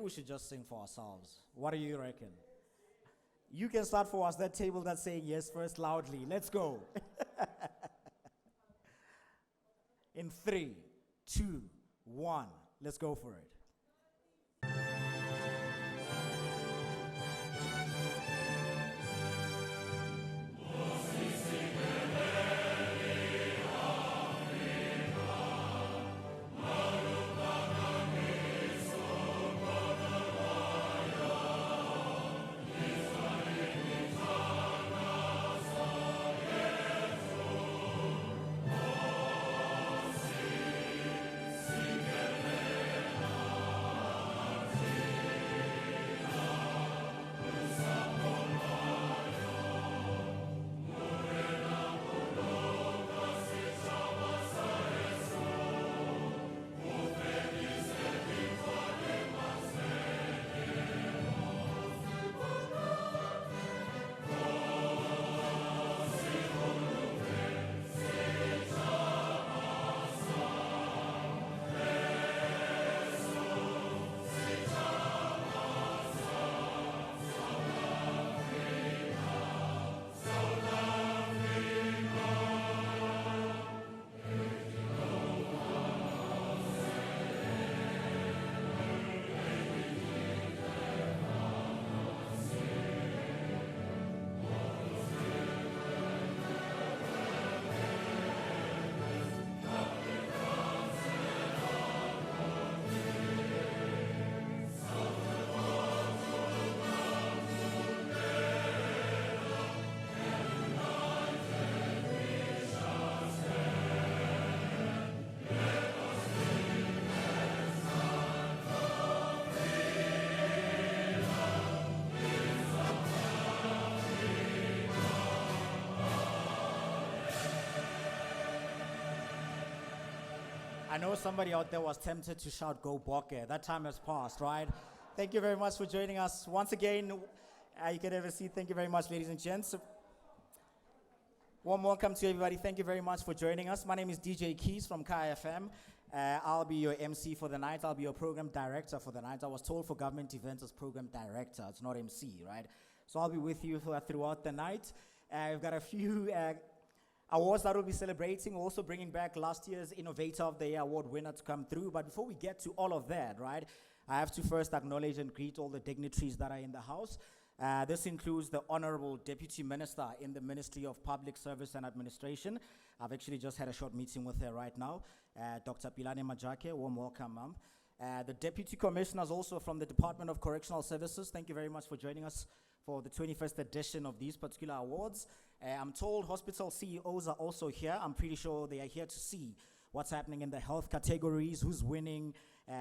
we should just sing for ourselves. What do you reckon? You can start for us, that table that's saying yes first loudly. Let's go. In 3, 2, 1. Let's go for it. I know somebody out there was tempted to shout, "Go Bokke." That time has passed, right? Thank you very much for joining us. Once again, you can have a seat. Thank you very much, ladies and gents. Warm welcome to everybody. Thank you very much for joining us. My name is DJ Keys from Kai FM. I'll be your MC for the night. I'll be your program director for the night. I was told for government events as program director. It's not MC, right? So I'll be with you throughout the night. We've got a few awards that we'll be celebrating. We're also bringing back last year's Innovator of the Year award winner to come through. But before we get to all of that, right, I have to first acknowledge and greet all the dignitaries that are in the house. This includes the Honorable Deputy Minister in the Ministry of Public Service and Administration. I've actually just had a short meeting with her right now. Dr. Pilane Majake, warm welcome, ma'am. The Deputy Commissioners also from the Department of Correctional Services, thank you very much for joining us for the 21st edition of these particular awards. I'm told hospital CEOs are also here. I'm pretty sure they are here to see what's happening in the health categories, who's winning.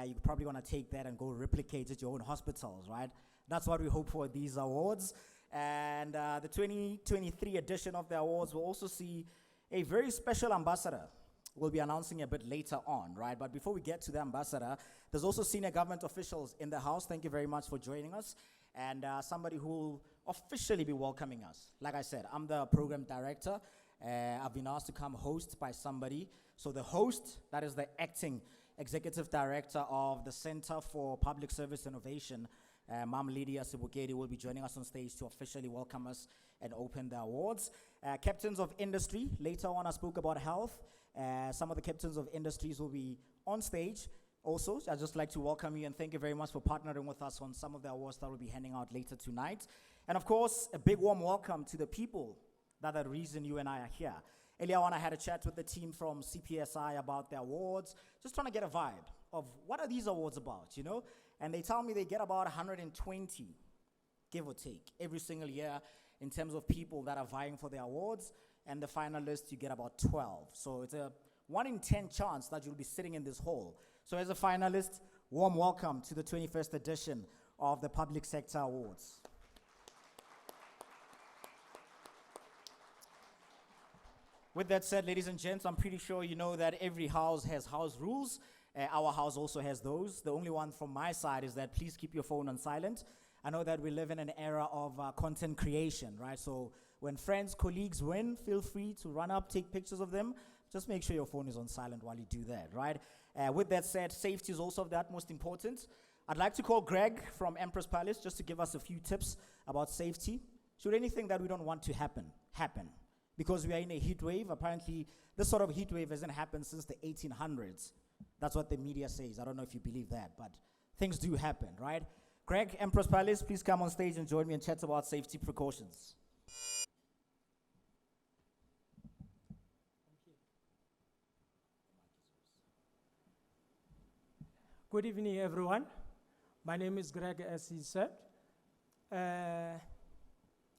You probably want to take that and go replicate it at your own hospitals, right? That's what we hope for these awards. And the 2023 edition of the awards will also see a very special ambassador. We'll be announcing a bit later on, right? But before we get to the ambassador, there's also senior government officials in the house. Thank you very much for joining us. And somebody who will officially be welcoming us. Like I said, I'm the program director. I've been asked to come host by somebody. So the host, that is the acting executive director of the Center for Public Service Innovation, Ma'am Lydia Sebukedi, will be joining us on stage to officially welcome us and open the awards. Captains of industry, later on I spoke about health. Some of the captains of industries will be on stage. Also, I'd just like to welcome you and thank you very much for partnering with us on some of the awards that we'll be handing out later tonight. And of course, a big warm welcome to the people that are the reason you and I are here. Earlier on, I had a chat with the team from CPSI about the awards, just trying to get a vibe of what are these awards about, you know? And they tell me they get about 120, give or take, every single year in terms of people that are vying for the awards. And the finalists, you get about 12. So it's a 1 in 10 chance that you'll be sitting in this hall. So as a finalist, warm welcome to the 21st edition of the Public Sector Awards. With that said, ladies and gents, I'm pretty sure you know that every house has house rules. Our house also has those. The only one from my side is that please keep your phone on silent. I know that we live in an era of content creation, right? So when friends, colleagues win, feel free to run up, take pictures of them. Just make sure your phone is on silent while you do that, right? With that said, safety is also of the utmost importance. I'd like to call Greg from Empress Palace just to give us a few tips about safety. Should anything that we don't want to happen, happen? Because we are in a heat wave. Apparently, this sort of heat wave hasn't happened since the 1800s. That's what the media says. I don't know if you believe that, but things do happen, right? Greg, Empress Palace, please come on stage and join me and chat about safety precautions. Good evening, everyone. My name is Greg, as he said.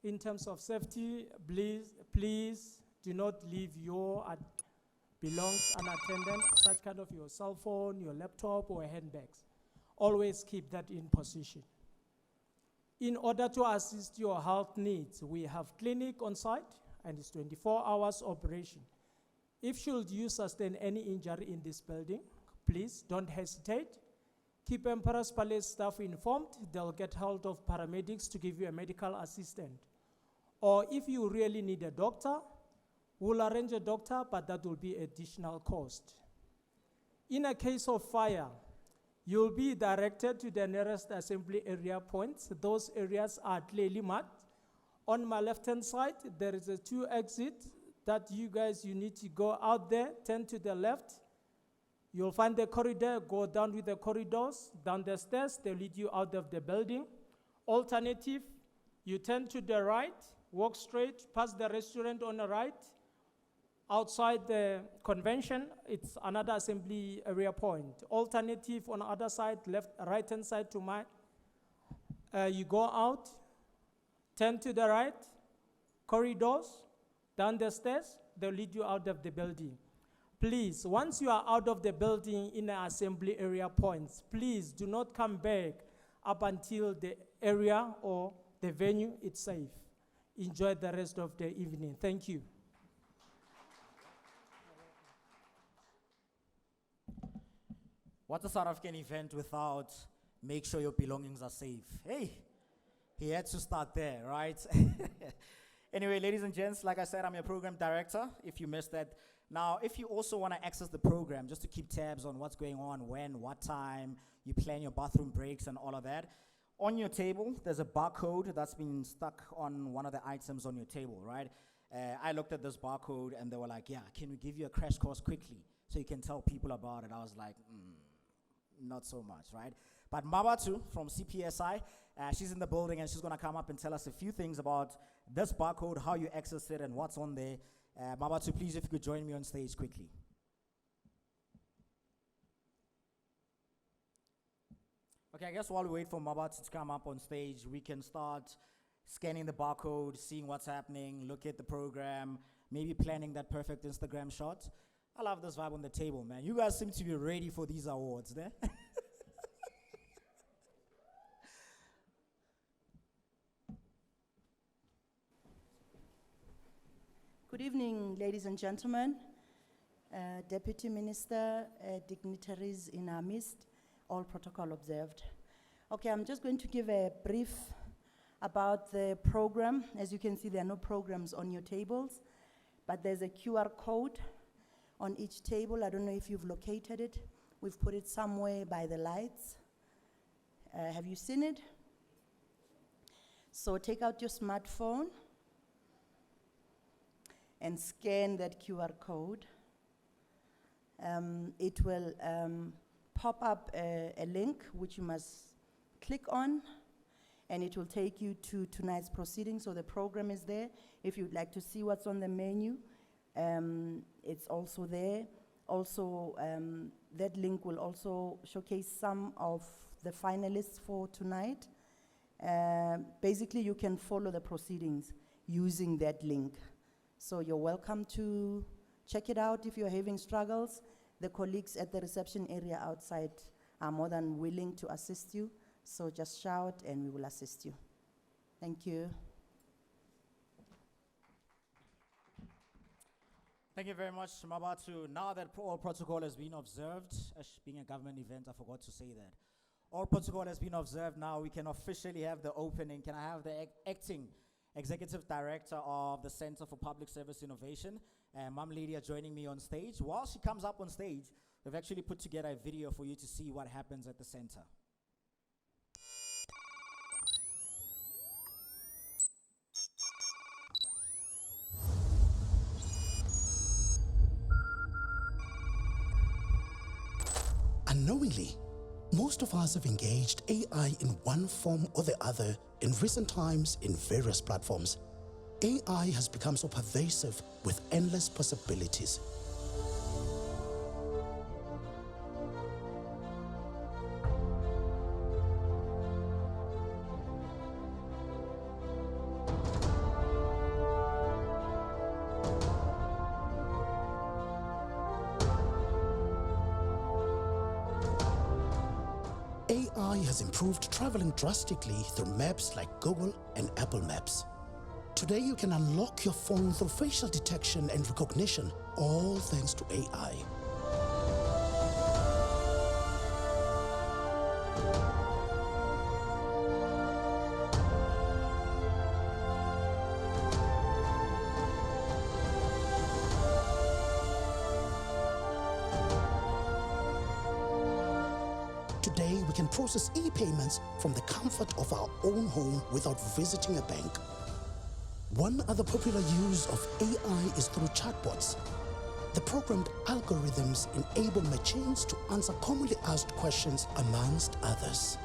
In terms of safety, please do not leave your belongings unattended, such kind of your cell phone, your laptop, or handbags. Always keep that in position. In order to assist your health needs, we have clinic on site, and it's 24 hours operation. If should you sustain any injury in this building, please don't hesitate. Keep Empress Palace staff informed. They'll get hold of paramedics to give you a medical assistant. Or if you really need a doctor, we'll arrange a doctor, but that will be additional cost. In a case of fire, you'll be directed to the nearest assembly area points. Those areas are clearly marked. On my left-hand side, there is a 2 exit that you need to go out there, turn to the left. You'll find the corridor, go down with the corridors, down the stairs, they'll lead you out of the building. Alternative, you turn to the right, walk straight, past the restaurant on the right. Outside the convention, it's another assembly area point. Alternative, on the other side, right-hand side to my, you go out, turn to the right, corridors, down the stairs, they'll lead you out of the building. Please, once you are out of the building in the assembly area points, please do not come back up until the area or the venue is safe. Enjoy the rest of the evening. Thank you. What's a South African event without make sure your belongings are safe? Hey, he had to start there, right? Anyway, ladies and gents, like I said, I'm your program director, if you missed that. Now, if you also want to access the program, just to keep tabs on what's going on, when, what time, you plan your bathroom breaks and all of that, on your table, there's a barcode that's been stuck on one of the items on your table, right? I looked at this barcode and they were like, yeah, can we give you a crash course quickly so you can tell people about it? I was like, not so much, right? But Mabatu from CPSI, she's in the building and she's going to come up and tell us a few things about this barcode, how you access it and what's on there. Mabatu, please, if you could join me on stage quickly. Okay, I guess while we wait for Mabatu to come up on stage, we can start scanning the barcode, seeing what's happening, look at the program, maybe planning that perfect Instagram shot. I love this vibe on the table, man. You guys seem to be ready for these awards, there. Good evening, ladies and gentlemen, Deputy Minister, dignitaries in our midst, all protocol observed. Okay, I'm just going to give a brief about the program. As you can see, there are no programs on your tables, but there's a QR code on each table. I don't know if you've located it. We've put it somewhere by the lights. Have you seen it? So take out your smartphone and scan that QR code. It will pop up a link which you must click on, and it will take you to tonight's proceedings. So the program is there. If you'd like to see what's on the menu, it's also there. Also, that link will also showcase some of the finalists for tonight. Basically, you can follow the proceedings using that link. So you're welcome to check it out if you're having struggles. The colleagues at the reception area outside are more than willing to assist you. So just shout and we will assist you. Thank you. Thank you very much, Mabatu. Now that all protocol has been observed, being a government event, I forgot to say that. All protocol has been observed now. We can officially have the opening. Can I have the acting Executive Director of the Center for Public Service Innovation, Mom Lydia, joining me on stage. While she comes up on stage, we've actually put together a video for you to see what happens at the center. Unknowingly, most of us have engaged AI in one form or the other in recent times in various platforms. AI has become so pervasive with endless possibilities. AI has improved traveling drastically through maps like Google and Apple Maps. Today you can unlock your phone through facial detection and recognition, all thanks to AI. Today, we can process e-payments from the comfort of our own home without visiting a bank. One other popular use of AI is through chatbots. The programmed algorithms enable machines to answer commonly asked questions, amongst others.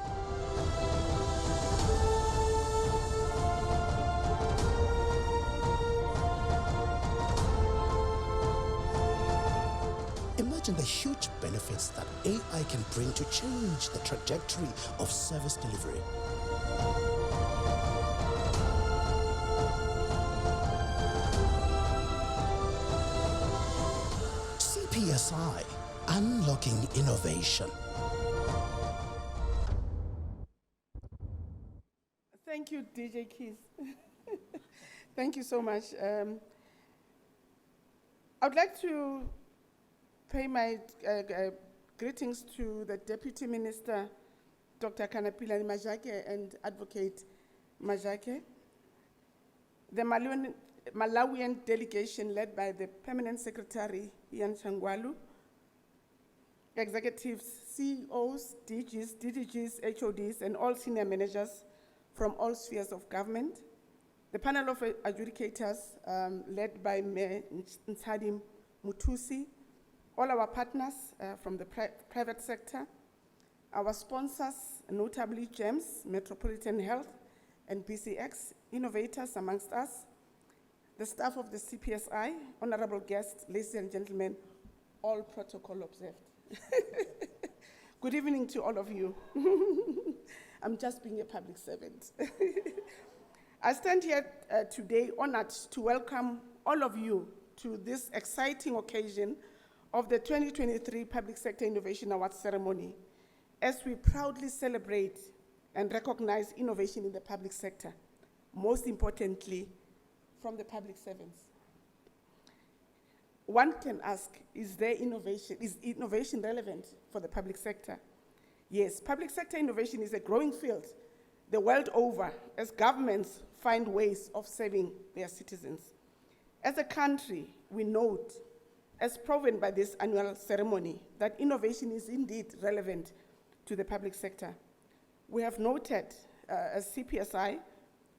Imagine the huge benefits that AI can bring to change the trajectory of service delivery. CPSI, unlocking innovation. Thank you, DJ Keys. Thank you so much. I would like to pay my greetings to the Deputy Minister, Dr. Kanapilani Majake, and Advocate Majake. The Malawian delegation led by the Permanent Secretary, Ian Changwalu, executives, CEOs, DGs, DDGs, HODs, and all senior managers from all spheres of government. The panel of adjudicators led by Mayor Ntsadim Mutusi, all our partners from the private sector, our sponsors, notably GEMS, Metropolitan Health, and BCX, innovators amongst us, the staff of the CPSI, honorable guests, ladies and gentlemen, all protocol observed. Good evening to all of you. I'm just being a public servant. I stand here today honored to welcome all of you to this exciting occasion of the 2023 Public Sector Innovation Awards ceremony, as we proudly celebrate and recognize innovation in the public sector, most importantly, from the public servants. One can ask, is innovation relevant for the public sector? Yes, public sector innovation is a growing field the world over as governments find ways of serving their citizens. As a country, we note, as proven by this annual ceremony, that innovation is indeed relevant to the public sector. We have noted as CPSI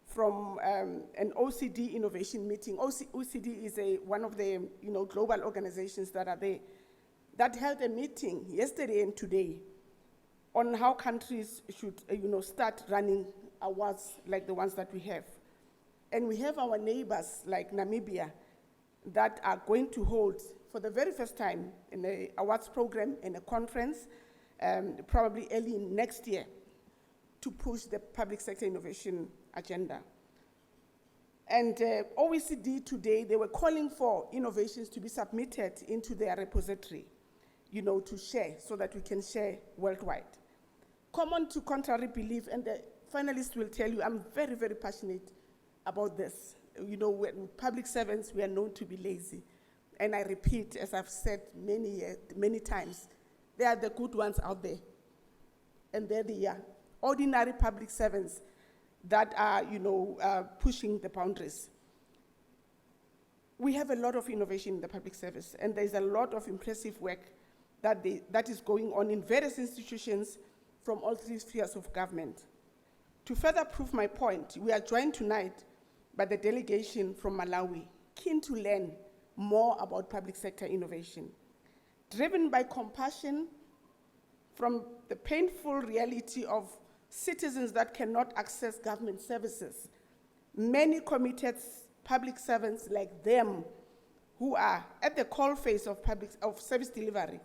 from an OECD innovation meeting. OECD is one of the global organizations that are there, that held a meeting yesterday and today on how countries should start running awards like the ones that we have. And we have our neighbors like Namibia that are going to hold for the very first time in an awards program and a conference, probably early next year, to push the public sector innovation agenda. And OECD today, they were calling for innovations to be submitted into their repository, to share, so that we can share worldwide. Common to contrary belief, and the finalists will tell you, I'm very, very passionate about this. When public servants, we are known to be lazy. And I repeat, as I've said many times, they are the good ones out there. And they're the ordinary public servants that are, pushing the boundaries. We have a lot of innovation in the public service, and there's a lot of impressive work that is going on in various institutions from all three spheres of government. To further prove my point, we are joined tonight by the delegation from Malawi, keen to learn more about public sector innovation. Driven by compassion from the painful reality of citizens that cannot access government services. Many committed public servants like them who are at the coalface of service delivery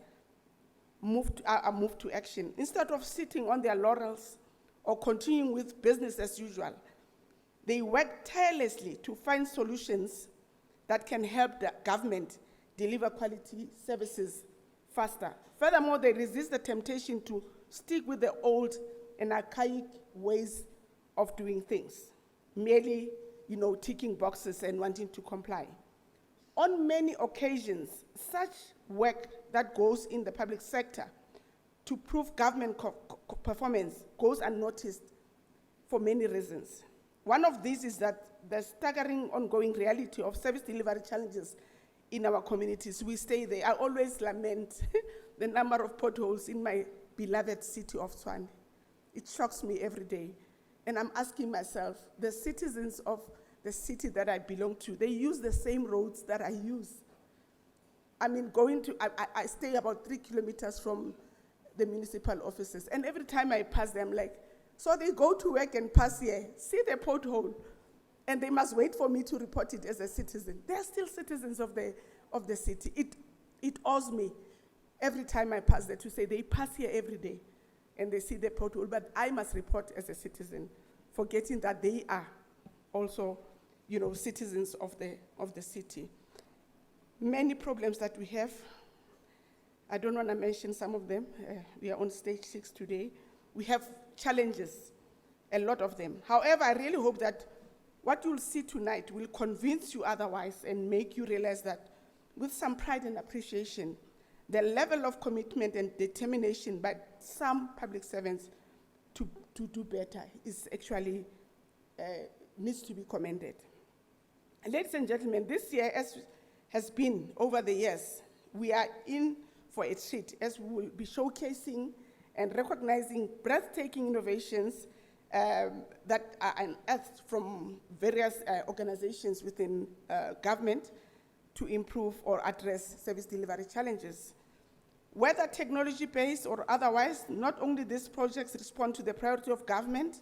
are moved to action. Instead of sitting on their laurels or continuing with business as usual, they work tirelessly to find solutions that can help the government deliver quality services faster. Furthermore, they resist the temptation to stick with the old and archaic ways of doing things, merely, ticking boxes and wanting to comply. On many occasions, such work that goes in the public sector to prove government performance goes unnoticed for many reasons. One of these is that the staggering ongoing reality of service delivery challenges in our communities. We stay there. I always lament the number of potholes in my beloved city of Tshwane. It shocks me every day. And I'm asking myself, the citizens of the city that I belong to, they use the same roads that I use. I mean, I stay about 3 kilometers from the municipal offices, and every time I pass them, so they go to work and pass here, see the pothole, and they must wait for me to report it as a citizen. They're still citizens of the city. It awes me every time I pass there to say they pass here every day, and they see the pothole, but I must report as a citizen, forgetting that they are also, citizens of the city. Many problems that we have, I don't want to mention some of them. We are on stage 6 today. We have challenges, a lot of them. However, I really hope that what you'll see tonight will convince you otherwise and make you realize that with some pride and appreciation, the level of commitment and determination by some public servants to do better is actually needs to be commended. Ladies and gentlemen, this year, as has been over the years, we are in for a treat as we will be showcasing and recognizing breathtaking innovations that are unearthed from various organizations within government to improve or address service delivery challenges. Whether technology-based or otherwise, not only these projects respond to the priority of government,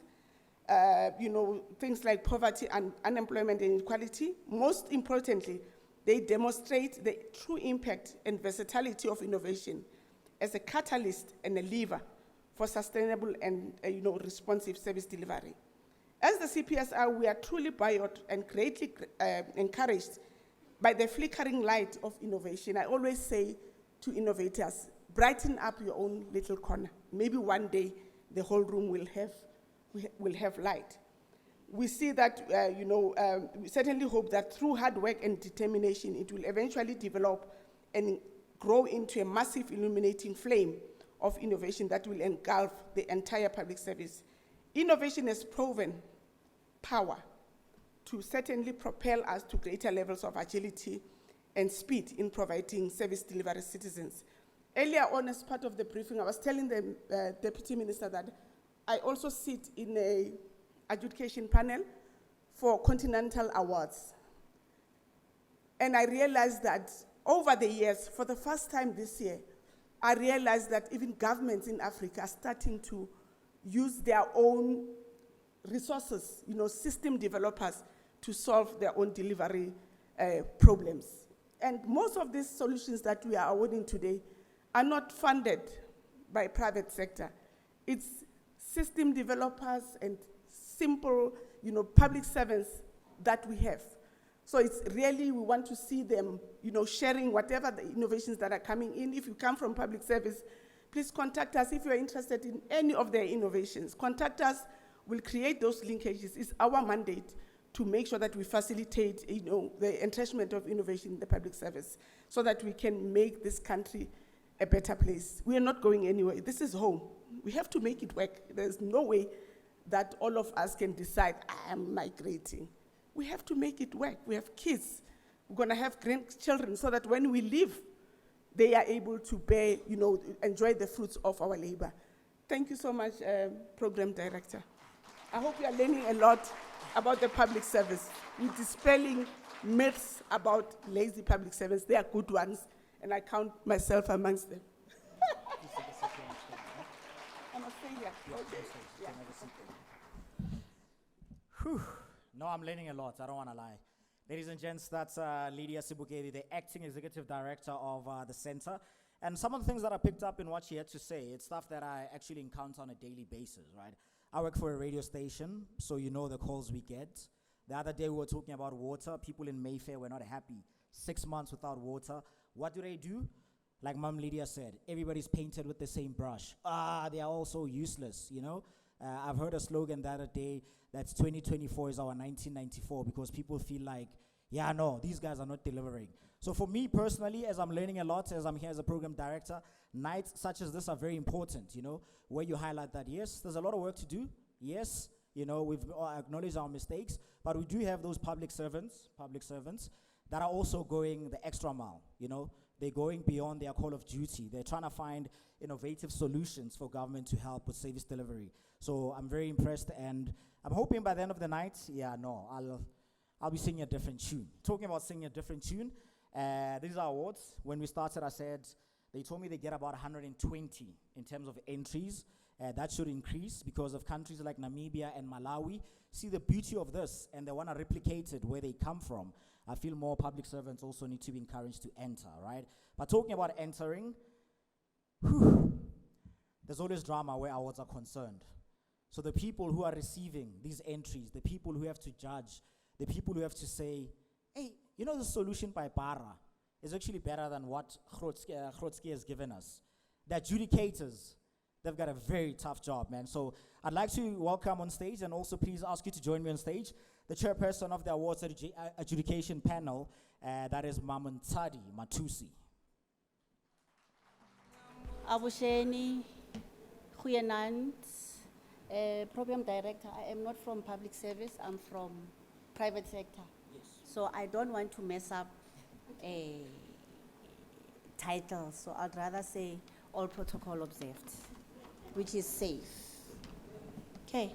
things like poverty and unemployment and inequality, most importantly, they demonstrate the true impact and versatility of innovation as a catalyst and a lever for sustainable and responsive service delivery. As the CPSR, we are truly buoyed and greatly encouraged by the flickering light of innovation. I always say to innovators, brighten up your own little corner. Maybe one day the whole room will have light. We see that, we certainly hope that through hard work and determination, it will eventually develop and grow into a massive illuminating flame of innovation that will engulf the entire public service. Innovation has proven power to certainly propel us to greater levels of agility and speed in providing service delivery to citizens. Earlier on, as part of the briefing, I was telling the Deputy Minister that I also sit in a adjudication panel for Continental Awards. And I realized that over the years, for the first time this year, I realized that even governments in Africa are starting to use their own resources, system developers, to solve their own delivery problems. And most of these solutions that we are awarding today are not funded by private sector. It's system developers and simple, public servants that we have. So it's really, we want to see them, sharing whatever the innovations that are coming in. If you come from public service, please contact us if you're interested in any of their innovations. Contact us, we'll create those linkages. It's our mandate to make sure that we facilitate, the entrenchment of innovation in the public service so that we can make this country a better place. We are not going anywhere. This is home. We have to make it work. There's no way that all of us can decide, I am migrating. We have to make it work. We have kids. We're going to have grandchildren so that when we leave, they are able to bear, enjoy the fruits of our labor. Thank you so much, Program Director. I hope you are learning a lot about the public service. We're dispelling myths about lazy public servants. They are good ones, and I count myself amongst them. Okay, yeah. Have a seat there. Whew. No, I'm learning a lot. I don't want to lie. Ladies and gents, that's Lydia Sibukeli, the acting executive director of the center. And some of the things that I picked up in what she had to say, it's stuff that I actually encounter on a daily basis, right? I work for a radio station, so you know the calls we get. The other day we were talking about water. People in Mayfair were not happy. 6 months without water. What do? Like Mom Lydia said, everybody's painted with the same brush. They are all so useless, you know? I've heard a slogan the other day that's 2024 is our 1994 because people feel like, yeah, no, these guys are not delivering. So for me personally, as I'm learning a lot, as I'm here as a program director, nights such as this are very important, you know, where you highlight that, yes, there's a lot of work to do. Yes, you know, we've acknowledged our mistakes, but we do have those public servants that are also going the extra mile, you know. They're going beyond their call of duty. They're trying to find innovative solutions for government to help with service delivery. So I'm very impressed, and I'm hoping by the end of the night, I'll be singing a different tune. Talking about singing a different tune, these are awards. When we started, I said, they told me they get about 120 in terms of entries. That should increase because of countries like Namibia and Malawi see the beauty of this and they want to replicate it where they come from. I feel more public servants also need to be encouraged to enter, right? But talking about entering, there's always drama where awards are concerned. So the people who are receiving these entries, the people who have to judge, the people who have to say, hey, you know the solution by Para is actually better than what Grootske has given us. The adjudicators, they've got a very tough job, man. So I'd like to welcome on stage and also please ask you to join me on stage the chairperson of the awards adjudication panel, that is Mamuntadi Matusi. Abusheni, Huyanant, program director. I am not from public service, I'm from private sector. Yes. So I don't want to mess up a title, so I'd rather say all protocol observed, which is safe. Okay.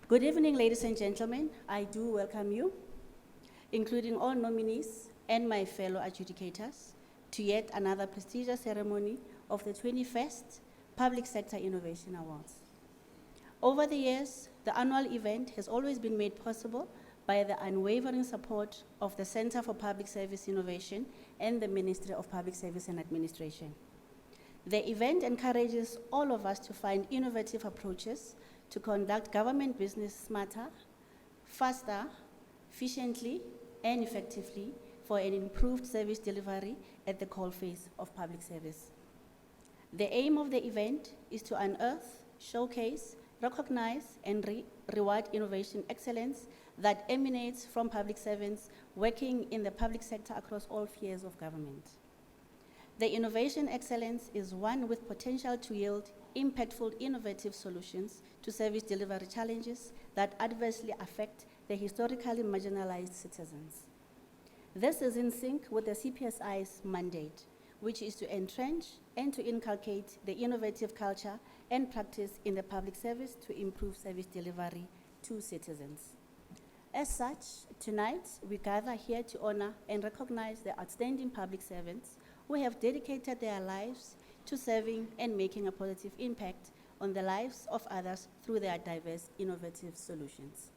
Good evening, ladies and gentlemen. I do welcome you, including all nominees and my fellow adjudicators, to yet another prestigious ceremony of the 21st Public Sector Innovation Awards. Over the years, the annual event has always been made possible by the unwavering support of the Center for Public Service Innovation and the Ministry of Public Service and Administration. The event encourages all of us to find innovative approaches to conduct government business smarter, faster, efficiently, and effectively for an improved service delivery at the coalface of public service. The aim of the event is to unearth, showcase, recognize, and reward innovation excellence that emanates from public servants working in the public sector across all spheres of government. The innovation excellence is one with potential to yield impactful, innovative solutions to service delivery challenges that adversely affect the historically marginalized citizens. This is in sync with the CPSI's mandate, which is to entrench and to inculcate the innovative culture and practice in the public service to improve service delivery to citizens. As such, tonight we gather here to honor and recognize the outstanding public servants who have dedicated their lives to serving and making a positive impact on the lives of others through their diverse, innovative solutions.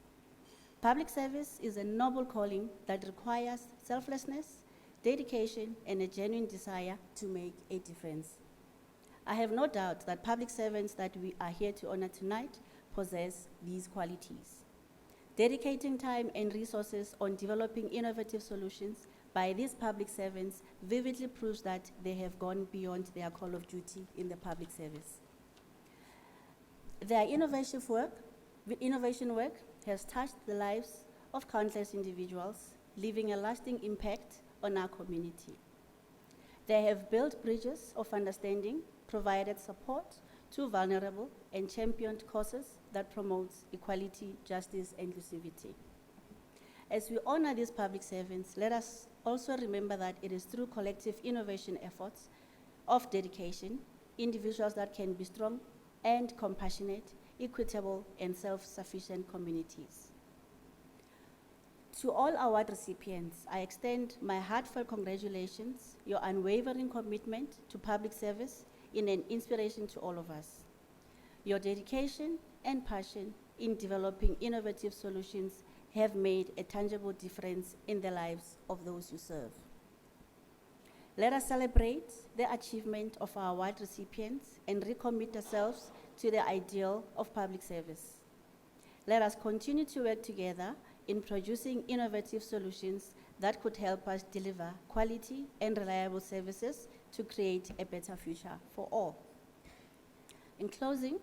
Public service is a noble calling that requires selflessness, dedication, and a genuine desire to make a difference. I have no doubt that public servants that we are here to honor tonight possess these qualities. Dedicating time and resources on developing innovative solutions by these public servants vividly proves that they have gone beyond their call of duty in the public service. Their innovation work has touched the lives of countless individuals, leaving a lasting impact on our community. They have built bridges of understanding, provided support to vulnerable, and championed causes that promote equality, justice, and inclusivity. As we honor these public servants, let us also remember that it is through collective innovation efforts of dedication, individuals that can be strong and compassionate, equitable, and self-sufficient communities. To all award recipients, I extend my heartfelt congratulations. Your unwavering commitment to public service is an inspiration to all of us. Your dedication and passion in developing innovative solutions have made a tangible difference in the lives of those you serve. Let us celebrate the achievement of our award recipients and recommit ourselves to the ideal of public service. Let us continue to work together in producing innovative solutions that could help us deliver quality and reliable services to create a better future for all. In closing,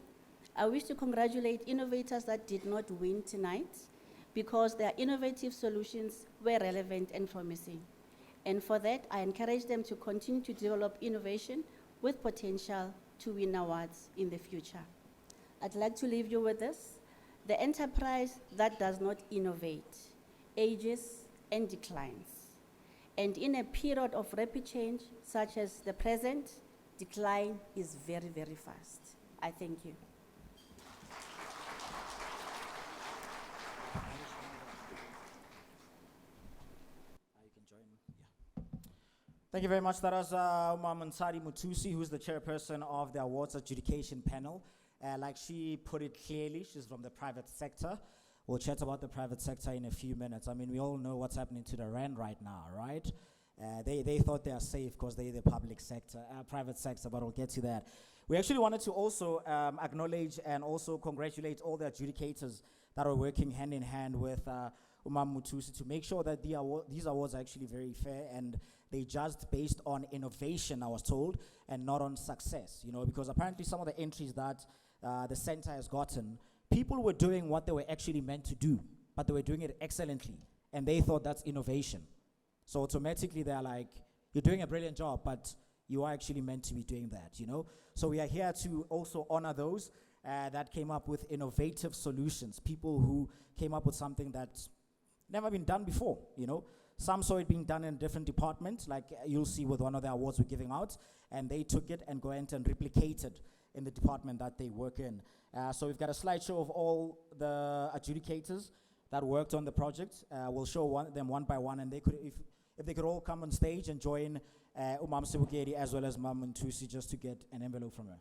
I wish to congratulate innovators that did not win tonight because their innovative solutions were relevant and promising. And for that, I encourage them to continue to develop innovation with potential to win awards in the future. I'd like to leave you with this. The enterprise that does not innovate ages and declines. And in a period of rapid change, such as the present, decline is very, very fast. I thank you. Thank you very much. That was Mansari Mutusi, who's the chairperson of the awards adjudication panel. Like she put it clearly, she's from the private sector. We'll chat about the private sector in a few minutes. I mean, we all know what's happening to the rand right now, right? They thought they are safe because they're the public sector, private sector, but we'll get to that. We actually wanted to also acknowledge and also congratulate all the adjudicators that are working hand in hand with Umam Mutusi to make sure that these awards are actually very fair and they judged based on innovation, I was told, and not on success, you know, because apparently some of the entries that the center has gotten, people were doing what they were actually meant to do, but they were doing it excellently, and they thought that's innovation. So automatically they're like, you're doing a brilliant job, but you are actually meant to be doing that, you know? So we are here to also honor those that came up with innovative solutions, people who came up with something that's never been done before, you know? Some saw it being done in a different department, like you'll see with one of the awards we're giving out, and they took it and went and replicated in the department that they work in. So we've got a slideshow of all the adjudicators that worked on the project. We'll show them one by one, and they could, if they could all come on stage and join Umam Sebukeli as well as Mam Ntusi just to get an envelope from her.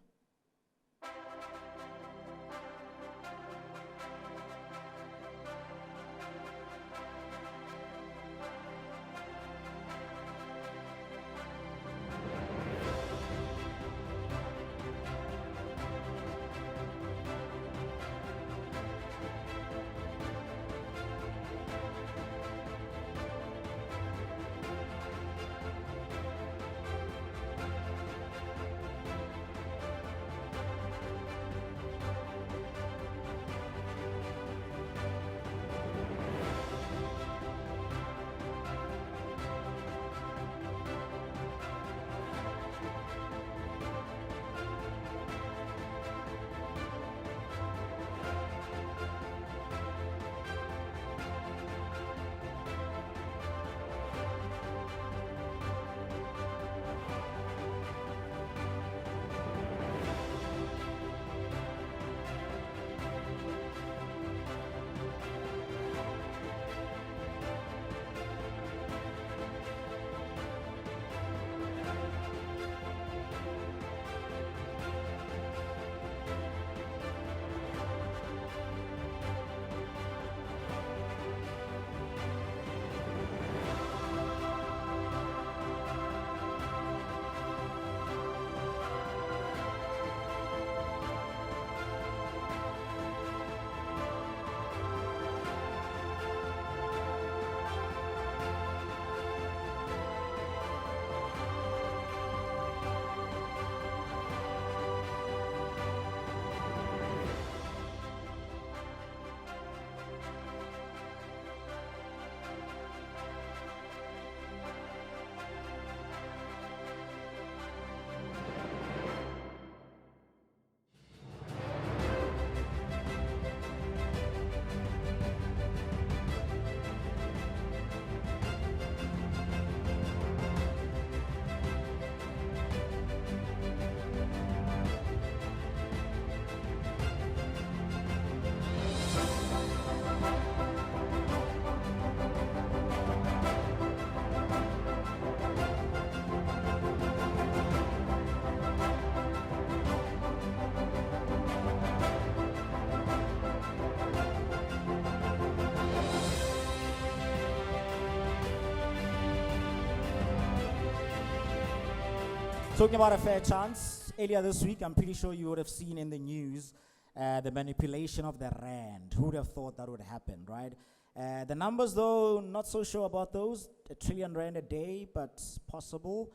Talking about a fair chance, earlier this week, I'm pretty sure you would have seen in the news the manipulation of the rand. Who would have thought that would happen, right? The numbers, though, not so sure about those. R1 trillion a day, but possible.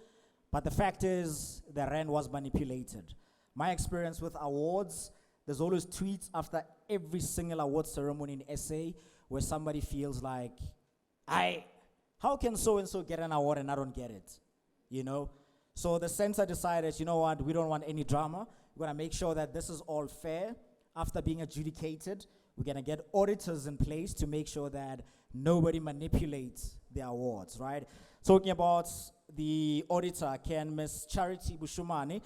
But the fact is, the rand was manipulated. My experience with awards, there's always tweets after every single award ceremony in SA where somebody feels like, how can so-and-so get an award and I don't get it? You know? So the censor decided, you know what, we don't want any drama. We're gonna make sure that this is all fair. After being adjudicated, we're gonna get auditors in place to make sure that nobody manipulates the awards, right? Talking about the auditor, Miss Charity Bushumani,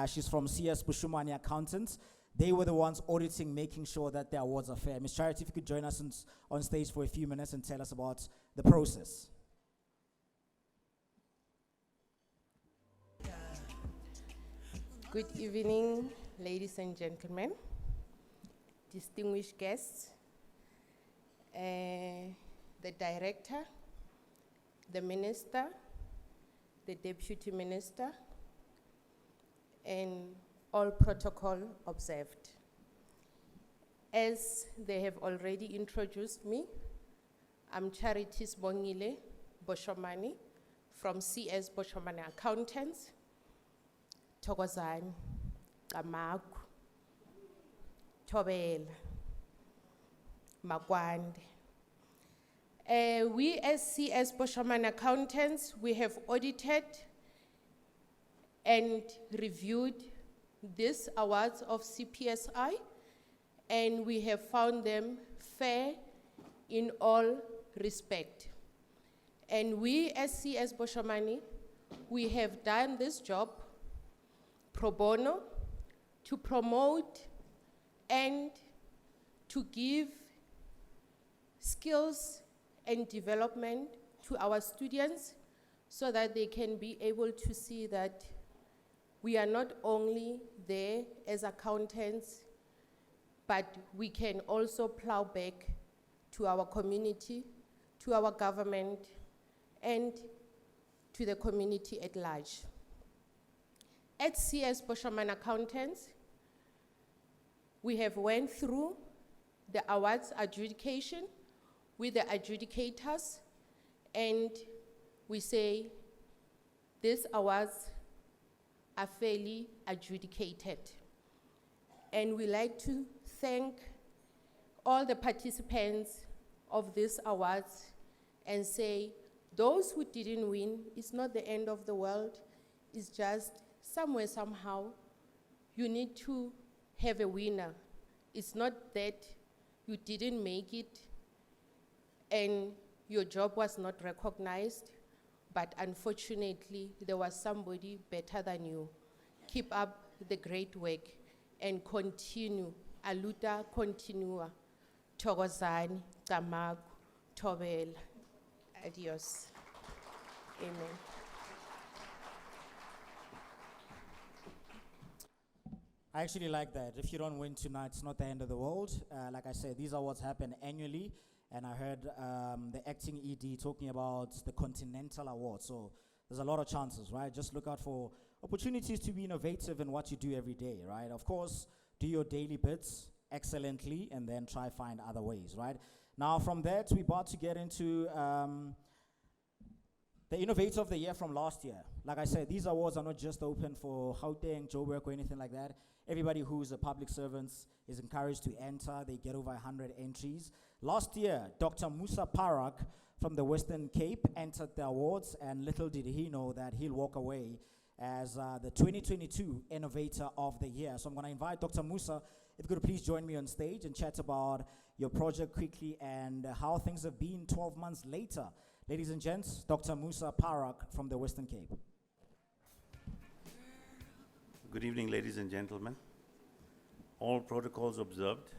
she's from CS Bushumani Accountants. They were the ones auditing, making sure that the awards are fair. Miss Charity, if you could join us on stage for a few minutes and tell us about the process. Good evening, ladies and gentlemen, distinguished guests, the director, the minister, the deputy minister, and all protocol observed. As they have already introduced me, I'm Charity Sibongile Boshomani from CS Boshomani Accountants. Thokozani, Kamaku, Thobela, Makwande. We as CS Boshomani Accountants, we have audited and reviewed these awards of CPSI, and we have found them fair in all respect. And we as CS Boshomani, we have done this job pro bono to promote and to give skills and development to our students so that they can be able to see that we are not only there as accountants, but we can also plow back to our community, to our government, and to the community at large. At CS Boshomani Accountants, we have went through the awards adjudication with the adjudicators, and we say these awards are fairly adjudicated. And we like to thank all the participants of these awards and say, those who didn't win, it's not the end of the world, it's just somewhere, somehow, you need to have a winner. It's not that you didn't make it and your job was not recognized, but unfortunately, there was somebody better than you. Keep up the great work and continue. Aluta continua. Thokozani, Kamaku, Thobela. Adios. Amen. I actually like that. If you don't win tonight, it's not the end of the world. Like I said, these awards happen annually, and I heard the acting ED talking about the Continental Award. So there's a lot of chances, right? Just look out for opportunities to be innovative in what you do every day, right? Of course, do your daily bits excellently, and then try find other ways, right? Now, from that, we're about to get into the Innovator of the Year from last year. Like I said, these awards are not just open for Gauteng, Joburg, or anything like that. Everybody who's a public servant is encouraged to enter. They get over 100 entries. Last year, Dr. Musa Parak from the Western Cape entered the awards, and little did he know that he'll walk away as the 2022 Innovator of the Year. So I'm going to invite Dr. Musa, if you could please join me on stage and chat about your project quickly and how things have been 12 months later. Ladies and gents, Dr. Musa Parak from the Western Cape. Good evening, ladies and gentlemen. All protocols observed.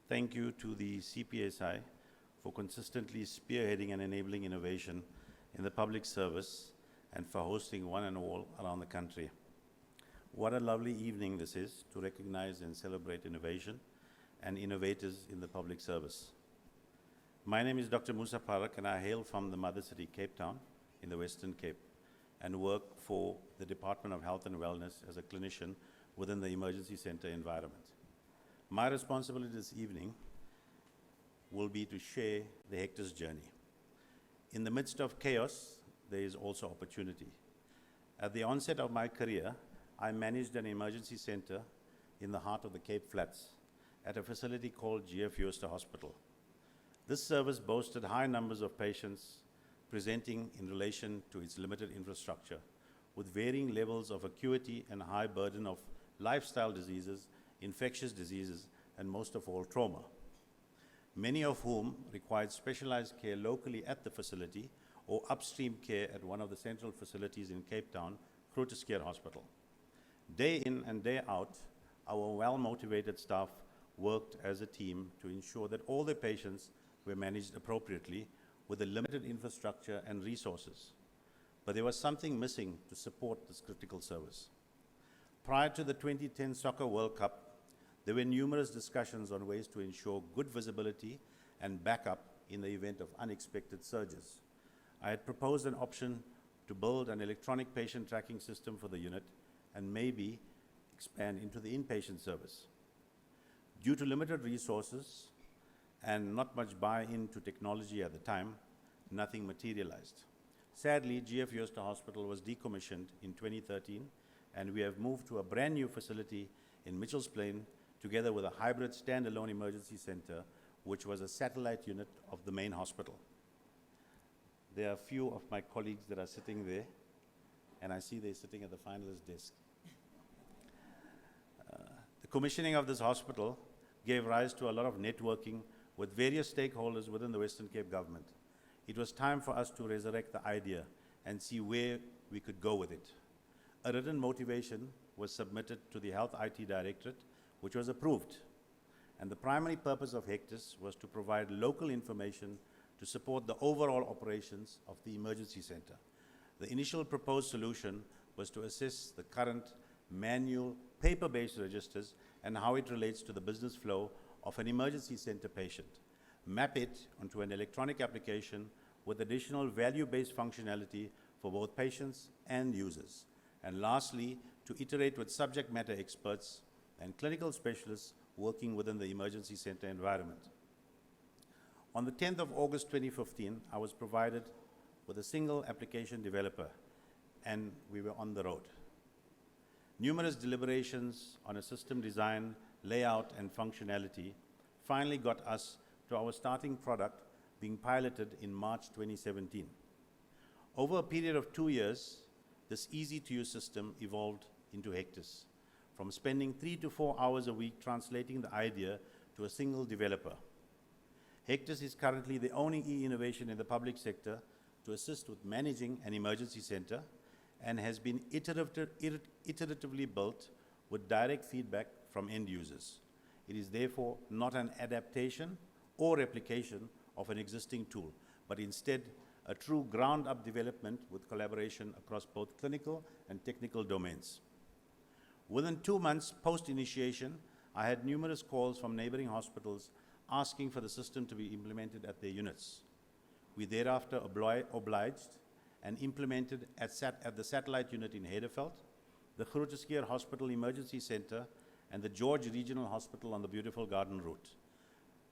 Thank you to the CPSI for consistently spearheading and enabling innovation in the public service and for hosting one and all around the country. What a lovely evening this is to recognize and celebrate innovation and innovators in the public service. My name is Dr. Musa Parak, and I hail from the mother city, Cape Town, in the Western Cape. and work for the Department of Health and Wellness as a clinician within the emergency center environment. My responsibility this evening will be to share the Hector's journey. In the midst of chaos, there is also opportunity. At the onset of my career, I managed an emergency center in the heart of the Cape Flats at a facility called GF Jooste Hospital. This service boasted high numbers of patients presenting in relation to its limited infrastructure, with varying levels of acuity and high burden of lifestyle diseases, infectious diseases, and most of all, trauma, many of whom required specialized care locally at the facility or upstream care at one of the central facilities in Cape Town, Groote Schuur Hospital. Day in and day out, our well-motivated staff worked as a team to ensure that all their patients were managed appropriately with a limited infrastructure and resources. But there was something missing to support this critical service. Prior to the 2010 Soccer World Cup, there were numerous discussions on ways to ensure good visibility and backup in the event of unexpected surges. I had proposed an option to build an electronic patient tracking system for the unit and maybe expand into the inpatient service. Due to limited resources and not much buy-in to technology at the time, nothing materialized. Sadly, GF Jooste Hospital was decommissioned in 2013, and we have moved to a brand new facility in Mitchell's Plain, together with a hybrid standalone emergency center, which was a satellite unit of the main hospital. There are a few of my colleagues that are sitting there, and I see they're sitting at the finalist desk. The commissioning of this hospital gave rise to a lot of networking with various stakeholders within the Western Cape government. It was time for us to resurrect the idea and see where we could go with it. A written motivation was submitted to the Health IT Directorate, which was approved. And the primary purpose of HECTIS was to provide local information to support the overall operations of the emergency center. The initial proposed solution was to assess the current manual paper-based registers and how it relates to the business flow of an emergency center patient, map it onto an electronic application with additional value-based functionality for both patients and users, and lastly, to iterate with subject matter experts and clinical specialists working within the emergency center environment. On the 10th of August 2015, I was provided with a single application developer, and we were on the road. Numerous deliberations on a system design, layout, and functionality finally got us to our starting product being piloted in March 2017. Over a period of 2 years, this easy-to-use system evolved into HECTIS, from spending 3 to 4 hours a week translating the idea to a single developer. HECTIS is currently the only e-innovation in the public sector to assist with managing an emergency center and has been iteratively built with direct feedback from end users. It is therefore not an adaptation or replication of an existing tool, but instead a true ground-up development with collaboration across both clinical and technical domains. Within 2 months post-initiation, I had numerous calls from neighboring hospitals asking for the system to be implemented at their units. We thereafter obliged and implemented at the satellite unit in Hedeveld, the Groote Schuur Hospital Emergency Center, and the George Regional Hospital on the beautiful Garden Route.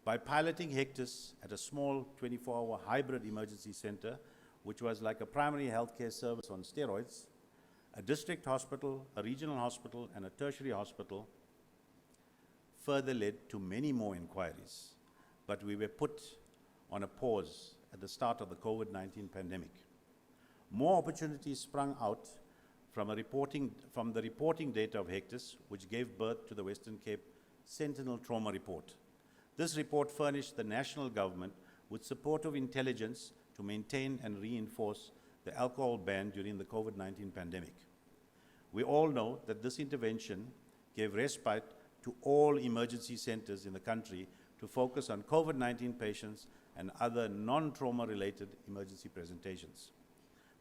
By piloting HECTIS at a small 24-hour hybrid emergency center, which was like a primary healthcare service on steroids, a district hospital, a regional hospital, and a tertiary hospital further led to many more inquiries. But we were put on a pause at the start of the COVID-19 pandemic. More opportunities sprung out from the reporting data of HECTIS, which gave birth to the Western Cape Sentinel Trauma Report. This report furnished the national government with supportive intelligence to maintain and reinforce the alcohol ban during the COVID-19 pandemic. We all know that this intervention gave respite to all emergency centers in the country to focus on COVID-19 patients and other non-trauma related emergency presentations.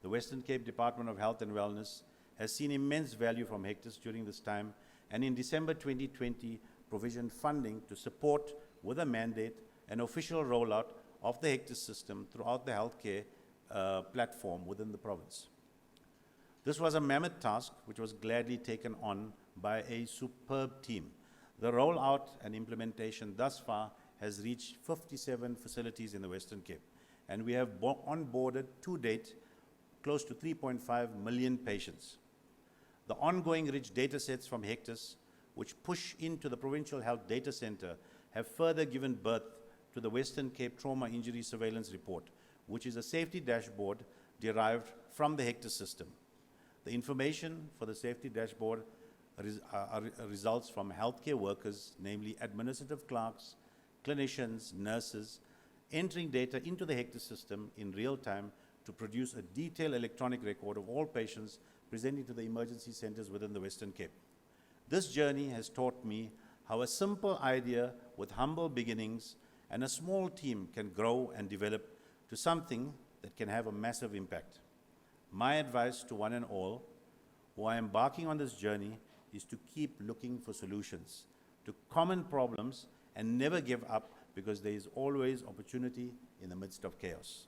The Western Cape Department of Health and Wellness has seen immense value from HECTIS during this time, and in December 2020 provisioned funding to support with a mandate an official rollout of the HECTIS system throughout the healthcare platform within the province. This was a mammoth task which was gladly taken on by a superb team. The rollout and implementation thus far has reached 57 facilities in the Western Cape, and we have onboarded to date close to 3.5 million patients. The ongoing rich data sets from Hectus, which push into the Provincial Health Data Center, have further given birth to the Western Cape Trauma Injury Surveillance Report, which is a safety dashboard derived from the Hectus system. The information for the safety dashboard results from healthcare workers, namely administrative clerks, clinicians, nurses, entering data into the Hectus system in real time to produce a detailed electronic record of all patients presenting to the emergency centers within the Western Cape. This journey has taught me how a simple idea with humble beginnings and a small team can grow and develop to something that can have a massive impact. My advice to one and all who are embarking on this journey is to keep looking for solutions to common problems and never give up, because there is always opportunity in the midst of chaos.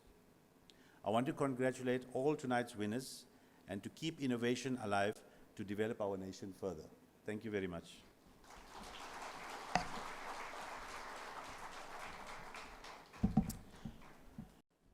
I want to congratulate all tonight's winners and to keep innovation alive to develop our nation further. Thank you very much.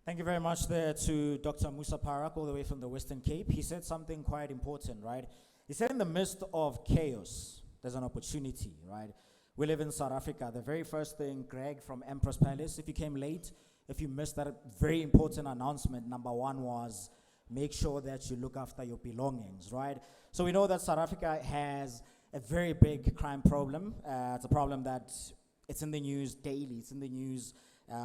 Thank you very much there to Dr. Musa Parak, all the way from the Western Cape. He said something quite important, right? He said in the midst of chaos, there's an opportunity, right? We live in South Africa. The very first thing, Greg from Empress Palace, if you came late, if you missed that very important announcement, number one was make sure that you look after your belongings, right? So we know that South Africa has a very big crime problem. It's a problem that it's in the news daily. It's in the news.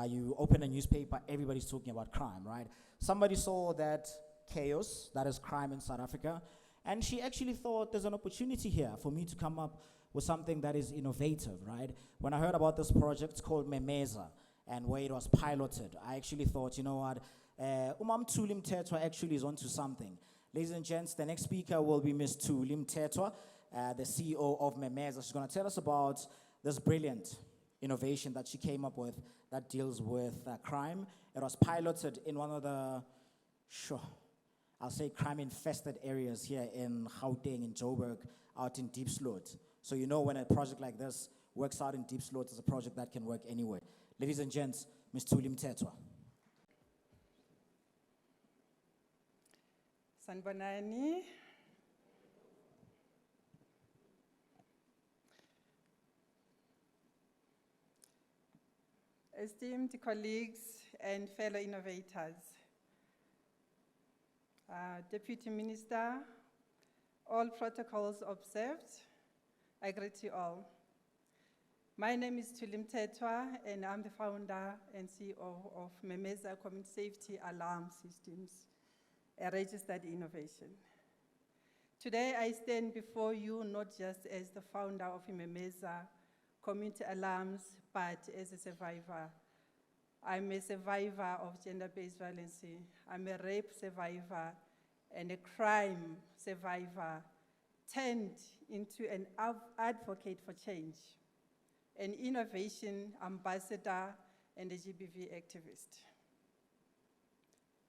You open a newspaper, everybody's talking about crime, right? Somebody saw that chaos, that is crime in South Africa, and she actually thought there's an opportunity here for me to come up with something that is innovative, right? When I heard about this project called Memeza and where it was piloted, I actually thought, you know what, Umam Tulim Tetwa actually is onto something. Ladies and gents, the next speaker will be Ms. Tulim Tetwa, the CEO of Memeza. She's going to tell us about this brilliant innovation that she came up with that deals with crime. It was piloted in one of the, I'll say crime-infested areas here in Gauteng, in Joburg, out in Deep Sloot. So you know when a project like this works out in Deep Sloot, it's a project that can work anywhere. Ladies and gents, Ms. Tulim Tetwa. Sanbonani. Esteemed colleagues and fellow innovators, Deputy Minister, all protocols observed, I greet you all. My name is Tulim Tetwa, and I'm the founder and CEO of Memeza Community Safety Alarm Systems, a registered innovation. Today, I stand before you not just as the founder of Memeza Community Alarms, but as a survivor. I'm a survivor of gender-based violence. I'm a rape survivor and a crime survivor turned into an advocate for change, an innovation ambassador, and a GBV activist.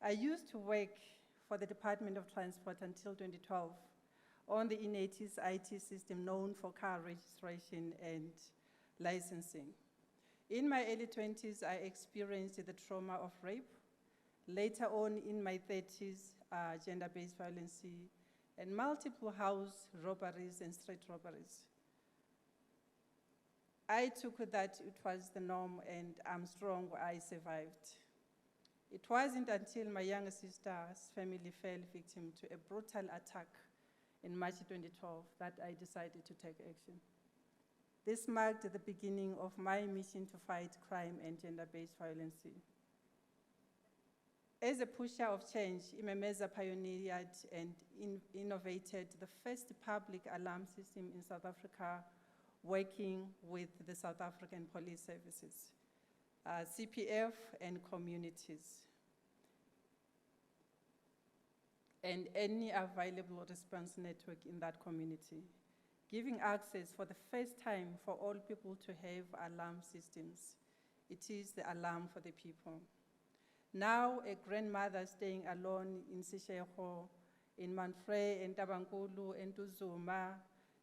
I used to work for the Department of Transport until 2012 on the INATIS IT system known for car registration and licensing. In my early 20s, I experienced the trauma of rape. Later on, in my 30s, gender-based violence and multiple house robberies and street robberies. I took that it was the norm, and I'm strong, I survived. It wasn't until my younger sister's family fell victim to a brutal attack in March 2012 that I decided to take action. This marked the beginning of my mission to fight crime and gender-based violence. As a pusher of change, Memeza pioneered and innovated the first public alarm system in South Africa, working with the South African Police Services, CPF, and communities, and any available response network in that community, giving access for the first time for all people to have alarm systems. It is the alarm for the people. Now, a grandmother staying alone in Seshego in Manfrey, in Tabankulu, in Tuzuma,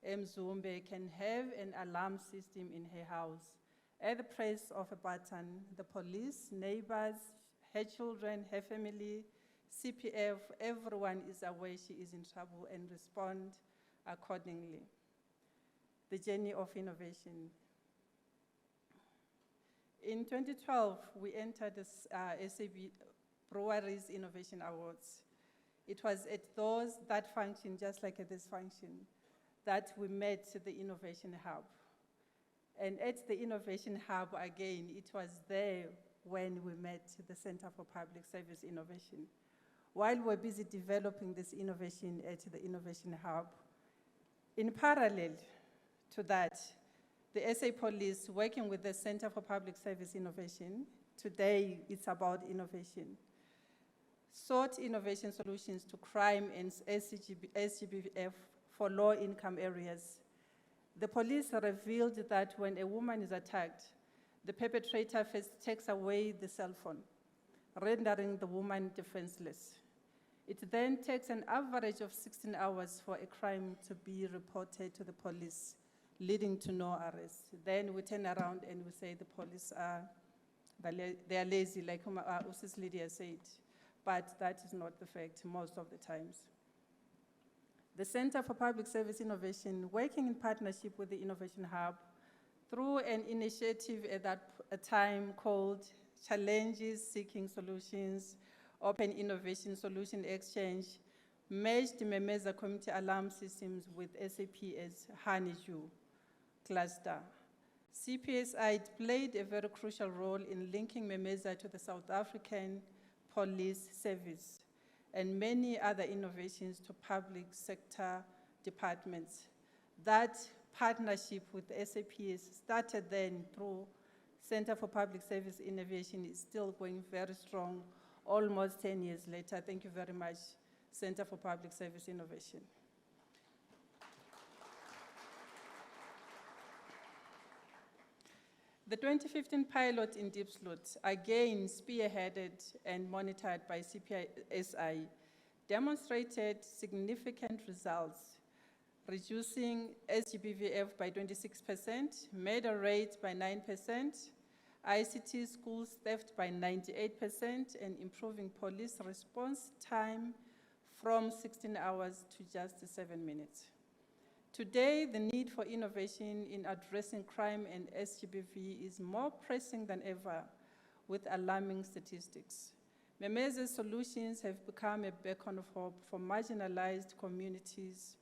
Mzumbe can have an alarm system in her house. At the press of a button, the police, neighbors, her children, her family, CPF, everyone is aware she is in trouble and respond accordingly. The journey of innovation. In 2012, we entered the SAB Breweries Innovation Awards. It was at that function, just like at this function, that we met the Innovation Hub. And at the Innovation Hub, again, it was there when we met the Center for Public Service Innovation. While we're busy developing this innovation at the Innovation Hub, in parallel to that, the SA Police, working with the Center for Public Service Innovation, today it's about innovation, sought innovation solutions to crime and SGBF for low-income areas. The police revealed that when a woman is attacked, the perpetrator first takes away the cell phone, rendering the woman defenseless. It then takes an average of 16 hours for a crime to be reported to the police, leading to no arrest. Then we turn around and we say the police they are lazy, like Usis Lydia said, but that is not the fact most of the times. The Center for Public Service Innovation, working in partnership with the Innovation Hub, through an initiative at that time called Challenges Seeking Solutions, Open Innovation Solution Exchange, merged Memeza Community Alarm Systems with SAP's Honeydew cluster. CPSI played a very crucial role in linking Memeza to the South African Police Service and many other innovations to public sector departments. That partnership with SAPS started then through Center for Public Service Innovation is still going very strong, almost 10 years later. Thank you very much, Center for Public Service Innovation. The 2015 pilot in Diepsloot, again spearheaded and monitored by CPSI, demonstrated significant results, reducing SGBVF by 26%, murder rate by 9%, ICT schools theft by 98%, and improving police response time from 16 hours to just 7 minutes. Today, the need for innovation in addressing crime and SGBV is more pressing than ever, with alarming statistics. Memeza's solutions have become a beacon of hope for marginalized communities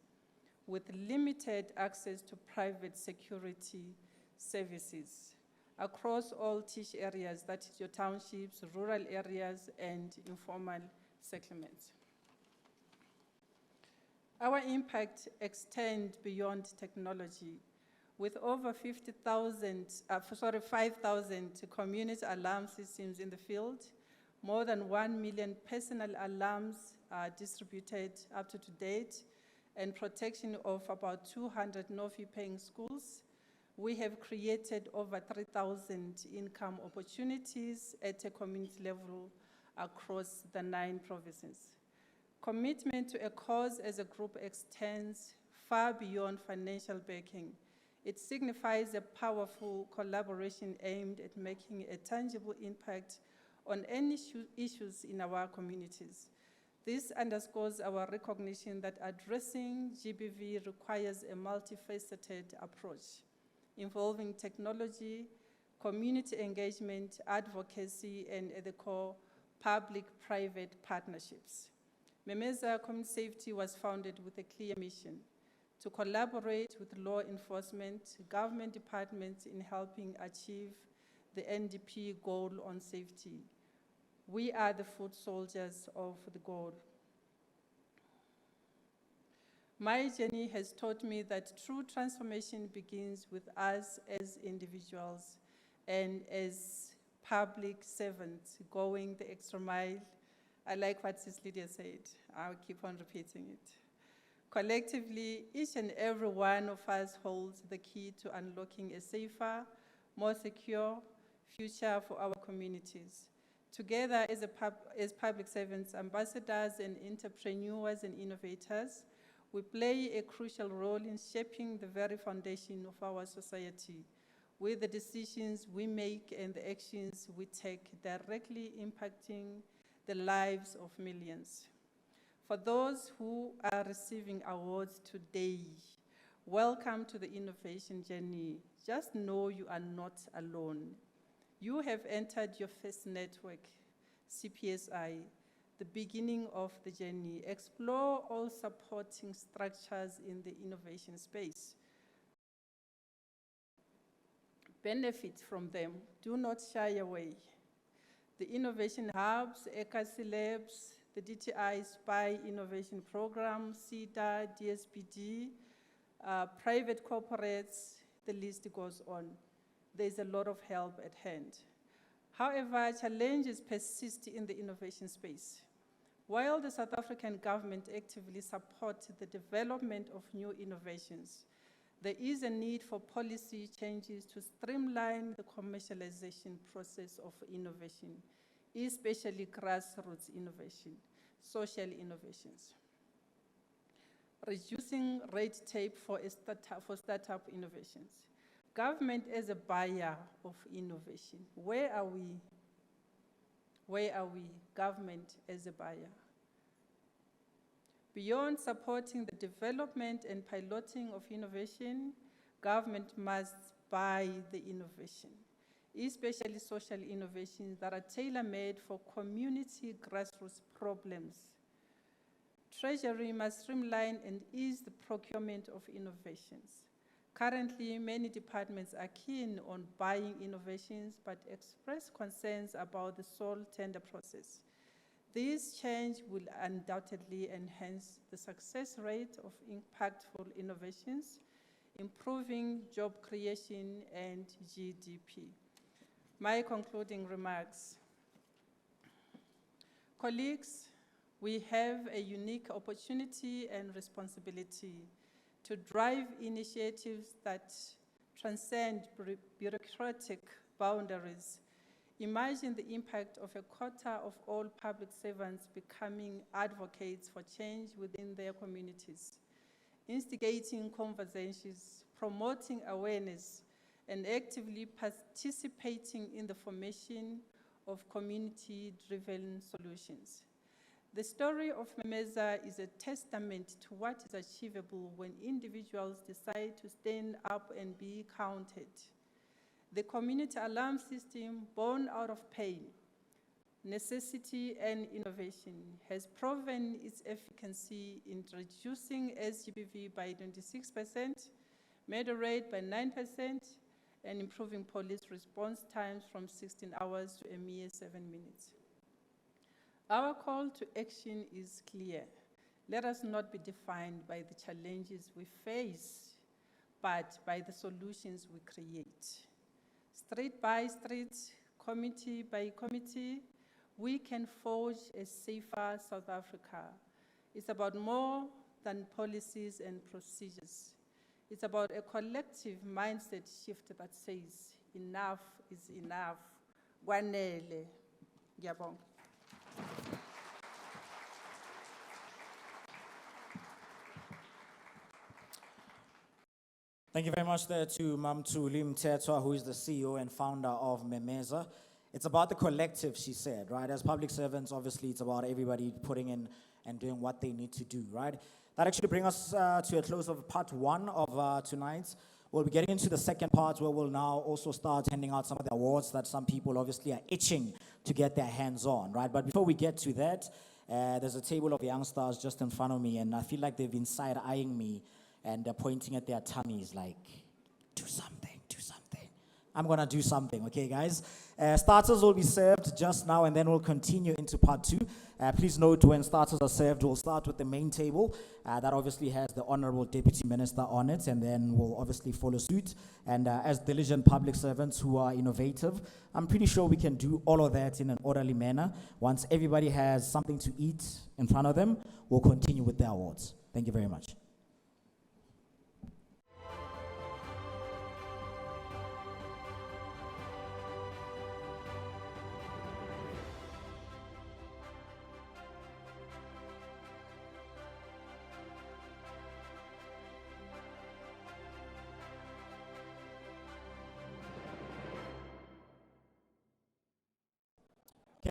with limited access to private security services across all TISH areas, that is your townships, rural areas, and informal settlements. Our impact extends beyond technology, with over 5,000 community alarm systems in the field. More than 1 million personal alarms are distributed up to date, and protection of about 200 no-fee-paying schools. We have created over 3,000 income opportunities at a community level across the 9 provinces. Commitment to a cause as a group extends far beyond financial backing. It signifies a powerful collaboration aimed at making a tangible impact on any issues in our communities. This underscores our recognition that addressing GBV requires a multifaceted approach, involving technology, community engagement, advocacy, and at the core, public-private partnerships. Memeza Community Safety was founded with a clear mission: to collaborate with law enforcement, government departments in helping achieve the NDP goal on safety. We are the foot soldiers of the goal. My journey has taught me that true transformation begins with us as individuals and as public servants going the extra mile. I like what Sis Lydia said. I'll keep on repeating it. Collectively, each and every one of us holds the key to unlocking a safer, more secure future for our communities. Together as public servants, ambassadors and entrepreneurs and innovators, we play a crucial role in shaping the very foundation of our society, with the decisions we make and the actions we take directly impacting the lives of millions. For those who are receiving awards today, welcome to the innovation journey. Just know you are not alone. You have entered your first network, CPSI, the beginning of the journey. Explore all supporting structures in the innovation space. Benefit from them. Do not shy away. The innovation hubs, ECASI Labs, the DTI SPY Innovation Program, CETA, DSPD, private corporates, the list goes on. There's a lot of help at hand. However, challenges persist in the innovation space. While the South African government actively supports the development of new innovations, there is a need for policy changes to streamline the commercialization process of innovation, especially grassroots innovation, social innovations. Reducing red tape for startup innovations. Government as a buyer of innovation. Where are we? Where are we, government as a buyer? Beyond supporting the development and piloting of innovation, government must buy the innovation, especially social innovations that are tailor-made for community grassroots problems. Treasury must streamline and ease the procurement of innovations. Currently, many departments are keen on buying innovations but express concerns about the sole tender process. This change will undoubtedly enhance the success rate of impactful innovations, improving job creation and GDP. My concluding remarks. Colleagues, we have a unique opportunity and responsibility to drive initiatives that transcend bureaucratic boundaries. Imagine the impact of a quarter of all public servants becoming advocates for change within their communities, instigating conversations, promoting awareness, and actively participating in the formation of community-driven solutions. The story of Memeza is a testament to what is achievable when individuals decide to stand up and be counted. The community alarm system, born out of pain, necessity, and innovation, has proven its efficacy in reducing SGBV by 26%, murder rate by 9%, and improving police response times from 16 hours to a mere 7 minutes. Our call to action is clear. Let us not be defined by the challenges we face, but by the solutions we create. Street by street, committee by committee, we can forge a safer South Africa. It's about more than policies and procedures. It's about a collective mindset shift that says, enough is enough. Kwanele. Ngiyabonga. Thank you very much there to Mamthuli Mthethwa, who is the CEO and founder of Memeza. It's about the collective, she said, right? As public servants, obviously, it's about everybody putting in and doing what they need to do, right? That actually brings us to a close of part one of tonight. We'll be getting into the second part where we'll now also start handing out some of the awards that some people obviously are itching to get their hands on, right? But before we get to that, there's a table of young stars just in front of me, and I feel like they've been side-eyeing me and pointing at their tummies like, do something, do something. I'm going to do something, okay, guys? Starters will be served just now, and then we'll continue into part two. Please note when starters are served, we'll start with the main table. That obviously has the Honorable Deputy Minister on it, and then we'll obviously follow suit. And as diligent public servants who are innovative, I'm pretty sure we can do all of that in an orderly manner. Once everybody has something to eat in front of them, we'll continue with the awards. Thank you very much.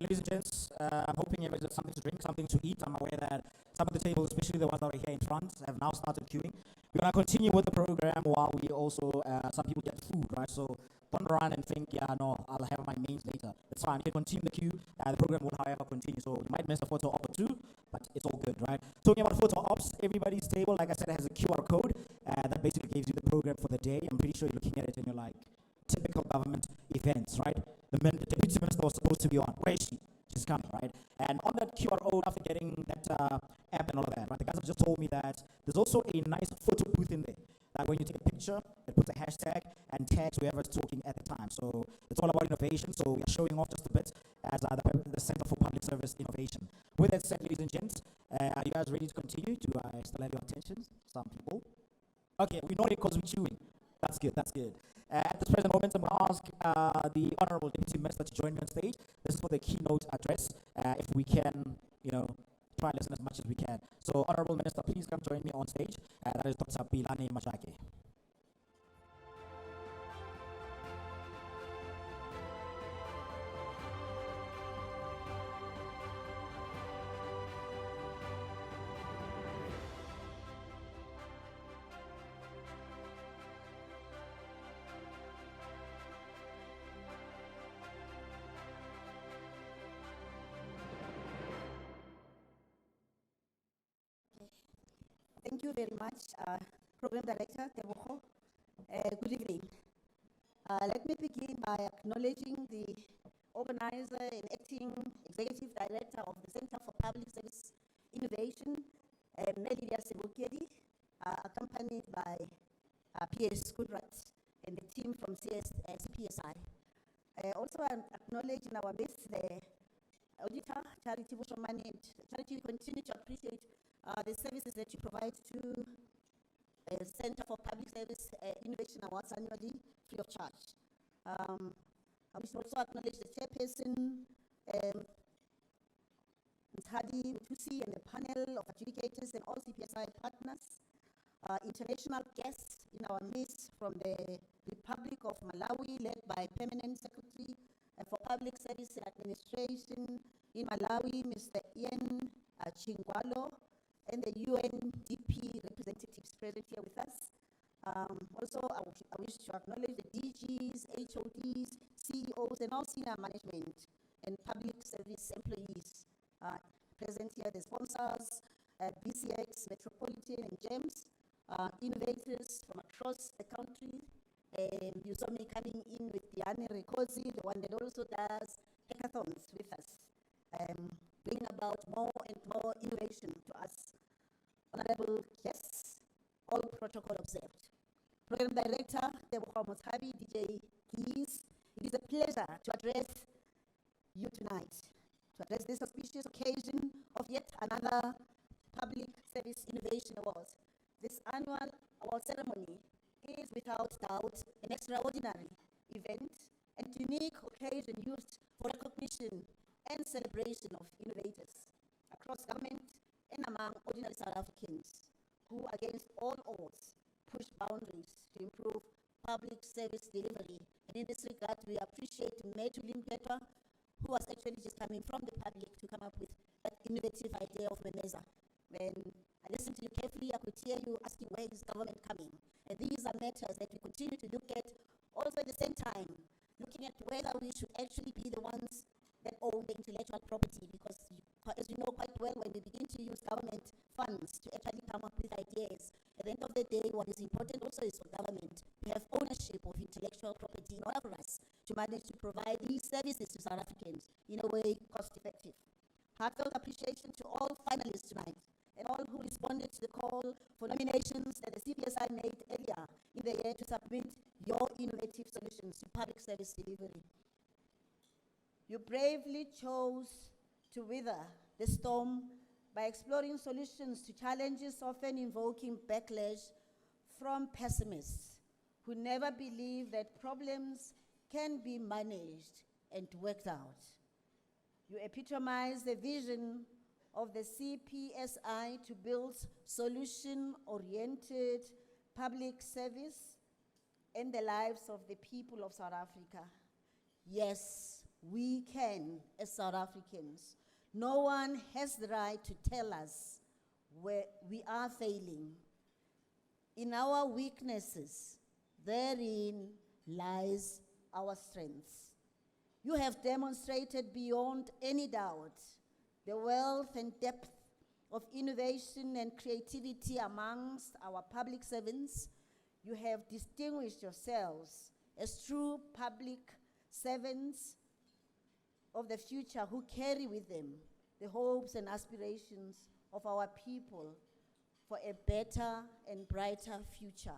ladies and gents. I'm hoping everybody's got something to drink, something to eat. I'm aware that some of the tables, especially the ones that are here in front, have now started queuing. We're going to continue with the program while we also, some people get food, right? So don't run and think, yeah, no, I'll have my mains later. It's fine. You can continue the queue. The program will, however, continue. So you might miss a photo op or two, but it's all good, right? Talking about photo ops, everybody's table, like I said, has a QR code that basically gives you the program for the day. I'm pretty sure you're looking at it and you're like, typical government events, right? The deputy minister was supposed to be on. Where is she? She's coming, right? And on that QR code, after getting that app and all of that, right? The guys have just told me that there's also a nice photo booth in there. Like when you take a picture, it puts a hashtag and tags whoever's talking at the time. So it's all about innovation. So we are showing off just a bit as the Center for Public Service Innovation. With that said, ladies and gents, are you guys ready to continue? Do I still have your attention? Some people. Okay, we know it because we're chewing. That's good, that's good. At this present moment, I'm going to ask the Honorable Deputy Minister to join me on stage. This is for the keynote address. If we can, try and listen as much as we can. So, Honorable Minister, please come join me on stage. That is Dr. Philani Mashake. Thank you very much, Program Director Tebogo. Good evening. Let me begin by acknowledging the organizer and acting executive director of the Center for Public Service Innovation, Melidia Sebukedi, accompanied by PS Kudrat and the team from CPSI. Also, I acknowledge in our midst the auditor, Charity Bushomani. Charity, we continue to appreciate the services that you provide to Center for Public Service Innovation Awards annually, free of charge. I wish to also acknowledge the chairperson, Ms. Hadi Mutusi, and the panel of adjudicators and all CPSI partners, international guests in our midst from the Republic of Malawi, led by Permanent Secretary for Public Service and Administration in Malawi, Mr. Ian Chingwalo, and the UNDP representatives present here with us. Also, I wish to acknowledge the DGs, HODs, CEOs, and all senior management and public service employees present here, the sponsors, BCX, Metropolitan, and GEMS, innovators from across the country. You saw me coming in with Diane Rekosi, the one that also does hackathons with us, bringing about more and more innovation to us. Honorable guests, all protocol observed. Program Director, Tebogo Mothabi, DJ Keys, it is a pleasure to address you tonight, to address this auspicious occasion of yet another Public Service Innovation Award. This annual award ceremony is without doubt an extraordinary event and unique occasion used for recognition and celebration of innovators across government and among ordinary South Africans who, against all odds, push boundaries to improve public service delivery. And in this regard, we appreciate Metu Limpetwa, who was actually just coming from the public to come up with that innovative idea of Memeza. When I listened to you carefully, I could hear you asking, where is government coming? And these are matters that we continue to look at. Also at the same time, looking at whether we should actually be the ones that own the intellectual property, because as you know quite well, when we begin to use government funds to actually come up with ideas, at the end of the day, what is important also is for government to have ownership of intellectual property in order for us to manage to provide these services to South Africans in a way cost-effective. Heartfelt appreciation to all finalists tonight and all who responded to the call for nominations that the CPSI made earlier in the year to submit your innovative solutions to public service delivery. You bravely chose to weather the storm by exploring solutions to challenges often invoking backlash from pessimists who never believe that problems can be managed and worked out. You epitomize the vision of the CPSI to build solution-oriented public service in the lives of the people of South Africa. Yes, we can as South Africans. No one has the right to tell us where we are failing. In our weaknesses, therein lies our strengths. You have demonstrated beyond any doubt the wealth and depth of innovation and creativity amongst our public servants. You have distinguished yourselves as true public servants of the future who carry with them the hopes and aspirations of our people for a better and brighter future.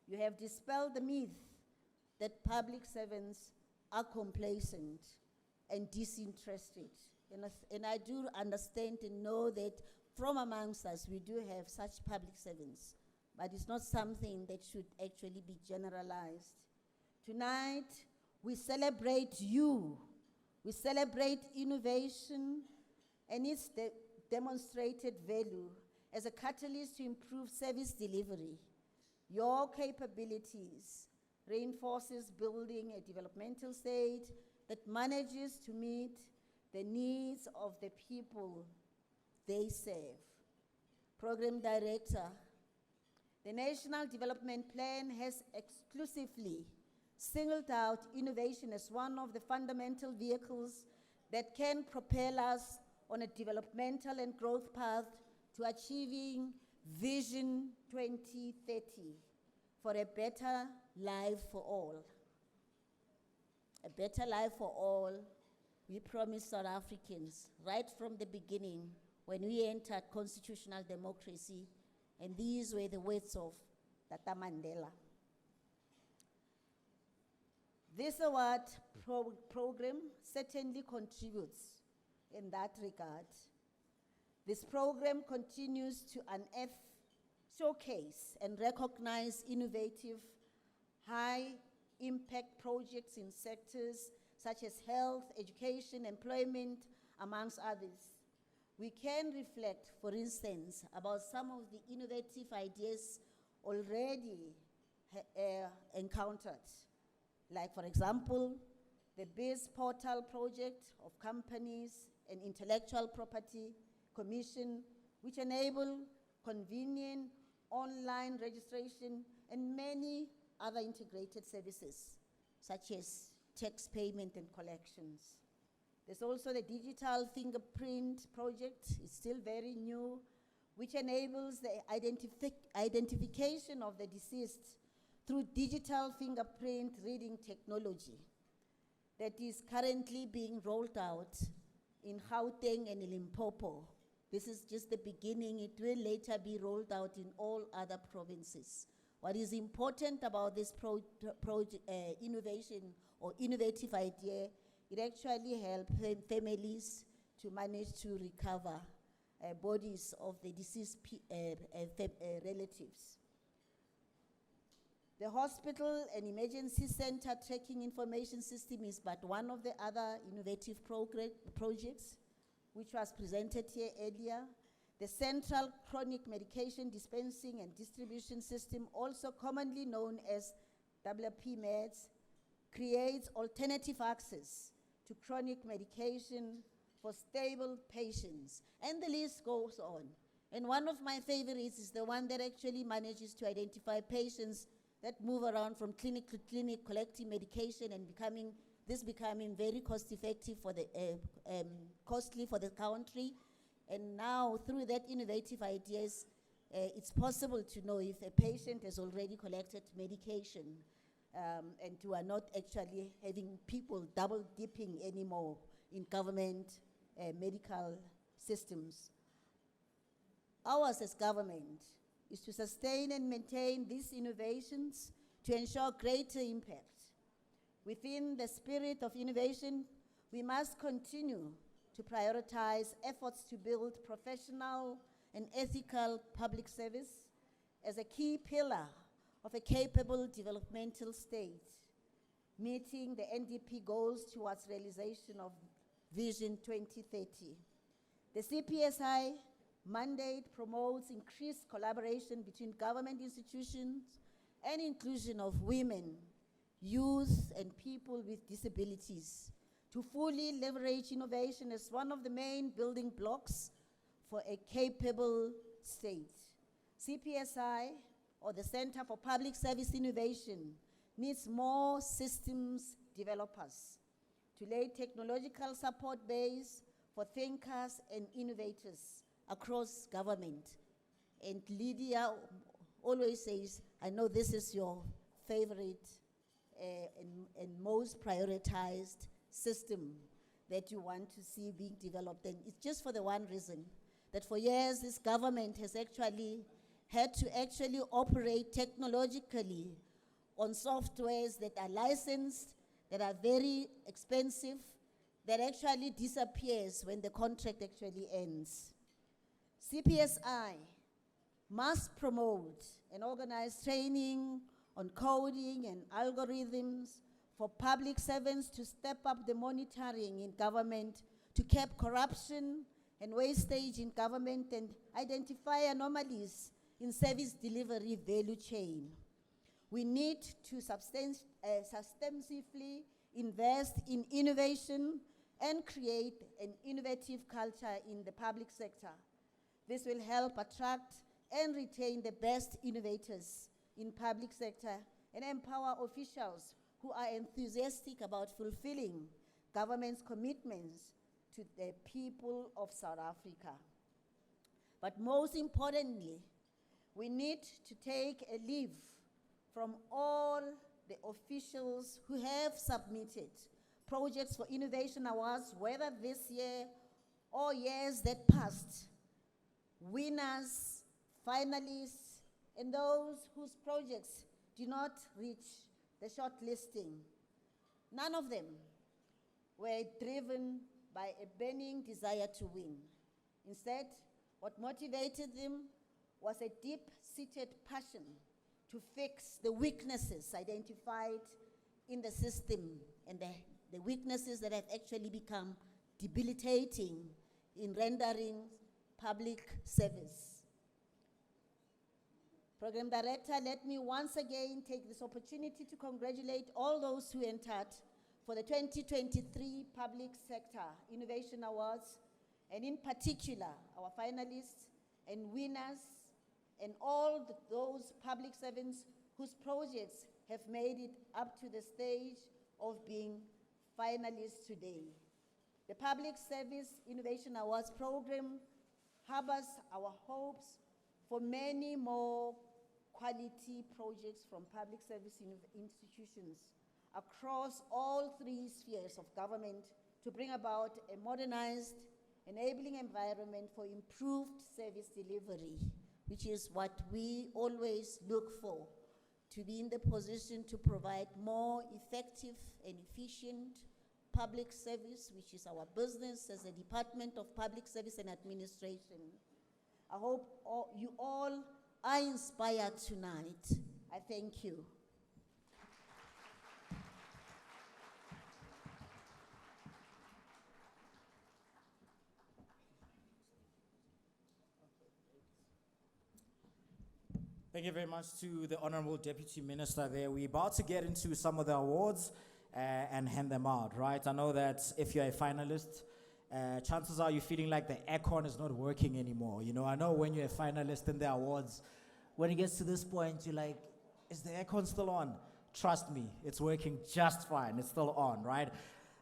You have dispelled the myth that public servants are complacent and disinterested. And I do understand and know that from amongst us we do have such public servants, but it's not something that should actually be generalized. Tonight, we celebrate you. We celebrate innovation and its demonstrated value as a catalyst to improve service delivery. Your capabilities reinforces building a developmental state that manages to meet the needs of the people they serve. Program Director, the National Development Plan has exclusively singled out innovation as one of the fundamental vehicles that can propel us on a developmental and growth path to achieving Vision 2030 for a better life for all. A better life for all, we promised South Africans right from the beginning when we entered constitutional democracy, and these were the words of Tata Mandela. This award program certainly contributes in that regard. This program continues to unearth, showcase, and recognize innovative, high-impact projects in sectors such as health, education, employment, amongst others. We can reflect, for instance, about some of the innovative ideas already encountered. Like, for example, the Biz Portal project of companies and intellectual property commission, which enable convenient online registration and many other integrated services, such as tax payment and collections. There's also the digital fingerprint project, it's still very new, which enables the identification of the deceased through digital fingerprint reading technology that is currently being rolled out in Gauteng and Limpopo. This is just the beginning. It will later be rolled out in all other provinces. What is important about this innovation or innovative idea, it actually helps families to manage to recover bodies of the deceased relatives. The hospital and emergency center tracking information system is but one of the other innovative projects which was presented here earlier. The Central Chronic Medication Dispensing and Distribution System, also commonly known as WPMEDS, creates alternative access to chronic medication for stable patients. And the list goes on. And one of my favorites is the one that actually manages to identify patients that move around from clinic to clinic collecting medication and becoming very cost-effective for the, costly for the country. And now, through that innovative ideas, it's possible to know if a patient has already collected medication and you are not actually having people double dipping anymore in government medical systems. Ours as government is to sustain and maintain these innovations to ensure greater impact. Within the spirit of innovation, we must continue to prioritize efforts to build professional and ethical public service as a key pillar of a capable developmental state, meeting the NDP goals towards realization of Vision 2030. The CPSI mandate promotes increased collaboration between government institutions and inclusion of women youth, and people with disabilities to fully leverage innovation as one of the main building blocks for a capable state. CPSI, or the Center for Public Service Innovation, needs more systems developers to lay technological support base for thinkers and innovators across government. And Lydia always says, I know this is your favorite and most prioritized system that you want to see being developed. And it's just for the one reason, that for years this government has actually had to operate technologically on softwares that are licensed, that are very expensive, that actually disappears when the contract actually ends. CPSI must promote and organize training on coding and algorithms for public servants to step up the monitoring in government, to curb corruption and wastage in government, and identify anomalies in service delivery value chain. We need to substantively invest in innovation and create an innovative culture in the public sector. This will help attract and retain the best innovators in public sector and empower officials who are enthusiastic about fulfilling government's commitments to the people of South Africa. But most importantly, we need to take a leave from all the officials who have submitted projects for innovation awards, whether this year or years that passed, winners, finalists, and those whose projects did not reach the shortlisting. None of them were driven by a burning desire to win. Instead, what motivated them was a deep-seated passion to fix the weaknesses identified in the system, and the weaknesses that have actually become debilitating in rendering public service. Program Director, let me once again take this opportunity to congratulate all those who entered for the 2023 Public Sector Innovation Awards, and in particular, our finalists and winners, and all those public servants whose projects have made it up to the stage of being finalists today. The Public Service Innovation Awards program harbors our hopes for many more quality projects from public service institutions across all three spheres of government to bring about a modernized, enabling environment for improved service delivery, which is what we always look for, to be in the position to provide more effective and efficient public service, which is our business as a Department of Public Service and Administration. I hope you all are inspired tonight. I thank you. Thank you very much to the Honorable Deputy Minister there. We're about to get into some of the awards and hand them out, right? I know that if you're a finalist, chances are you're feeling like the aircon is not working anymore. You know, I know when you're a finalist in the awards, when it gets to this point, you're like, is the aircon still on? Trust me, it's working just fine. It's still on, right?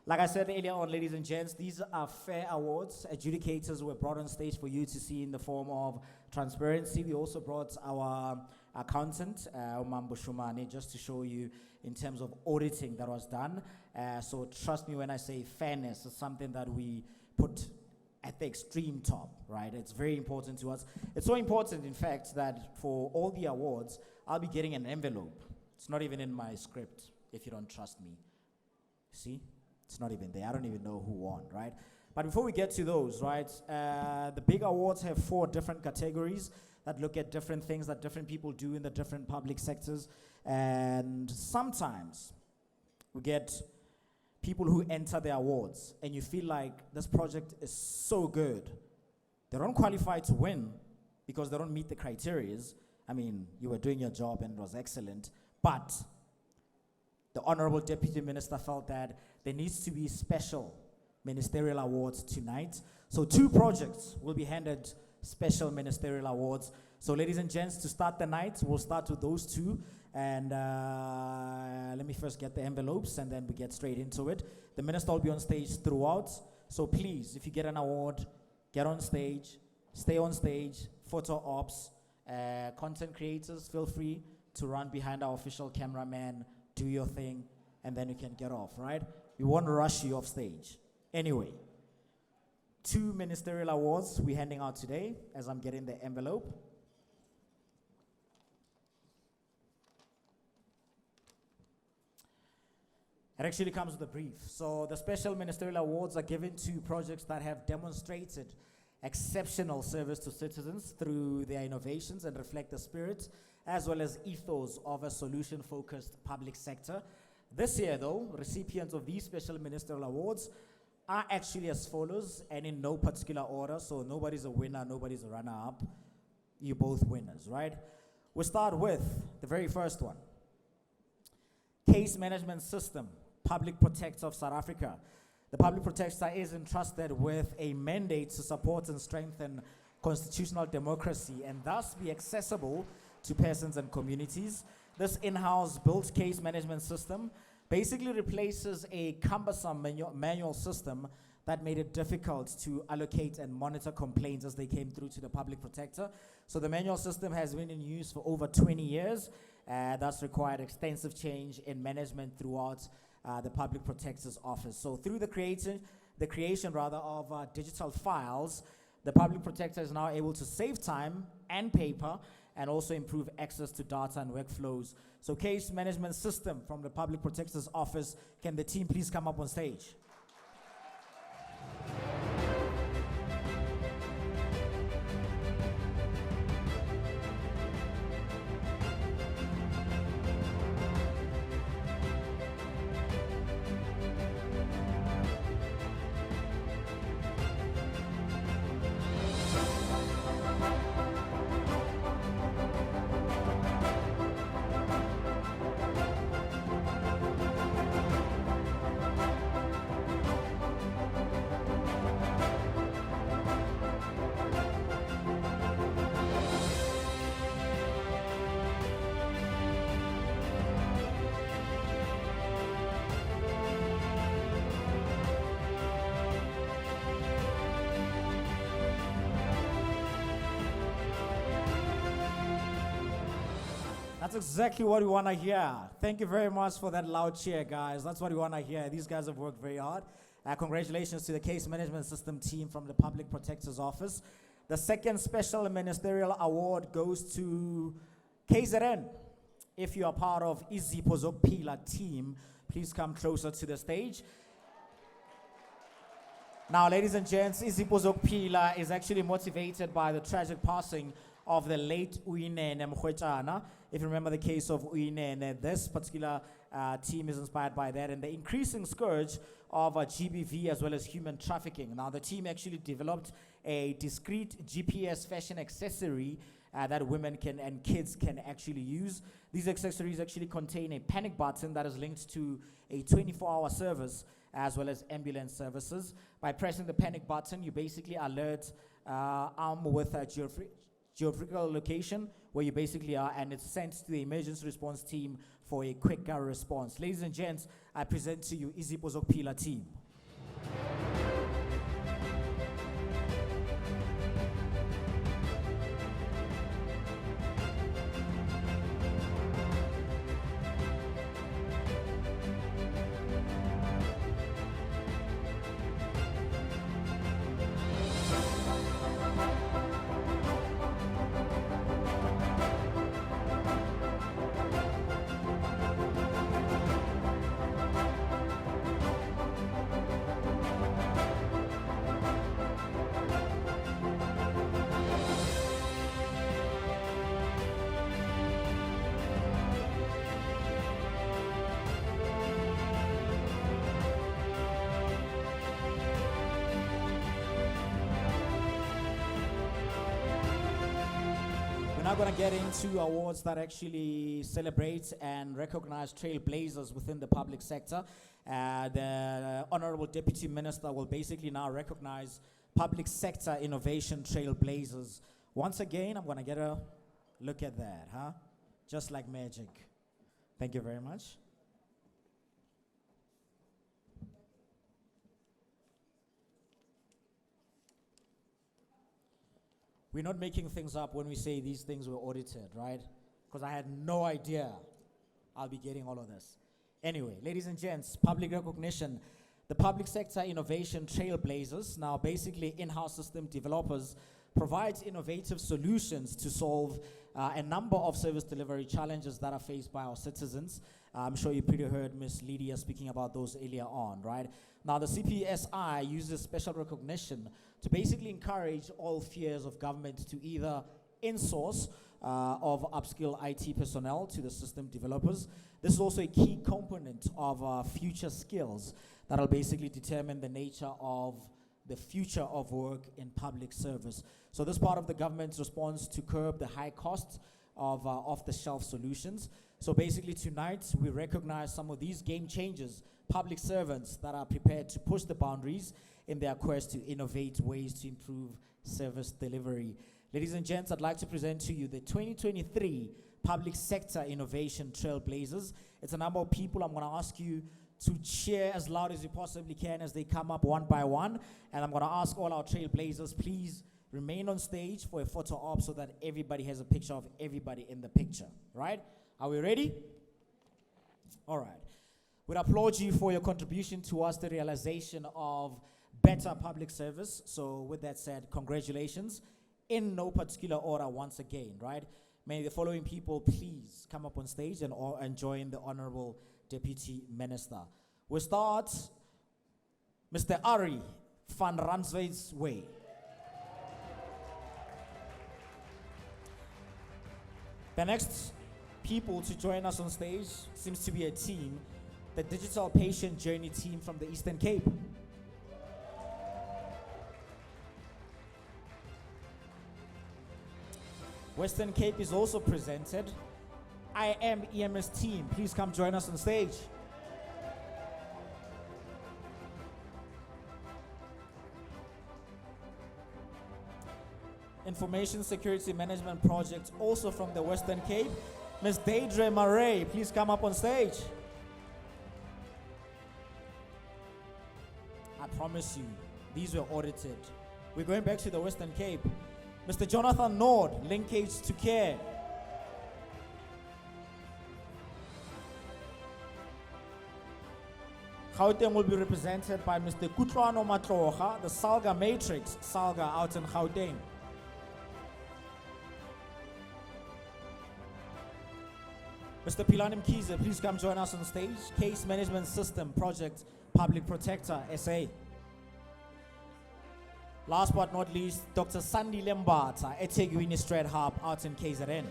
Like I said earlier on, ladies and gents, these are fair awards. Adjudicators were brought on stage for you to see in the form of transparency. We also brought our accountant, Umambo Shumane, just to show you in terms of auditing that was done. So trust me when I say fairness is something that we put at the extreme top, right? It's very important to us. It's so important, in fact, that for all the awards, I'll be getting an envelope. It's not even in my script, if you don't trust me. See? It's not even there. I don't even know who won, right? But before we get to those, right, the big awards have 4 different categories that look at different things that different people do in the different public sectors. And sometimes we get people who enter the awards and you feel like this project is so good. They don't qualify to win because they don't meet the criteria. I mean, you were doing your job and it was excellent, but the Honorable Deputy Minister felt that there needs to be special ministerial awards tonight. So 2 projects will be handed special ministerial awards. So ladies and gents, to start the night, we'll start with those 2. And let me first get the envelopes and then we get straight into it. The minister will be on stage throughout. So please, if you get an award, get on stage, stay on stage, photo ops, content creators, feel free to run behind our official cameraman, do your thing, and then you can get off, right? We won't rush you off stage. Anyway, 2 ministerial awards we're handing out today as I'm getting the envelope. It actually comes with a brief. So the special ministerial awards are given to projects that have demonstrated exceptional service to citizens through their innovations and reflect the spirit as well as ethos of a solution-focused public sector. This year, though, recipients of these special ministerial awards are actually as follows, and in no particular order, so nobody's a winner, nobody's a runner-up. You're both winners, right? We'll start with the very first one. Case Management System, Public Protector of South Africa. The Public Protector is entrusted with a mandate to support and strengthen constitutional democracy and thus be accessible to persons and communities. This in-house built case management system basically replaces a cumbersome manual system that made it difficult to allocate and monitor complaints as they came through to the Public Protector. So the manual system has been in use for over 20 years, thus required extensive change in management throughout the Public Protector's office. So through the creation of digital files, the Public Protector is now able to save time and paper and also improve access to data and workflows. So case management system from the Public Protector's office, can the team please come up on stage? That's exactly what we want to hear. Thank you very much for that loud cheer, guys. That's what we want to hear. These guys have worked very hard. Congratulations to the Case Management System team from the Public Protector's Office. The second special ministerial award goes to KZN. If you are part of Izipho Zokuphila team, please come closer to the stage. Now, ladies and gents, Izipho Zokuphila is actually motivated by the tragic passing of the late Uyinene Mkhwetjana. If you remember the case of Uyinene, this particular team is inspired by that and the increasing scourge of GBV as well as human trafficking. Now, the team actually developed a discrete GPS fashion accessory that women can and kids can actually use. These accessories actually contain a panic button that is linked to a 24-hour service as well as ambulance services. By pressing the panic button, you basically alert with a geographical location where you basically are, and it's sent to the emergency response team for a quicker response. Ladies and gents, I present to you Izipho Zokuphila team. now going to get into awards that actually celebrate and recognize trailblazers within the public sector. The Honorable Deputy Minister will basically now recognize public sector innovation trailblazers. Once again, I'm going to get a look at that, huh? Just like magic. Thank you very much. We're not making things up when we say these things were audited, right? Because I had no idea I'll be getting all of this. Anyway, ladies and gents, public recognition. The public sector innovation trailblazers, now basically in-house system developers, provides innovative solutions to solve a number of service delivery challenges that are faced by our citizens. I'm sure you pretty heard Ms. Lydia speaking about those earlier on, right? Now, the CPSI uses special recognition to basically encourage all spheres of government to either insource of upskill IT personnel to the system developers. This is also a key component of future skills that will basically determine the nature of the future of work in public service. So this part of the government's response to curb the high costs of off-the-shelf solutions. So basically tonight, we recognize some of these game changers, public servants that are prepared to push the boundaries in their quest to innovate ways to improve service delivery. Ladies and gents, I'd like to present to you the 2023 Public Sector Innovation Trailblazers. It's a number of people. I'm going to ask you to cheer as loud as you possibly can as they come up one by one. And I'm going to ask all our trailblazers, please remain on stage for a photo op so that everybody has a picture of everybody in the picture, right? Are we ready? All right. We'd applaud you for your contribution towards the realization of better public service. So with that said, congratulations. In no particular order once again, right? May the following people please come up on stage and join the Honorable Deputy Minister. We'll start Mr. Ari van Ranswyck's way. The next people to join us on stage seems to be a team, the Digital Patient Journey team from the Eastern Cape. Western Cape is also presented. I Am EMS team, please come join us on stage. Information Security Management Project, also from the Western Cape. Ms. Deidre Murray, please come up on stage. I promise you, these were audited. We're going back to the Western Cape. Mr. Jonathan Nord, Linkage to Care. Gauteng will be represented by Mr. Kutlwano Matroja, the Salga Matrix, Salga out in Gauteng. Mr. Pilanim Kiza, please come join us on stage. Case Management System Project, Public Protector, SA. Last but not least, Dr. Sandy Lembata, eThekwini Strat Hub out in KZN.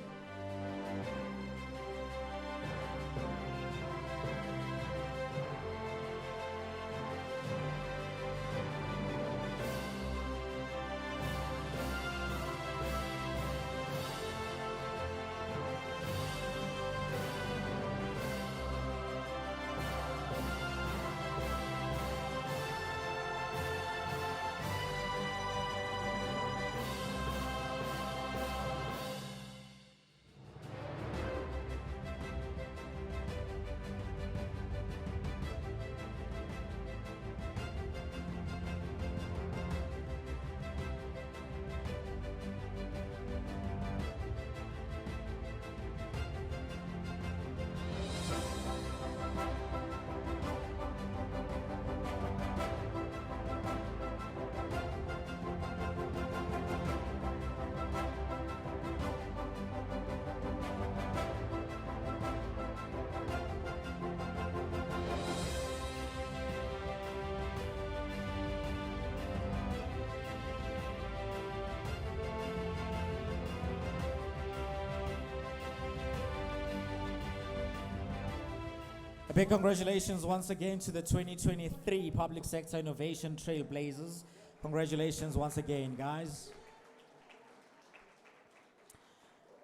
Big congratulations once again to the 2023 Public Sector Innovation Trailblazers. Congratulations once again, guys.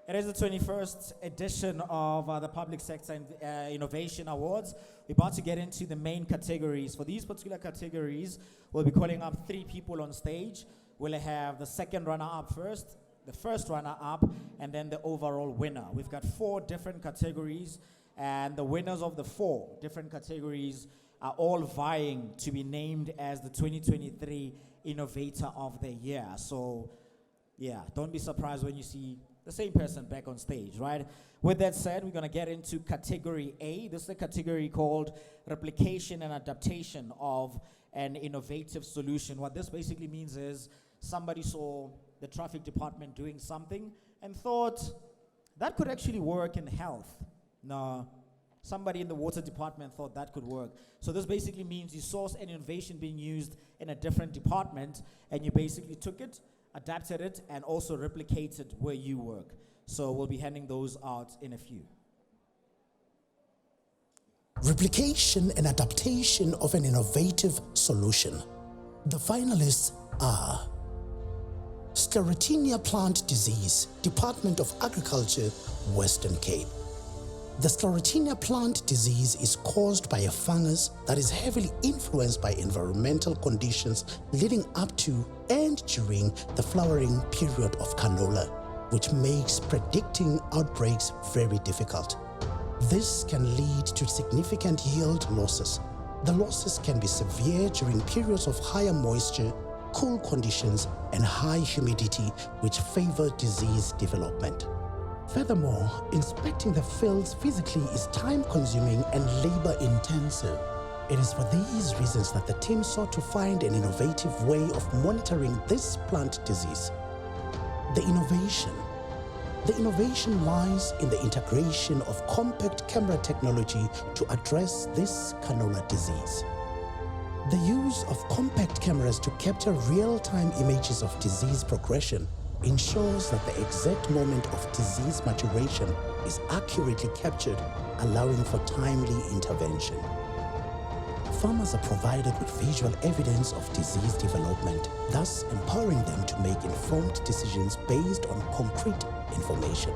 It is the 21st edition of the Public Sector Innovation Awards. We're about to get into the main categories. For these particular categories, we'll be calling up 3 people on stage. We'll have the second runner-up first, the first runner-up, and then the overall winner. We've got 4 different categories, and the winners of the 4 different categories are all vying to be named as the 2023 Innovator of the Year. So, yeah, don't be surprised when you see the same person back on stage, right? With that said, we're going to get into category A. This is a category called replication and adaptation of an innovative solution. What this basically means is somebody saw the traffic department doing something and thought that could actually work in health. No, somebody in the water department thought that could work. So this basically means you saw an innovation being used in a different department and you basically took it, adapted it, and also replicated where you work. So we'll be handing those out in a few. Replication and adaptation of an innovative solution. The finalists are Sclerotinia plant disease, Department of Agriculture, Western Cape. The Sclerotinia plant disease is caused by a fungus that is heavily influenced by environmental conditions leading up to and during the flowering period of canola, which makes predicting outbreaks very difficult. This can lead to significant yield losses. The losses can be severe during periods of higher moisture, cool conditions, and high humidity, which favor disease development. Furthermore, inspecting the fields physically is time-consuming and labor-intensive. It is for these reasons that the team sought to find an innovative way of monitoring this plant disease. The innovation lies in the integration of compact camera technology to address this canola disease. The use of compact cameras to capture real-time images of disease progression ensures that the exact moment of disease maturation is accurately captured, allowing for timely intervention. Farmers are provided with visual evidence of disease development, thus empowering them to make informed decisions based on concrete information.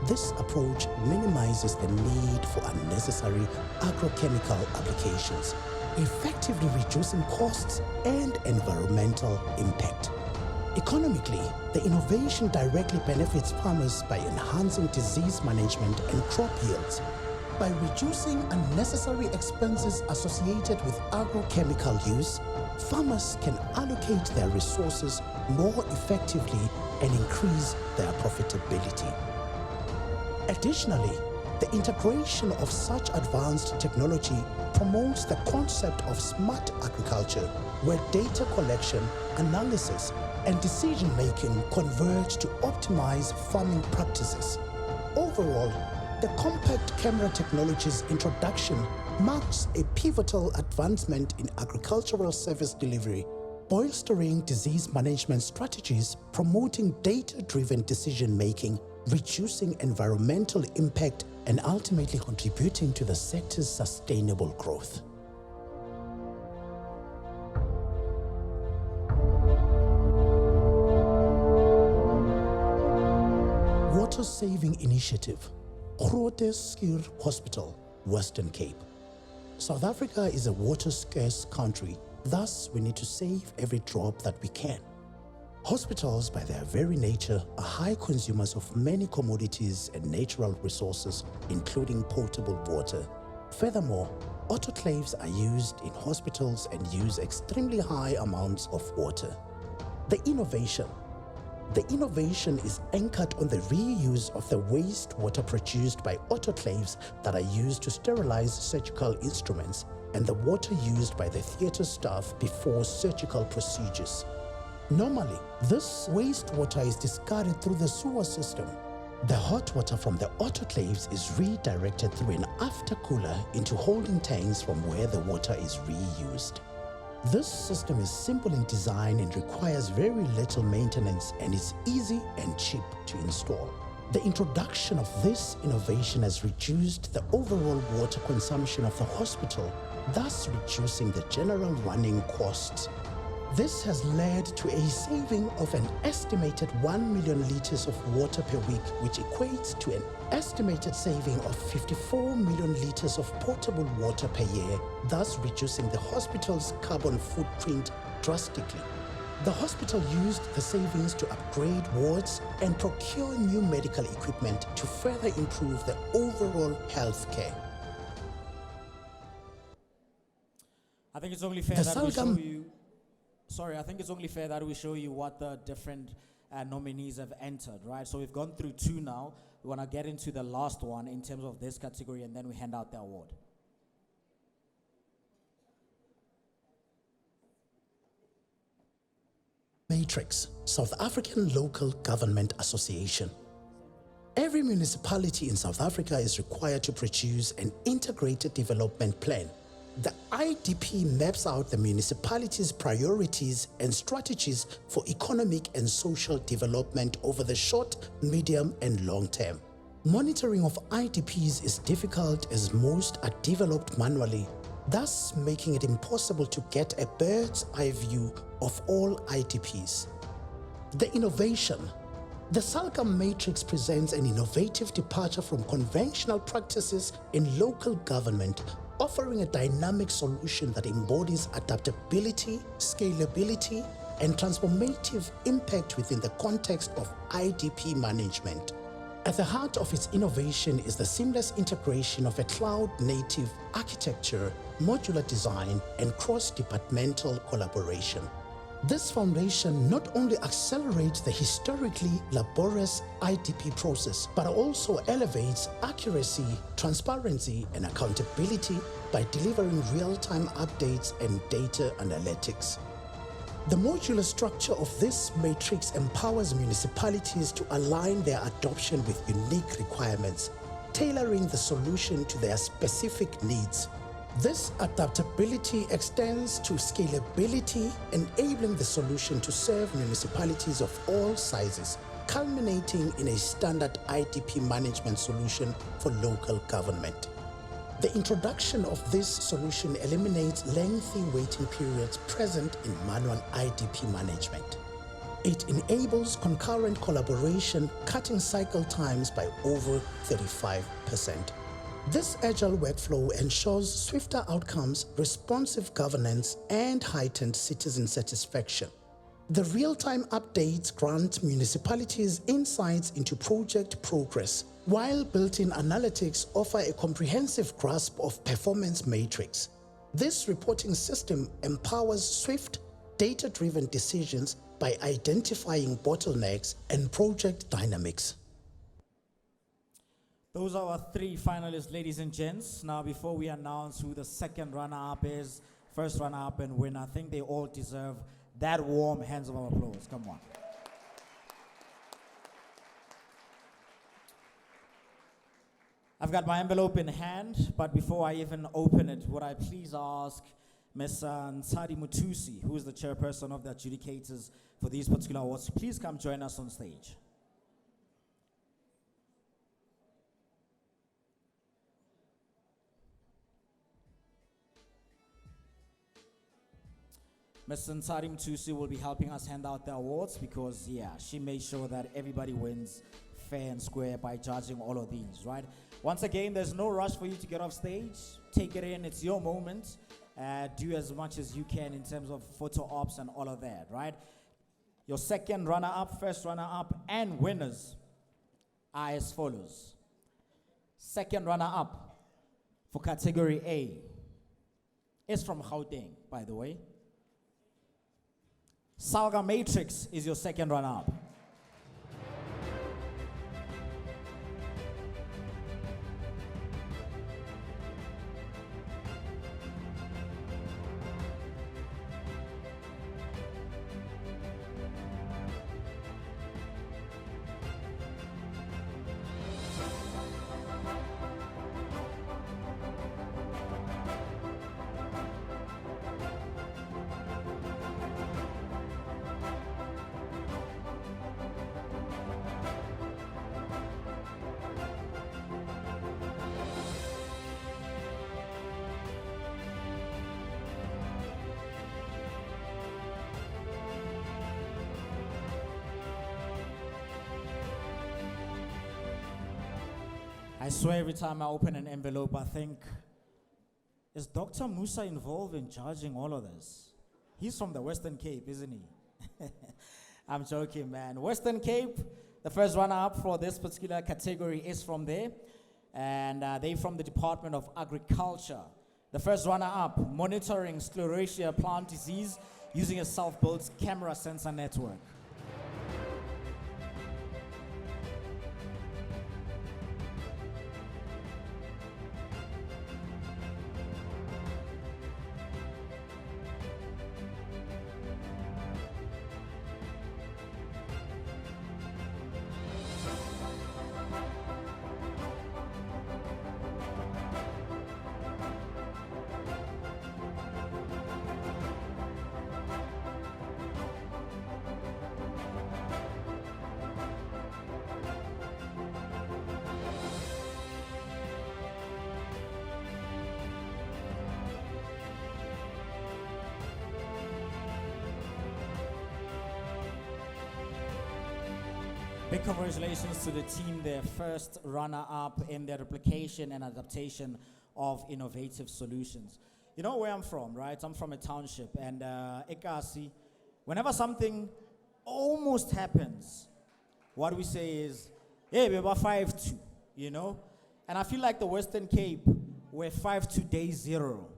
This approach minimizes the need for unnecessary agrochemical applications, effectively reducing costs and environmental impact. Economically, the innovation directly benefits farmers by enhancing disease management and crop yields. By reducing unnecessary expenses associated with agrochemical use, farmers can allocate their resources more effectively and increase their profitability. Additionally, the integration of such advanced technology promotes the concept of smart agriculture, where data collection, analysis, and decision-making converge to optimize farming practices. Overall, the compact camera technology's introduction marks a pivotal advancement in agricultural service delivery, bolstering disease management strategies, promoting data-driven decision-making, reducing environmental impact, and ultimately contributing to the sector's sustainable growth. Water Saving Initiative, Groote Schuur Hospital, Western Cape. South Africa is a water-scarce country, thus we need to save every drop that we can. Hospitals, by their very nature, are high consumers of many commodities and natural resources, including potable water. Furthermore, autoclaves are used in hospitals and use extremely high amounts of water. The innovation is anchored on the reuse of the wastewater produced by autoclaves that are used to sterilize surgical instruments and the water used by the theater staff before surgical procedures. Normally, this wastewater is discarded through the sewer system. The hot water from the autoclaves is redirected through an aftercooler into holding tanks from where the water is reused. This system is simple in design and requires very little maintenance and is easy and cheap to install. The introduction of this innovation has reduced the overall water consumption of the hospital, thus reducing the general running costs. This has led to a saving of an estimated 1 million liters of water per week, which equates to an estimated saving of 54 million liters of potable water per year, thus reducing the hospital's carbon footprint drastically. The hospital used the savings to upgrade wards and procure new medical equipment to further improve the overall health care. I think it's only fair The that we show Salgam- you. Sorry, I think it's only fair that we show you what the different nominees have entered, right? So we've gone through 2 now. We want to get into the last one in terms of this category, and then we hand out the award. Matrix, South African Local Government Association. Every municipality in South Africa is required to produce an integrated development plan. The IDP maps out the municipality's priorities and strategies for economic and social development over the short, medium, and long term. Monitoring of IDPs is difficult as most are developed manually, thus making it impossible to get a bird's eye view of all IDPs. The innovation. The Salgam Matrix presents an innovative departure from conventional practices in local government, offering a dynamic solution that embodies adaptability, scalability, and transformative impact within the context of IDP management. At the heart of its innovation is the seamless integration of a cloud-native architecture, modular design, and cross-departmental collaboration. This foundation not only accelerates the historically laborious IDP process, but also elevates accuracy, transparency, and accountability by delivering real-time updates and data analytics. The modular structure of this matrix empowers municipalities to align their adoption with unique requirements, tailoring the solution to their specific needs. This adaptability extends to scalability, enabling the solution to serve municipalities of all sizes, culminating in a standard IDP management solution for local government. The introduction of this solution eliminates lengthy waiting periods present in manual IDP management. It enables concurrent collaboration, cutting cycle times by over 35%. This agile workflow ensures swifter outcomes, responsive governance, and heightened citizen satisfaction. The real-time updates grant municipalities insights into project progress, while built-in analytics offer a comprehensive grasp of performance matrix. This reporting system empowers swift, data-driven decisions by identifying bottlenecks and project dynamics. Those are our 3 finalists, ladies and gents. Now, before we announce who the second runner-up is, first runner-up and winner, I think they all deserve that warm hands of applause. Come on. I've got my envelope in hand, but before I even open it, would I please ask Ms. Nsadi Mutusi, who is the chairperson of the adjudicators for these particular awards, to please come join us on stage. Ms. Nsadi Mutusi will be helping us hand out the awards because, yeah, she made sure that everybody wins fair and square by judging all of these, right? Once again, there's no rush for you to get off stage. Take it in, it's your moment. Do as much as you can in terms of photo ops and all of that, right? Your second runner-up, first runner-up, and winners are as follows. Second runner-up for category A is from Gauteng, by the way. Salgam Matrix is your second runner-up. I swear every time I open an envelope, I think, is Dr. Musa involved in judging all of this? He's from the Western Cape, isn't he? I'm joking, man. Western Cape, the first runner-up for this particular category is from there, and they're from the Department of Agriculture. The first runner-up, monitoring sclerotia plant disease using a self-built camera sensor network. Big congratulations to the team, their first runner-up in their replication and adaptation of innovative solutions. You know where I'm from, right? I'm from a township, and Ekasi, whenever something almost happens, what we say is, hey, we're about 5-2, you know? And I feel like the Western Cape were 5-2 day zero.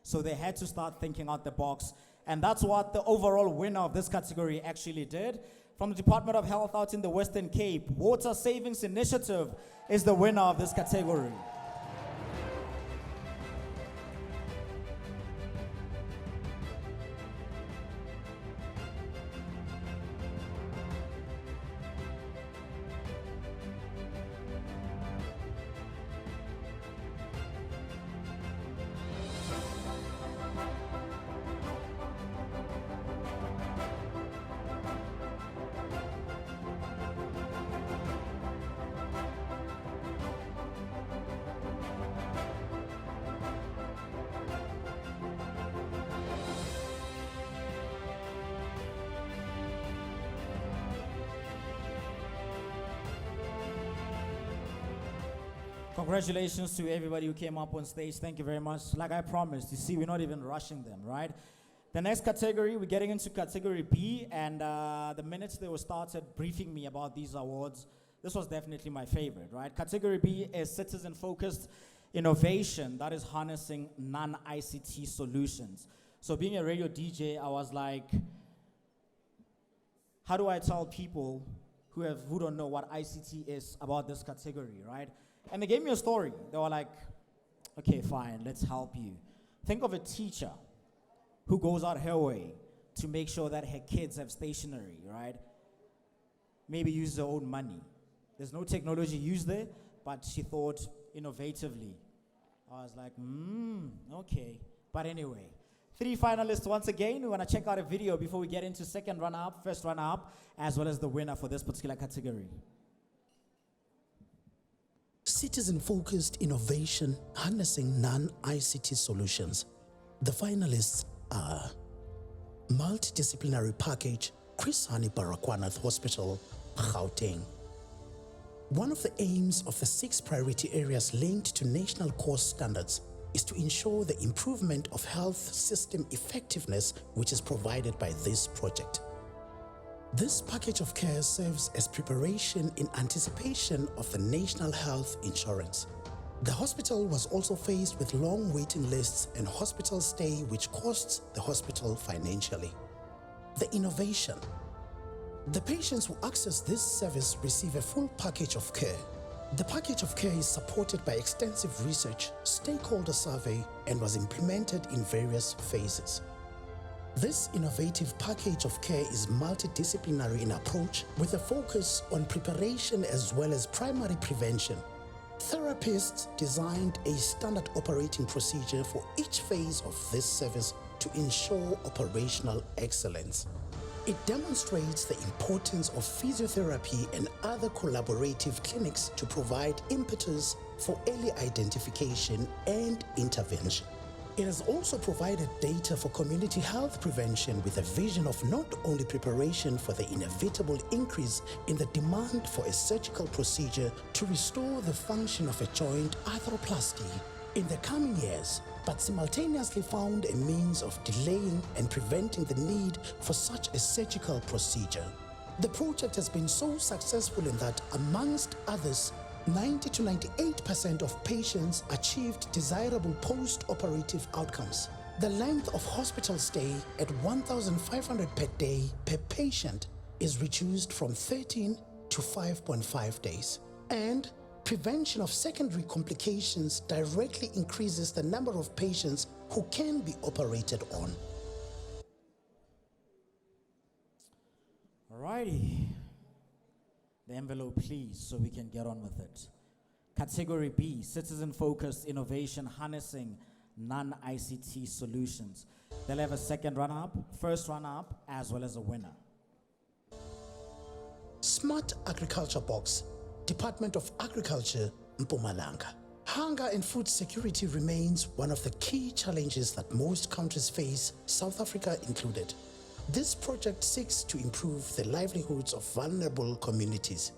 So they had to start thinking out the box. And that's what the overall winner of this category actually did. From the Department of Health out in the Western Cape, Water Savings Initiative is the winner of this category. Congratulations to everybody who came up on stage. Thank you very much. Like I promised, you see, we're not even rushing them, right? The next category, we're getting into category B, and the minutes they were started briefing me about these awards, this was definitely my favorite, right? Category B is citizen-focused innovation that is harnessing non-ICT solutions. So being a radio DJ, I was like, how do I tell people who don't know what ICT is about this category, right? And they gave me a story. They were like, okay, fine, let's help you. Think of a teacher who goes out her way to make sure that her kids have stationery, right? Maybe use her own money. There's no technology used there, but she thought innovatively. I was like, okay. But anyway, 3 finalists once again. We want to check out a video before we get into second runner-up, first runner-up, as well as the winner for this particular category. Citizen-focused innovation harnessing non-ICT solutions. The finalists are Multidisciplinary Package, Chris Hani Baragwanath Hospital, Gauteng. One of the aims of the 6 priority areas linked to national core standards is to ensure the improvement of health system effectiveness, which is provided by this project. This package of care serves as preparation in anticipation of the national health insurance. The hospital was also faced with long waiting lists and hospital stay, which costs the hospital financially. The innovation. The patients who access this service receive a full package of care. The package of care is supported by extensive research, stakeholder survey, and was implemented in various phases. This innovative package of care is multidisciplinary in approach with a focus on preparation as well as primary prevention. Therapists designed a standard operating procedure for each phase of this service to ensure operational excellence. It demonstrates the importance of physiotherapy and other collaborative clinics to provide impetus for early identification and intervention. It has also provided data for community health prevention with a vision of not only preparation for the inevitable increase in the demand for a surgical procedure to restore the function of a joint arthroplasty in the coming years, but simultaneously found a means of delaying and preventing the need for such a surgical procedure. The project has been so successful in that, amongst others, 90 to 98% of patients achieved desirable post-operative outcomes. The length of hospital stay at 1,500 per day per patient is reduced from 13 to 5.5 days. And prevention of secondary complications directly increases the number of patients who can be operated on. Alrighty. The envelope, please, so we can get on with it. Category B, citizen-focused innovation harnessing non-ICT solutions. They'll have a second runner-up, first runner-up, as well as a winner. Smart Agriculture Box, Department of Agriculture, Mpumalanga. Hunger and food security remains one of the key challenges that most countries face, South Africa included. This project seeks to improve the livelihoods of vulnerable communities.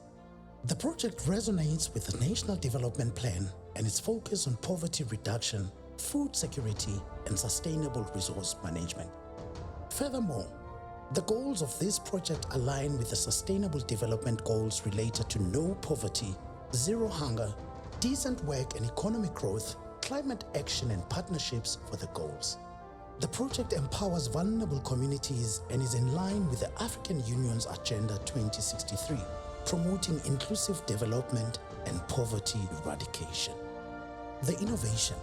The project resonates with the National Development Plan and its focus on poverty reduction, food security, and sustainable resource management. Furthermore, the goals of this project align with the Sustainable Development Goals related to no poverty, zero hunger, decent work and economic growth, climate action, and partnerships for the goals. The project empowers vulnerable communities and is in line with the African Union's Agenda 2063, promoting inclusive development and poverty eradication. The innovation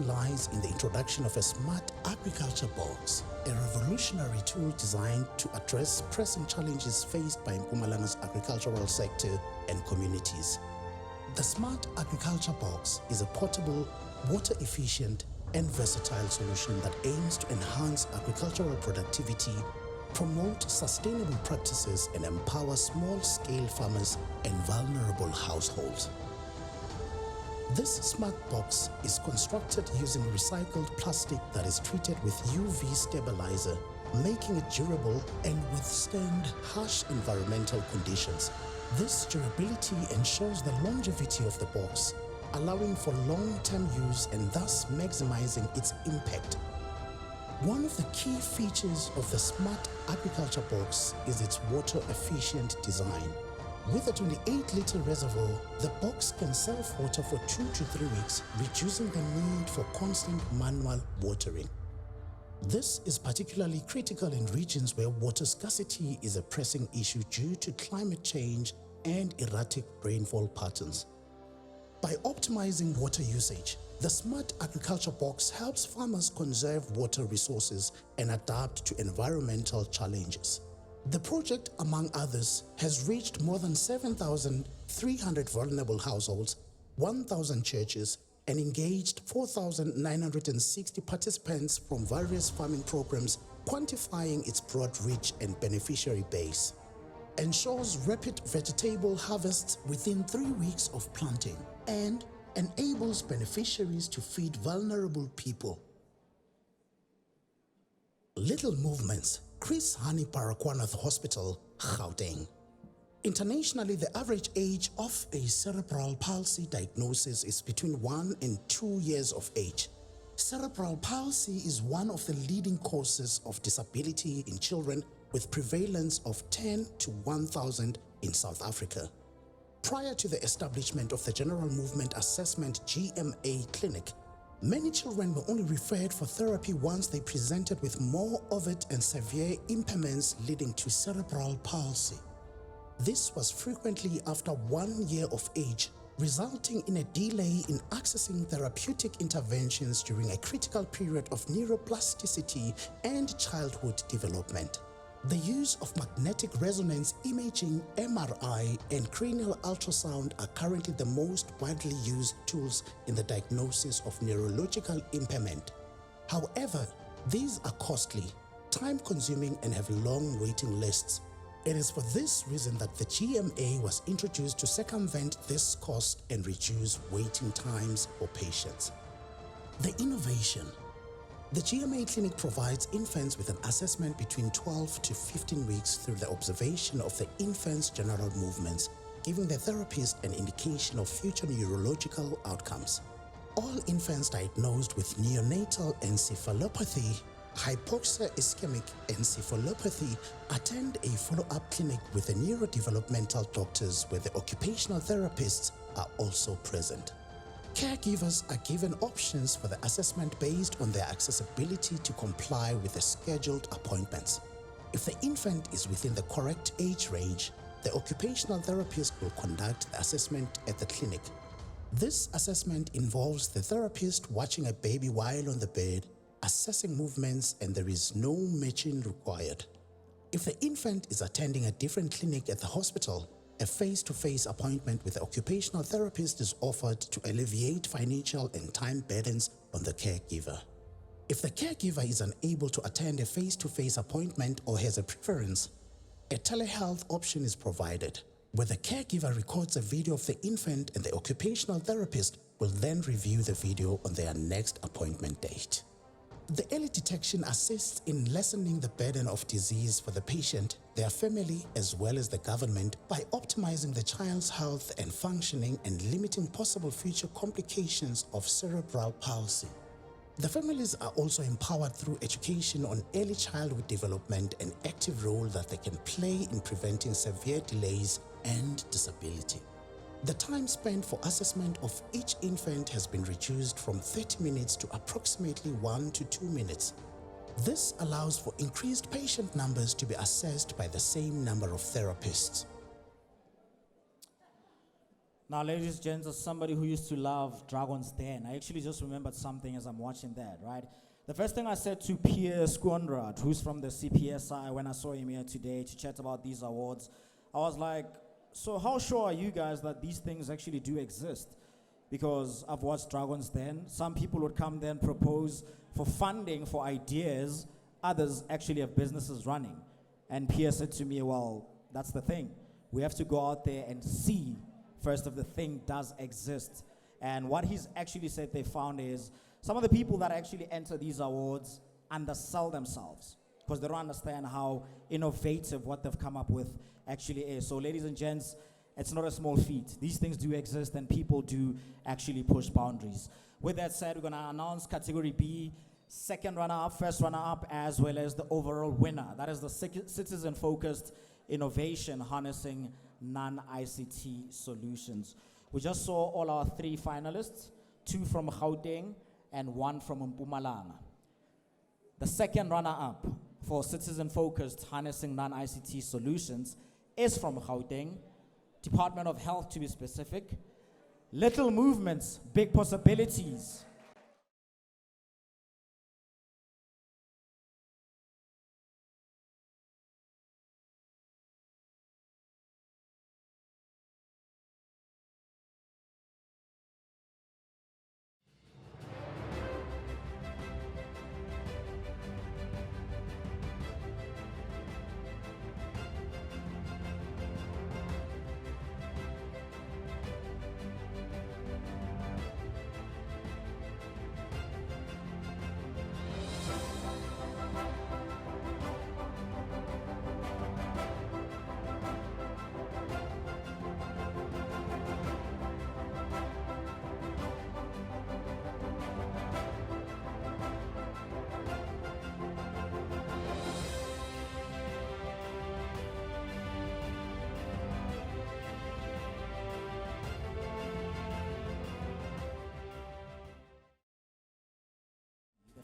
lies in the introduction of a smart agriculture box, a revolutionary tool designed to address pressing challenges faced by Mpumalanga's agricultural sector and communities. The smart agriculture box is a portable, water-efficient, and versatile solution that aims to enhance agricultural productivity, promote sustainable practices, and empower small-scale farmers and vulnerable households. This smart box is constructed using recycled plastic that is treated with UV stabilizer, making it durable and withstand harsh environmental conditions. This durability ensures the longevity of the box, allowing for long-term use and thus maximizing its impact. One of the key features of the Smart Agriculture Box is its water-efficient design. With a 28-liter reservoir, the box can serve water for 2 to 3 weeks, reducing the need for constant manual watering. This is particularly critical in regions where water scarcity is a pressing issue due to climate change and erratic rainfall patterns. By optimizing water usage, the Smart Agriculture Box helps farmers conserve water resources and adapt to environmental challenges. The project, among others, has reached more than 7,300 vulnerable households, 1,000 churches, and engaged 4,960 participants from various farming programs, quantifying its broad reach and beneficiary base. Ensures rapid vegetable harvests within 3 weeks of planting, and enables beneficiaries to feed vulnerable people. Little Movements, Chris Hani Baragwanath Hospital, Gauteng. Internationally, the average age of a cerebral palsy diagnosis is between 1 and 2 years of age. Cerebral palsy is one of the leading causes of disability in children, with prevalence of 10 to 1,000 in South Africa. Prior to the establishment of the General Movement Assessment GMA clinic, many children were only referred for therapy once they presented with more overt and severe impairments leading to cerebral palsy. This was frequently after 1 year of age, resulting in a delay in accessing therapeutic interventions during a critical period of neuroplasticity and childhood development. The use of magnetic resonance imaging, MRI, and cranial ultrasound are currently the most widely used tools in the diagnosis of neurological impairment. However, these are costly, time-consuming, and have long waiting lists. It is for this reason that the GMA was introduced to circumvent this cost and reduce waiting times for patients. The innovation. The GMA clinic provides infants with an assessment between 12 to 15 weeks through the observation of the infant's general movements, giving the therapist an indication of future neurological outcomes. All infants diagnosed with neonatal encephalopathy, hypoxia ischemic encephalopathy attend a follow-up clinic with the neurodevelopmental doctors where the occupational therapists are also present. Caregivers are given options for the assessment based on their accessibility to comply with the scheduled appointments. If the infant is within the correct age range, the occupational therapist will conduct the assessment at the clinic. This assessment involves the therapist watching a baby while on the bed, assessing movements, and there is no matching required. If the infant is attending a different clinic at the hospital, a face-to-face appointment with the occupational therapist is offered to alleviate financial and time burdens on the caregiver. If the caregiver is unable to attend a face-to-face appointment or has a preference, a telehealth option is provided, where the caregiver records a video of the infant and the occupational therapist will then review the video on their next appointment date. The early detection assists in lessening the burden of disease for the patient, their family, as well as the government by optimizing the child's health and functioning and limiting possible future complications of cerebral palsy. The families are also empowered through education on early childhood development and active role that they can play in preventing severe delays and disability. The time spent for assessment of each infant has been reduced from 30 minutes to approximately 1 to 2 minutes. This allows for increased patient numbers to be assessed by the same number of therapists. Now, ladies and gents, as somebody who used to love Dragon's Den, I actually just remembered something as I'm watching that, right? The first thing I said to Pierre Squandrad, who's from the CPSI, when I saw him here today to chat about these awards, I was like, so how sure are you guys that these things actually do exist? Because I've watched Dragon's Den. Some people would come there and propose for funding for ideas. Others actually have businesses running. And Pierre said to me, well, that's the thing. We have to go out there and see first if the thing does exist. And what he's actually said they found is some of the people that actually enter these awards undersell themselves because they don't understand how innovative what they've come up with actually is. So ladies and gents, it's not a small feat. These things do exist and people do actually push boundaries. With that said, we're gonna announce category B, second runner-up, first runner-up, as well as the overall winner. That is the citizen-focused innovation harnessing non-ICT solutions. We just saw all our 3 finalists, 2 from Gauteng and 1 from Mpumalanga. The second runner-up for citizen-focused harnessing non-ICT solutions is from Gauteng, Department of Health to be specific. Little movements, big possibilities.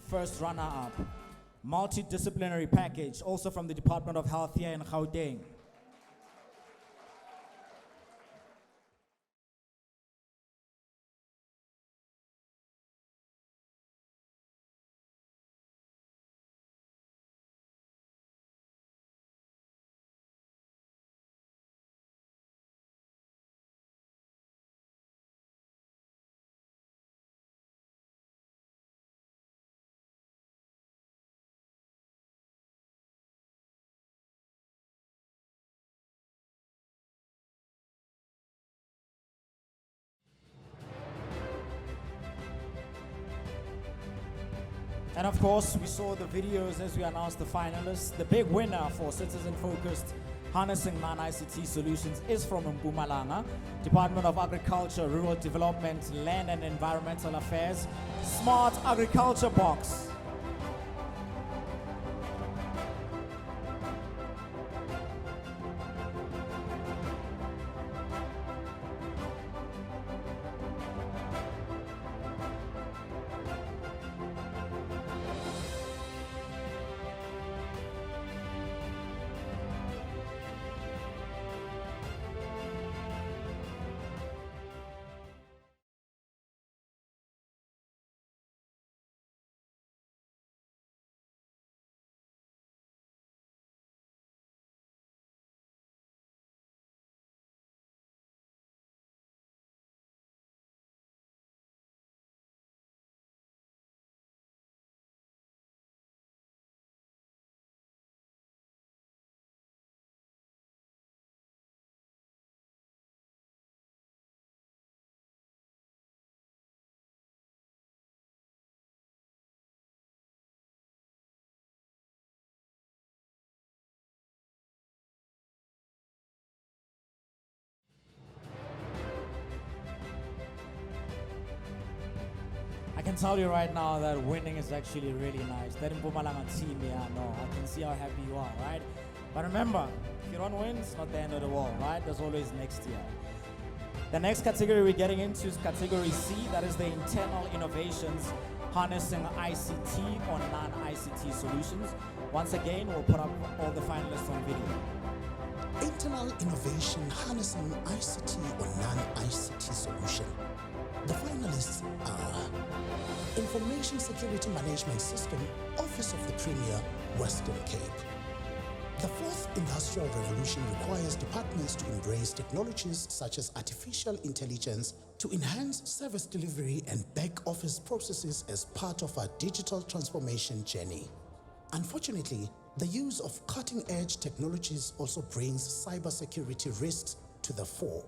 First runner-up, multidisciplinary package, also from the Department of Health here in Gauteng. And of course, we saw the videos as we announced the finalists. The big winner for citizen-focused harnessing non-ICT solutions is from Mpumalanga, Department of Agriculture, Rural Development, Land and Environmental Affairs, Smart Agriculture Box. I can tell you right now that winning is actually really nice. That Mpumalanga team, yeah, no, I can see how happy you are, right? But remember, if you don't win, it's not the end of the world, right? There's always next year. The next category we're getting into is category C, that is the internal innovations, harnessing ICT or non-ICT solutions. Once again, we'll put up all the finalists on video. Internal innovation harnessing ICT or non-ICT solution. The finalists are Information Security Management System, Office of the Premier, Western Cape. The fourth industrial revolution requires departments to embrace technologies such as artificial intelligence to enhance service delivery and back office processes as part of our digital transformation journey. Unfortunately, the use of cutting-edge technologies also brings cybersecurity risks to the fore.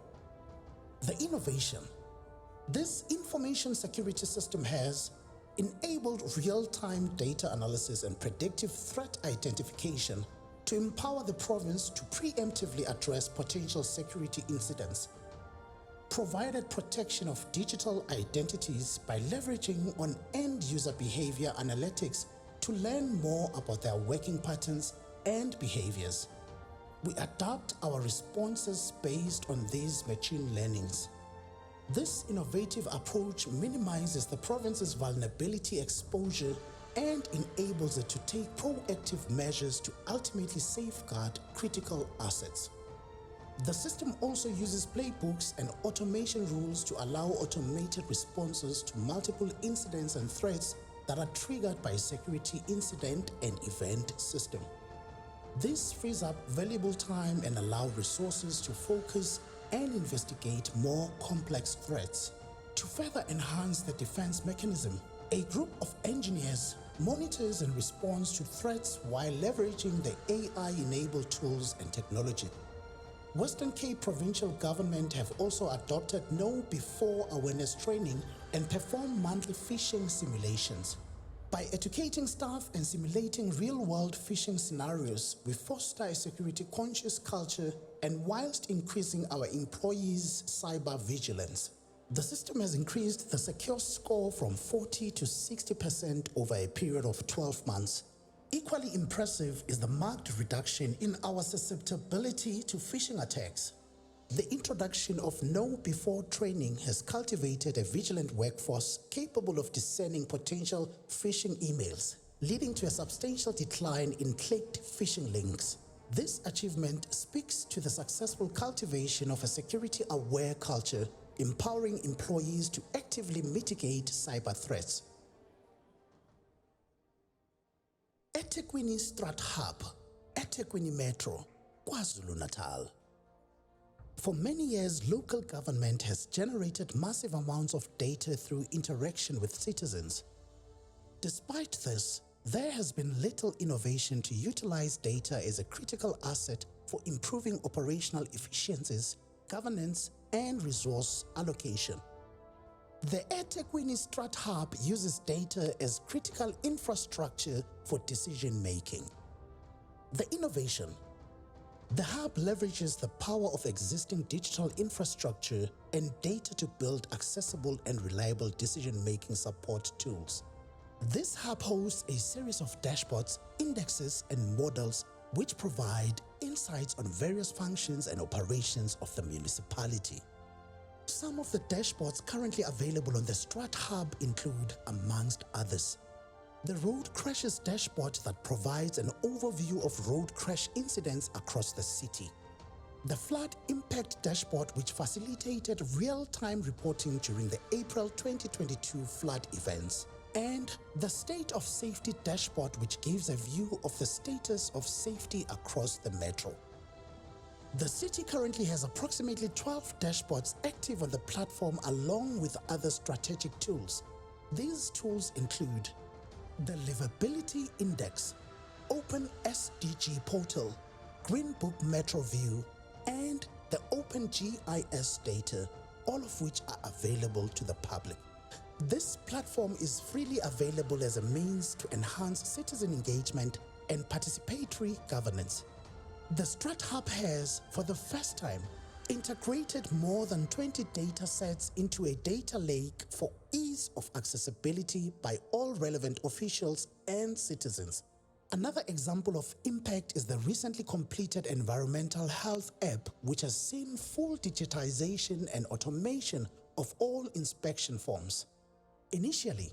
The innovation. This information security system has enabled real-time data analysis and predictive threat identification to empower the province to preemptively address potential security incidents, provided protection of digital identities by leveraging on end-user behavior analytics to learn more about their working patterns and behaviors. We adapt our responses based on these machine learnings. This innovative approach minimizes the province's vulnerability exposure and enables it to take proactive measures to ultimately safeguard critical assets. The system also uses playbooks and automation rules to allow automated responses to multiple incidents and threats that are triggered by a security incident and event system. This frees up valuable time and allows resources to focus and investigate more complex threats. To further enhance the defense mechanism, a group of engineers monitors and responds to threats while leveraging the AI-enabled tools and technology. Western Cape provincial government have also adopted Know Before awareness training and perform monthly phishing simulations. By educating staff and simulating real-world phishing scenarios, we foster a security-conscious culture and whilst increasing our employees' cyber vigilance. The system has increased the secure score from 40 to 60% over a period of 12 months. Equally impressive is the marked reduction in our susceptibility to phishing attacks. The introduction of Know Before training has cultivated a vigilant workforce capable of discerning potential phishing emails, leading to a substantial decline in clicked phishing links. This achievement speaks to the successful cultivation of a security-aware culture, empowering employees to actively mitigate cyber threats. eThekwini Strat Hub, eThekwini Metro, KwaZulu-Natal. For many years, local government has generated massive amounts of data through interaction with citizens. Despite this, there has been little innovation to utilize data as a critical asset for improving operational efficiencies, governance, and resource allocation. The eThekwini Strat Hub uses data as critical infrastructure for decision making. The innovation. The hub leverages the power of existing digital infrastructure and data to build accessible and reliable decision-making support tools. This hub hosts a series of dashboards, indexes, and models which provide insights on various functions and operations of the municipality. Some of the dashboards currently available on the Strat Hub include, amongst others, the Road Crashes dashboard that provides an overview of road crash incidents across the city. The Flood Impact dashboard, which facilitated real-time reporting during the April 2022 flood events. And the State of Safety dashboard, which gives a view of the status of safety across the metro. The city currently has approximately 12 dashboards active on the platform along with other strategic tools. These tools include the Livability Index, Open SDG Portal, Green Book Metro View, and the OpenGIS data, all of which are available to the public. This platform is freely available as a means to enhance citizen engagement and participatory governance. The Strat Hub has, for the first time, integrated more than 20 data sets into a data lake for ease of accessibility by all relevant officials and citizens. Another example of impact is the recently completed environmental health app, which has seen full digitization and automation of all inspection forms. Initially,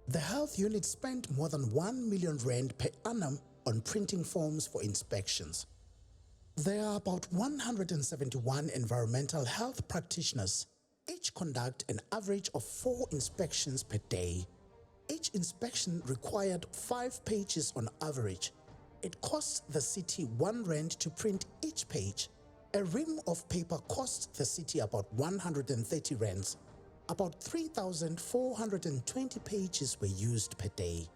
the health unit spent more than 1 million rand per annum on printing forms for inspections. There are about 171 environmental health practitioners. Each conduct an average of 4 inspections per day. Each inspection required 5 pages on average. It costs the city 1 rand to print each page. A ream of paper costs the city about 130 rands. About 3,420 pages were used per day.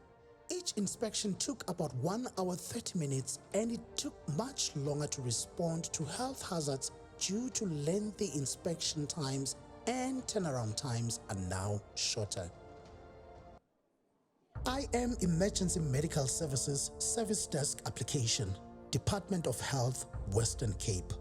Each inspection took about 1 hour 30 minutes, and it took much longer to respond to health hazards due to lengthy inspection times, and turnaround times are now shorter. IM Emergency Medical Services Service Desk Application, Department of Health, Western Cape.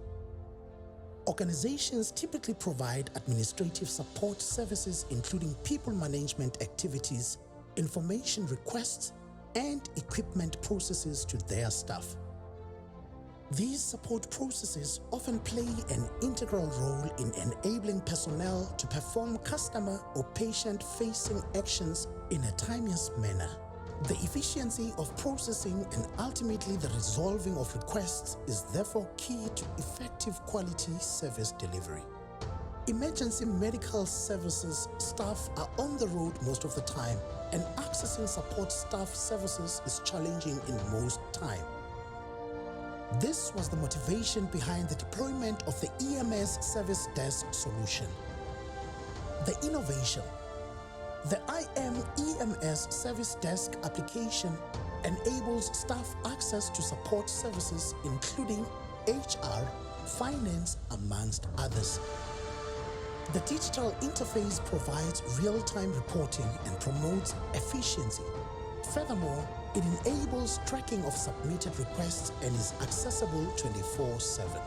Organizations typically provide administrative support services including people management activities, information requests, and equipment processes to their staff. These support processes often play an integral role in enabling personnel to perform customer or patient-facing actions in a timeous manner. The efficiency of processing and ultimately the resolving of requests is therefore key to effective quality service delivery. Emergency medical services staff are on the road most of the time, and accessing support staff services is challenging in most time. This was the motivation behind the deployment of the EMS Service Desk solution. The innovation. The IM EMS Service Desk application enables staff access to support services including HR, finance, amongst others. The digital interface provides real-time reporting and promotes efficiency. Furthermore, it enables tracking of submitted requests and is accessible 24/7.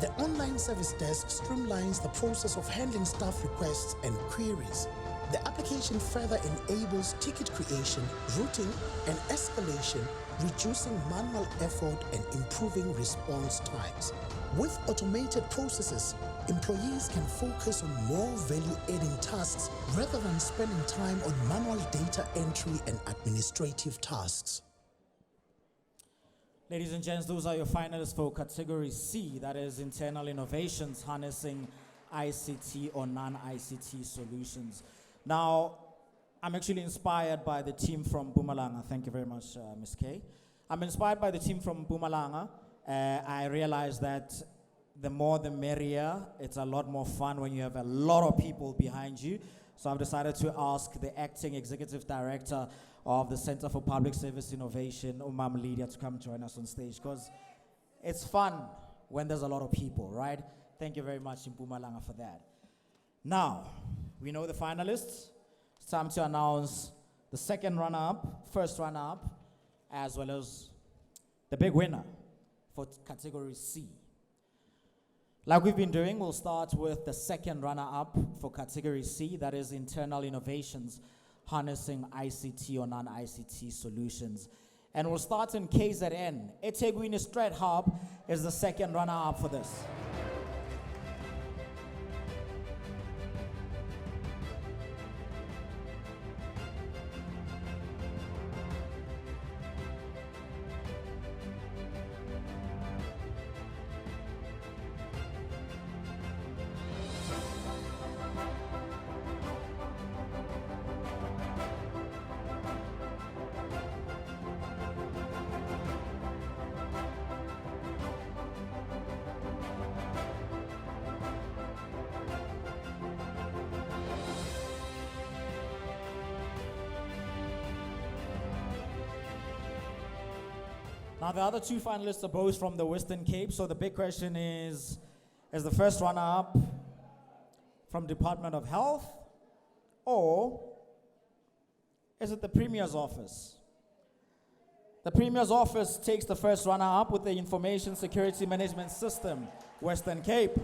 The online service desk streamlines the process of handling staff requests and queries. The application further enables ticket creation, routing, and escalation, reducing manual effort and improving response times. With automated processes, employees can focus on more value-adding tasks rather than spending time on manual data entry and administrative tasks. Ladies and gents, those are your finalists for category C, that is internal innovations, harnessing ICT or non-ICT solutions. Now, I'm actually inspired by the team from Mpumalanga. Thank you very much, Ms. K. I'm inspired by the team from Mpumalanga. I realize that the more the merrier. It's a lot more fun when you have a lot of people behind you. So I've decided to ask the acting executive director of the Center for Public Service Innovation, Umam Lydia, to come join us on stage, because it's fun when there's a lot of people, right? Thank you very much, Mpumalanga, for that. Now, We know the finalists. It's time to announce the second runner-up, first runner-up, as well as the big winner for category C. Like we've been doing, we'll start with the second runner-up for category C, that is internal innovations, harnessing ICT or non-ICT solutions. And we'll start in KZN. eThekwini Strat Hub is the second runner-up for this. Now, the other two finalists are both from the Western Cape, so the big question is the first runner-up from Department of Health, or is it the Premier's office? The Premier's office takes the first runner-up with the Information Security Management System, Western Cape.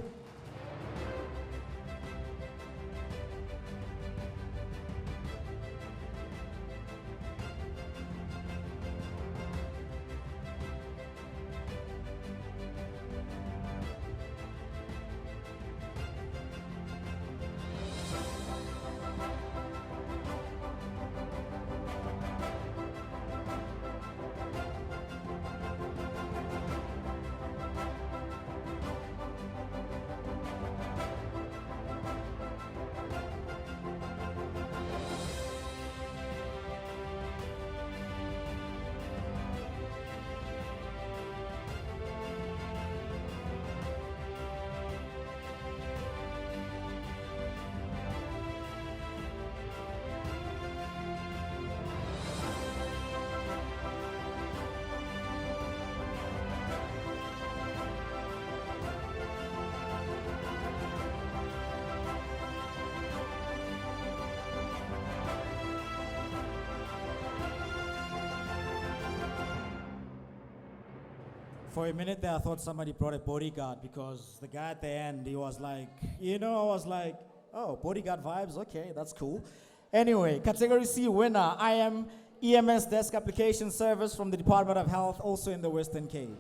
For a minute there, I thought somebody brought a bodyguard because the guy at the end, he was like, I was like, oh, bodyguard vibes, okay, that's cool. Anyway, category C winner, I am EMS Desk Application Service from the Department of Health, also in the Western Cape.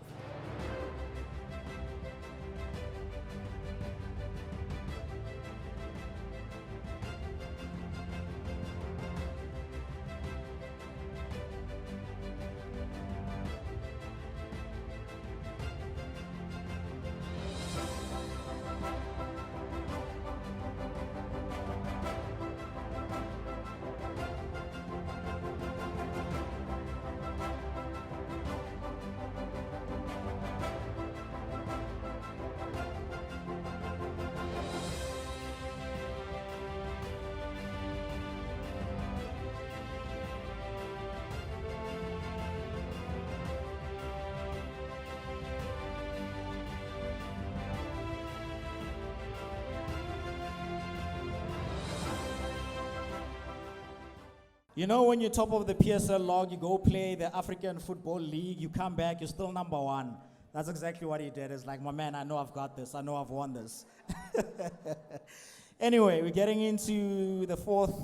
You know, when you're top of the PSL log, you go play the African Football League, you come back, you're still number one. That's exactly what he did. It's like, my man, I know I've got this. I know I've won this. Anyway, we're getting into the fourth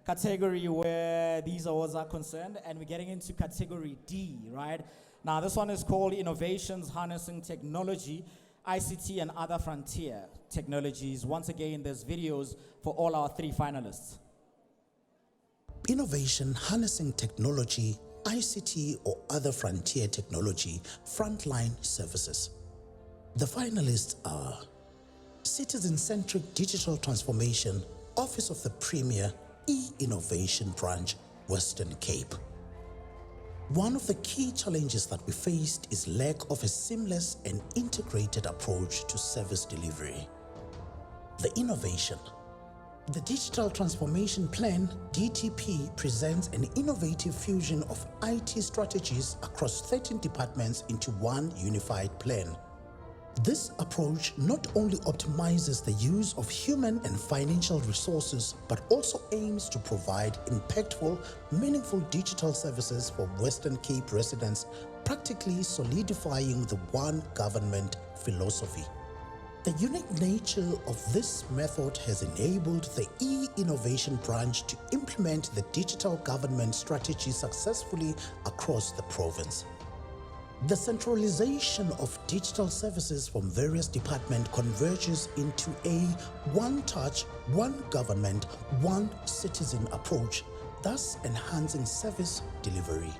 category where these awards are concerned, and we're getting into category D, right? Now, this one is called Innovations Harnessing Technology, ICT and Other Frontier Technologies. Once again, there's videos for all our three finalists. Innovation Harnessing Technology, ICT or Other Frontier Technology, Frontline Services. The finalists are Citizen-Centric Digital Transformation, Office of the Premier, E-Innovation Branch, Western Cape. One of the key challenges that we faced is lack of a seamless and integrated approach to service delivery. The innovation. The Digital Transformation Plan, DTP, presents an innovative fusion of IT strategies across 13 departments into one unified plan. This approach not only optimizes the use of human and financial resources, but also aims to provide impactful, meaningful digital services for Western Cape residents, practically solidifying the one government philosophy. The unique nature of this method has enabled the e-innovation branch to implement the digital government strategy successfully across the province. The centralization of digital services from various departments converges into a one-touch, one government, one citizen approach, thus enhancing service delivery.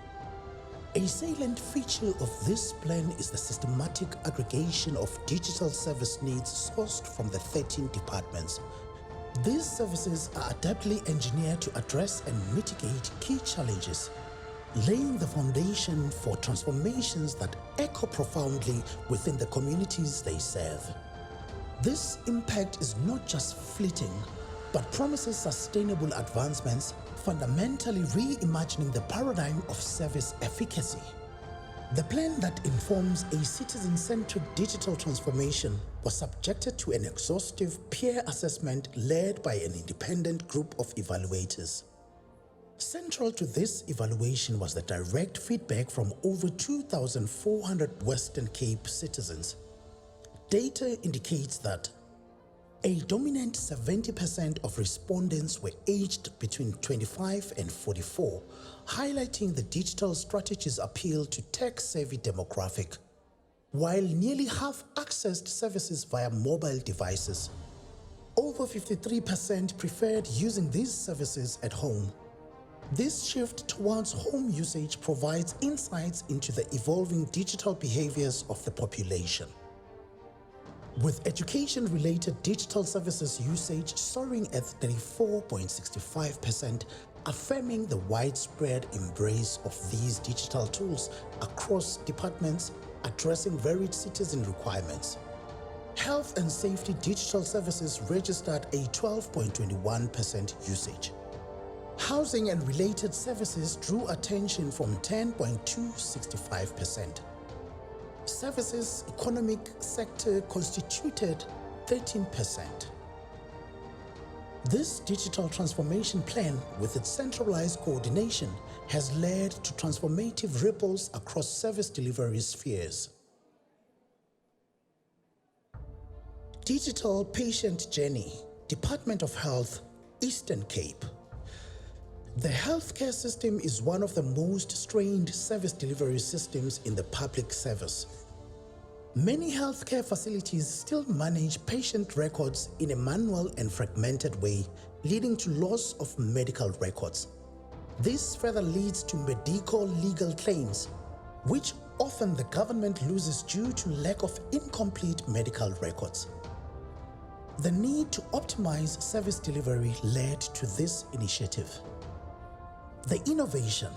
A salient feature of this plan is the systematic aggregation of digital service needs sourced from the 13 departments. These services are adeptly engineered to address and mitigate key challenges, laying the foundation for transformations that echo profoundly within the communities they serve. This impact is not just fleeting, but promises sustainable advancements, fundamentally reimagining the paradigm of service efficacy. The plan that informs a citizen-centric digital transformation was subjected to an exhaustive peer assessment led by an independent group of evaluators. Central to this evaluation was the direct feedback from over 2,400 Western Cape citizens. Data indicates that a dominant 70% of respondents were aged between 25 and 44, highlighting the digital strategy's appeal to tech-savvy demographic, while nearly half accessed services via mobile devices. Over 53% preferred using these services at home. This shift towards home usage provides insights into the evolving digital behaviors of the population, with education-related digital services usage soaring at 34.65%, affirming the widespread embrace of these digital tools across departments addressing varied citizen requirements. Health and safety digital services registered a 12.21% usage. Housing and related services drew attention from 10.265%. Services economic sector constituted 13%. This digital transformation plan, with its centralized coordination, has led to transformative ripples across service delivery spheres. Digital Patient Journey, Department of Health, Eastern Cape. The healthcare system is one of the most strained service delivery systems in the public service. Many healthcare facilities still manage patient records in a manual and fragmented way, leading to loss of medical records. This further leads to medico-legal claims, which often the government loses due to lack of incomplete medical records. The need to optimize service delivery led to this initiative. The innovation.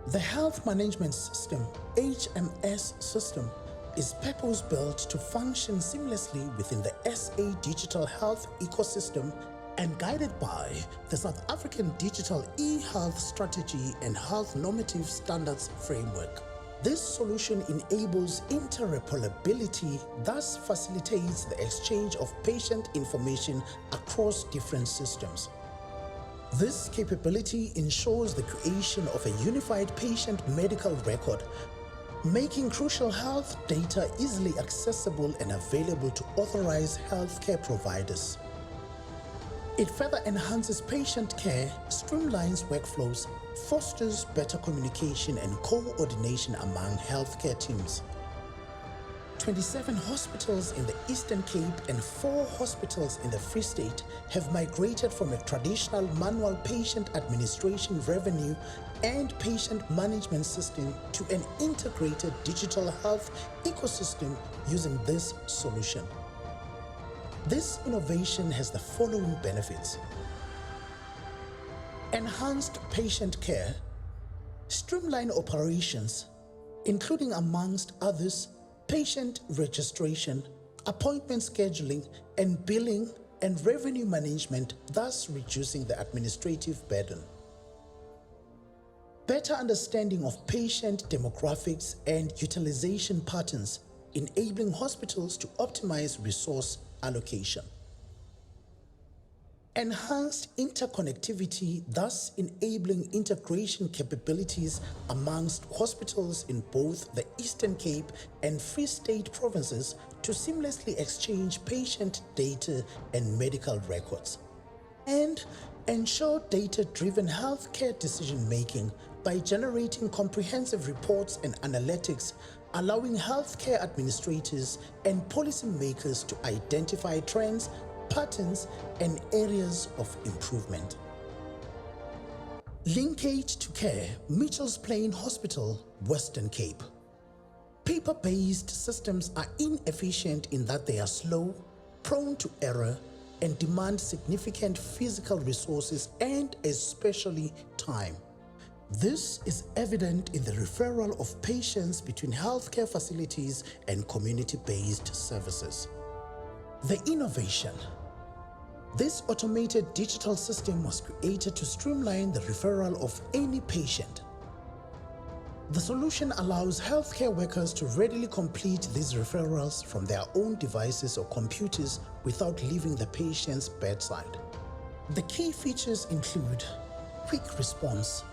The Health Management System, HMS system, is purpose-built to function seamlessly within the SA digital health ecosystem and guided by the South African Digital e-Health Strategy and Health Normative Standards Framework. This solution enables interoperability, thus facilitates the exchange of patient information across different systems. This capability ensures the creation of a unified patient medical record, making crucial health data easily accessible and available to authorized healthcare providers. It further enhances patient care, streamlines workflows, fosters better communication and coordination among healthcare teams. 27 hospitals in the Eastern Cape and 4 hospitals in the Free State have migrated from a traditional manual patient administration revenue and patient management system to an integrated digital health ecosystem using this solution. This innovation has the following benefits: enhanced patient care, streamlined operations, including amongst others, patient registration, appointment scheduling, and billing and revenue management, thus reducing the administrative burden. Better understanding of patient demographics and utilization patterns, enabling hospitals to optimize resource allocation. Enhanced interconnectivity, thus enabling integration capabilities amongst hospitals in both the Eastern Cape and Free State provinces to seamlessly exchange patient data and medical records. And ensure data-driven healthcare decision-making by generating comprehensive reports and analytics, allowing healthcare administrators and policymakers to identify trends, patterns, and areas of improvement. Linkage to care, Mitchell's Plain Hospital, Western Cape. Paper-based systems are inefficient in that they are slow, prone to error, and demand significant physical resources and especially time. This is evident in the referral of patients between healthcare facilities and community-based services. The innovation. This automated digital system was created to streamline the referral of any patient. The solution allows healthcare workers to readily complete these referrals from their own devices or computers without leaving the patient's bedside. The key features include quick response.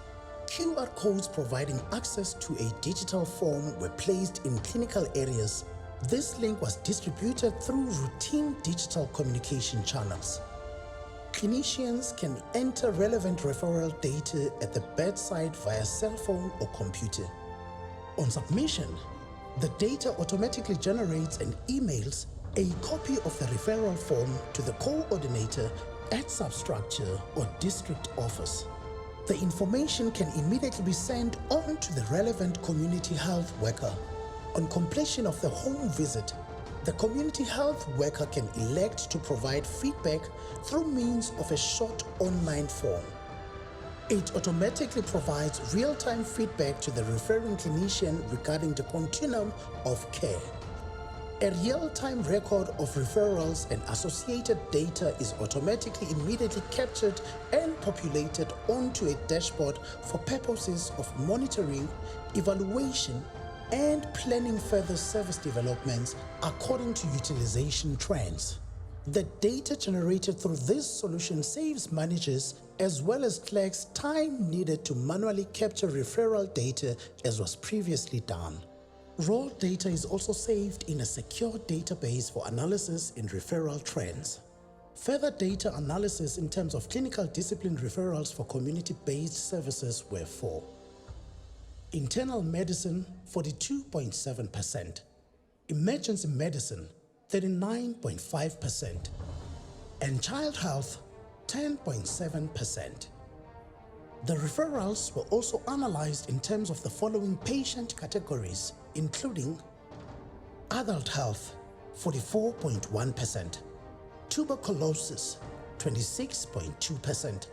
QR codes providing access to a digital form were placed in clinical areas. This link was distributed through routine digital communication channels. Clinicians can enter relevant referral data at the bedside via cell phone or computer. On submission, the data automatically generates and emails a copy of the referral form to the coordinator at substructure or district office. The information can immediately be sent on to the relevant community health worker. On completion of the home visit, the community health worker can elect to provide feedback through means of a short online form. It automatically provides real-time feedback to the referring clinician regarding the continuum of care. A real-time record of referrals and associated data is automatically immediately captured and populated onto a dashboard for purposes of monitoring, evaluation, and planning further service developments according to utilization trends. The data generated through this solution saves managers as well as clerks time needed to manually capture referral data as was previously done. Raw data is also saved in a secure database for analysis in referral trends. Further data analysis in terms of clinical discipline referrals for community-based services were 4. Internal medicine, 42.7%. Emergency medicine, 39.5%. And child health, 10.7%. The referrals were also analyzed in terms of the following patient categories, including adult health, 44.1%, tuberculosis, 26.2%,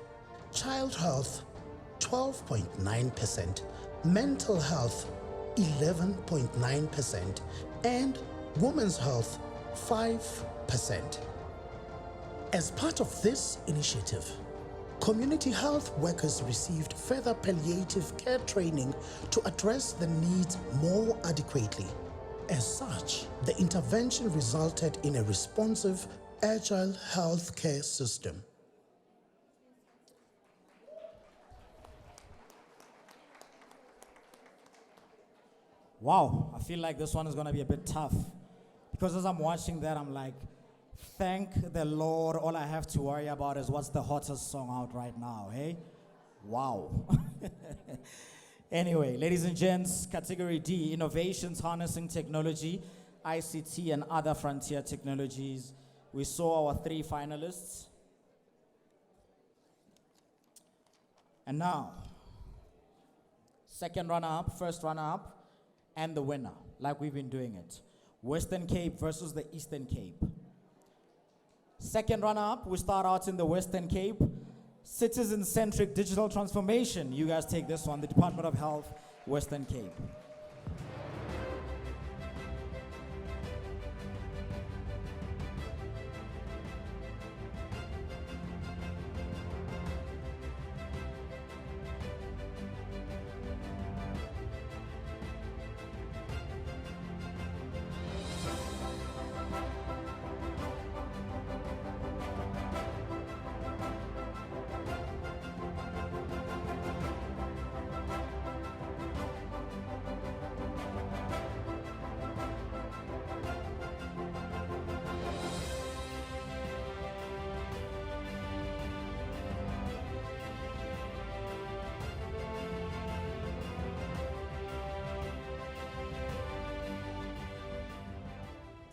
child health, 12.9%, mental health, 11.9%, and women's health, 5%. As part of this initiative, community health workers received further palliative care training to address the needs more adequately. As such, the intervention resulted in a responsive, agile healthcare system. Wow, I feel like this one is going to be a bit tough. Because as I'm watching that, I'm like, thank the Lord, all I have to worry about is what's the hottest song out right now, hey? Wow. Anyway, ladies and gents, category D, innovations harnessing technology, ICT and other frontier technologies. We saw our 3 finalists. And now, second runner-up, first runner-up, and the winner, like we've been doing it. Western Cape versus the Eastern Cape. Second runner-up, we start out in the Western Cape. Citizen-centric digital transformation. You guys take this one, the Department of Health, Western Cape.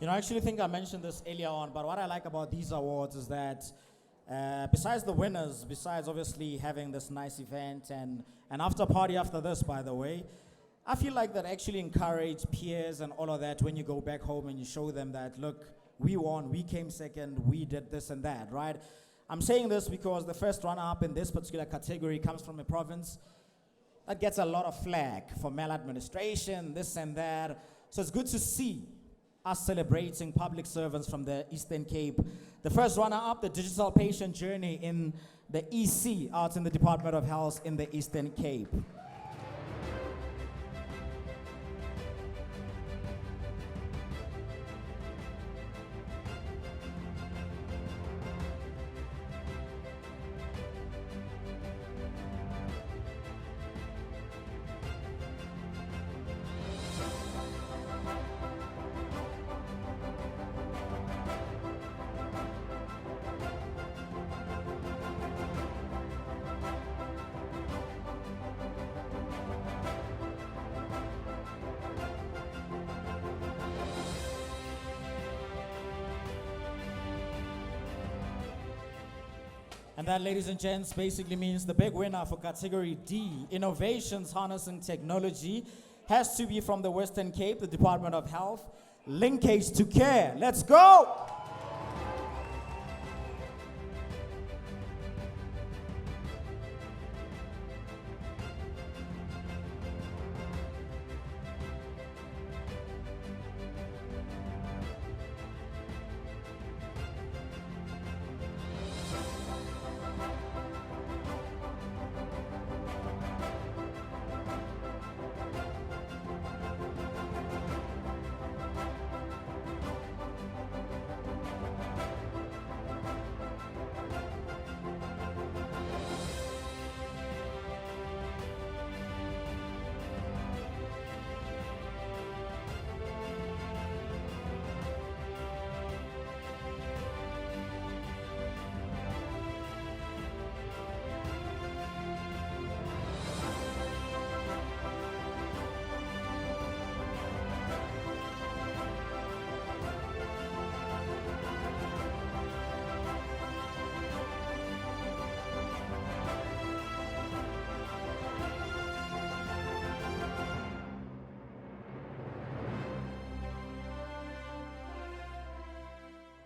You know, I actually think I mentioned this earlier on, but what I like about these awards is that besides the winners, besides obviously having this nice event and an after party after this, by the way, I feel like that actually encourage peers and all of that when you go back home and you show them that, look, we won, we came second, we did this and that, right? I'm saying this because the first runner-up in this particular category comes from a province that gets a lot of flack for maladministration, this and that. So it's good to see us celebrating public servants from the Eastern Cape. The first runner-up, the digital patient journey in the EC, out in the Department of Health in the Eastern Cape. And that, ladies and gents, basically means the big winner for category D, Innovations Harnessing Technology, has to be from the Western Cape, the Department of Health. Linkage to Care. Let's go!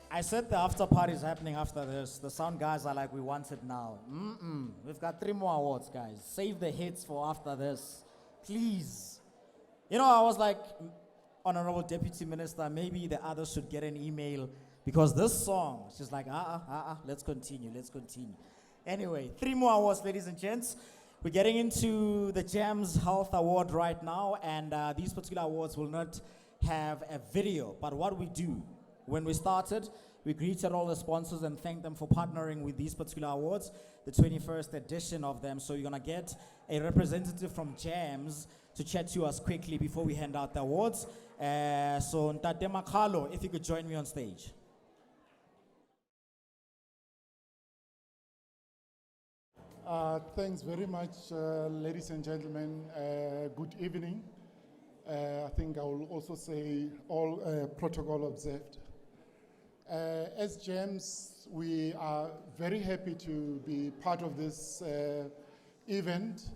I said the after party is happening after this. The sound guys are like, we want it now. We've got 3 more awards, guys. Save the hits for after this. Please. You know, I was like, Honorable Deputy Minister, maybe the others should get an email because this song, she's like, let's continue. Anyway, 3 more awards, ladies and gents. We're getting into the GEMS Health Award right now, and these particular awards will not have a video, but what we do, when we started, we greeted all the sponsors and thanked them for partnering with these particular awards, the 21st edition of them. So you're gonna get a representative from GEMS to chat to us quickly before we hand out the awards. So Ntate Makalo, if you could join me on stage. Thanks very much, ladies and gentlemen. Good evening. I think I will also say all protocol observed. As GEMS, we are very happy to be part of this event,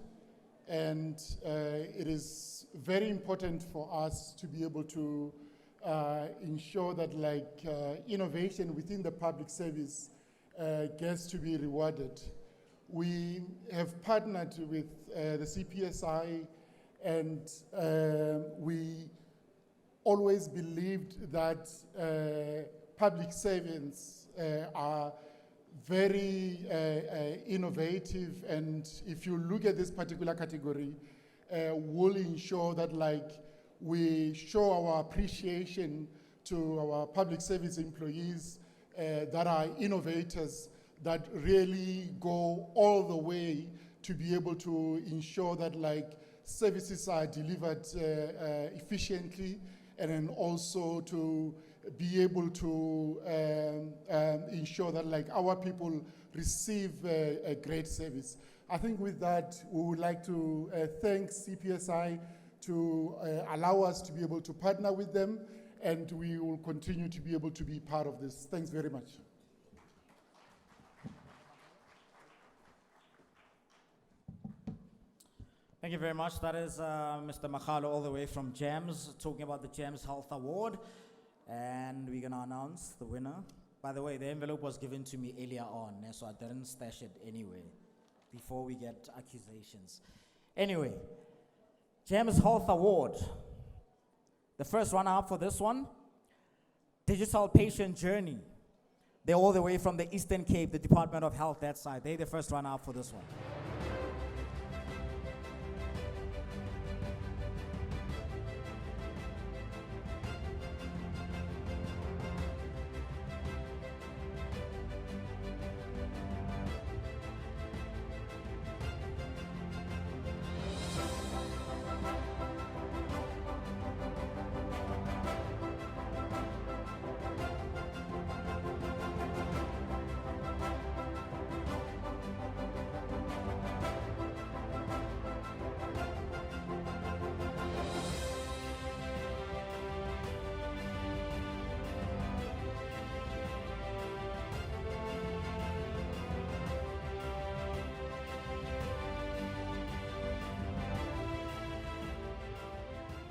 and it is very important for us to be able to ensure that innovation within the public service gets to be rewarded. We have partnered with the CPSI, and we always believed that public servants are very innovative, and if you look at this particular category, we'll ensure that we show our appreciation to our public service employees that are innovators, that really go all the way to be able to ensure that services are delivered efficiently, and then also to be able to ensure that our people receive a great service. I think with that, we would like to thank CPSI to allow us to be able to partner with them, and we will continue to be able to be part of this. Thanks very much. Thank you very much. That is Mr. Makalo all the way from GEMS, talking about the GEMS Health Award. And we're going to announce the winner. By the way, the envelope was given to me earlier on, so I didn't stash it anyway, before we get accusations. Anyway, GEMS Health Award. The first runner-up for this one, Digital Patient Journey. They're all the way from the Eastern Cape, the Department of Health, that side. They're the first runner-up for this one.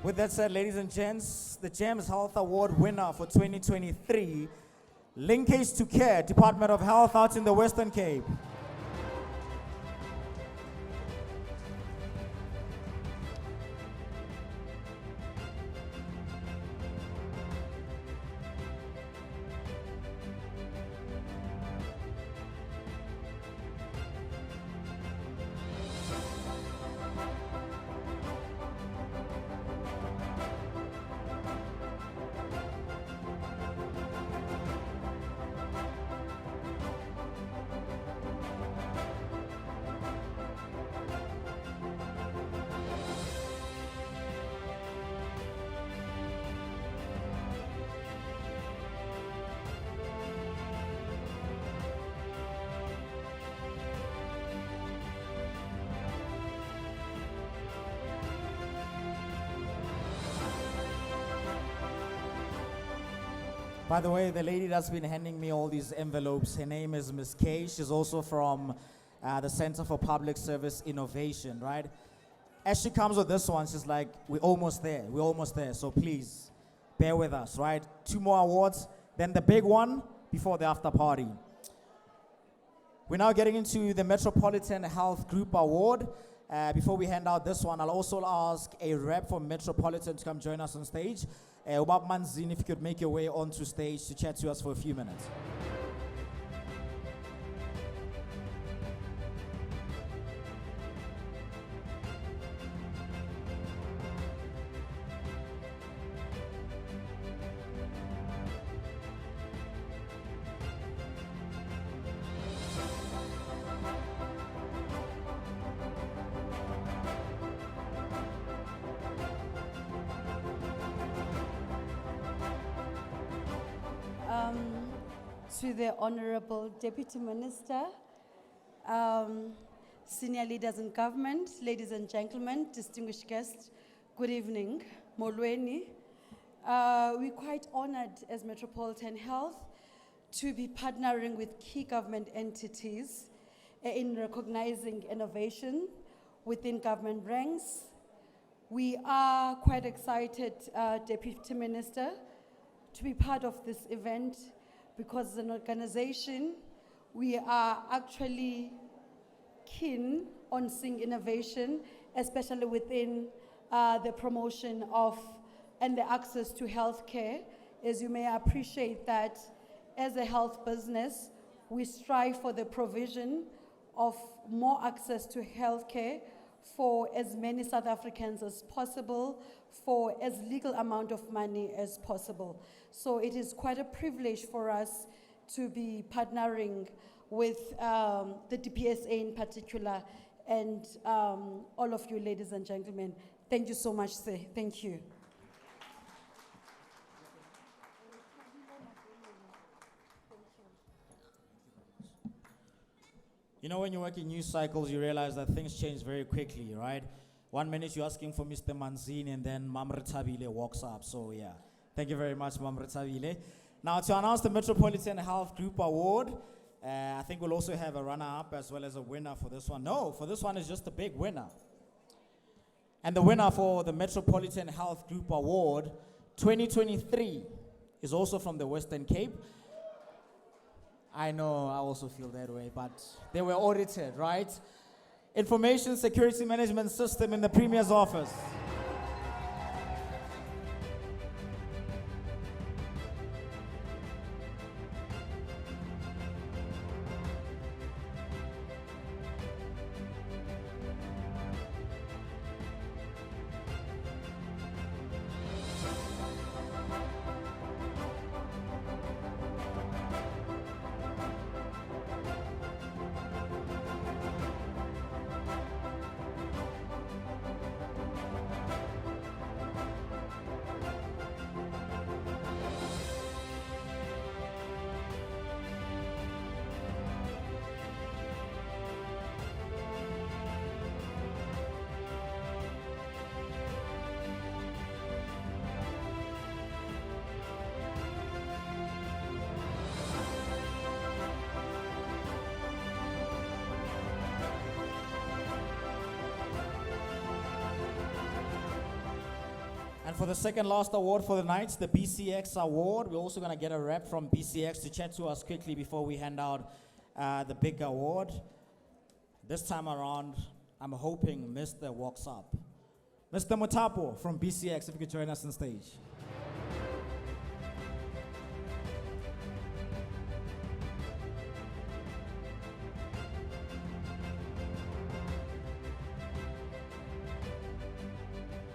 With that said, ladies and gents, the GEMS Health Award winner for 2023, Linkage to Care, Department of Health out in the Western Cape. By the way, the lady that's been handing me all these envelopes, her name is Ms. Kay. She's also from the Center for Public Service Innovation, right? As she comes with this one, she's like, we're almost there, so please, bear with us, right? 2 more awards, then the big one before the after party. We're now getting into the Metropolitan Health Group Award. Before we hand out this one, I'll also ask a rep from Metropolitan to come join us on stage. Ubab Manzini, if you could make your way onto stage to chat to us for a few minutes. To the Honorable Deputy Minister, senior leaders in government, ladies and gentlemen, distinguished guests, good evening. Molweni. We're quite honored as Metropolitan Health to be partnering with key government entities in recognizing innovation within government ranks. We are quite excited, Deputy Minister, to be part of this event, because as an organization, we are actually keen on seeing innovation, especially within the promotion of and the access to healthcare. As you may appreciate that as a health business, we strive for the provision of more access to healthcare for as many South Africans as possible, for as little amount of money as possible. So it is quite a privilege for us to be partnering with the DPSA in particular, and all of you ladies and gentlemen. Thank you so much, sir. Thank you. You know, when you work in news cycles, you realize that things change very quickly, right? 1 minute you're asking for Mr. Manzini, and then Mamre Tabile walks up. So yeah, Thank you very much, Mam Retsavile. Now, to announce the Metropolitan Health Group Award, I think we'll also have a runner-up as well as a winner for this one. No, for this one is just a big winner. And the winner for the Metropolitan Health Group Award 2023 is also from the Western Cape. I know, I also feel that way, but they were audited, right? Information Security Management System in the Premier's office. And for the second last award for the night, the BCX Award, we're also going to get a rep from BCX to chat to us quickly before we hand out the big award. This time around, I'm hoping Mr. walks up. Mr. Mutapo from BCX, if you could join us on stage.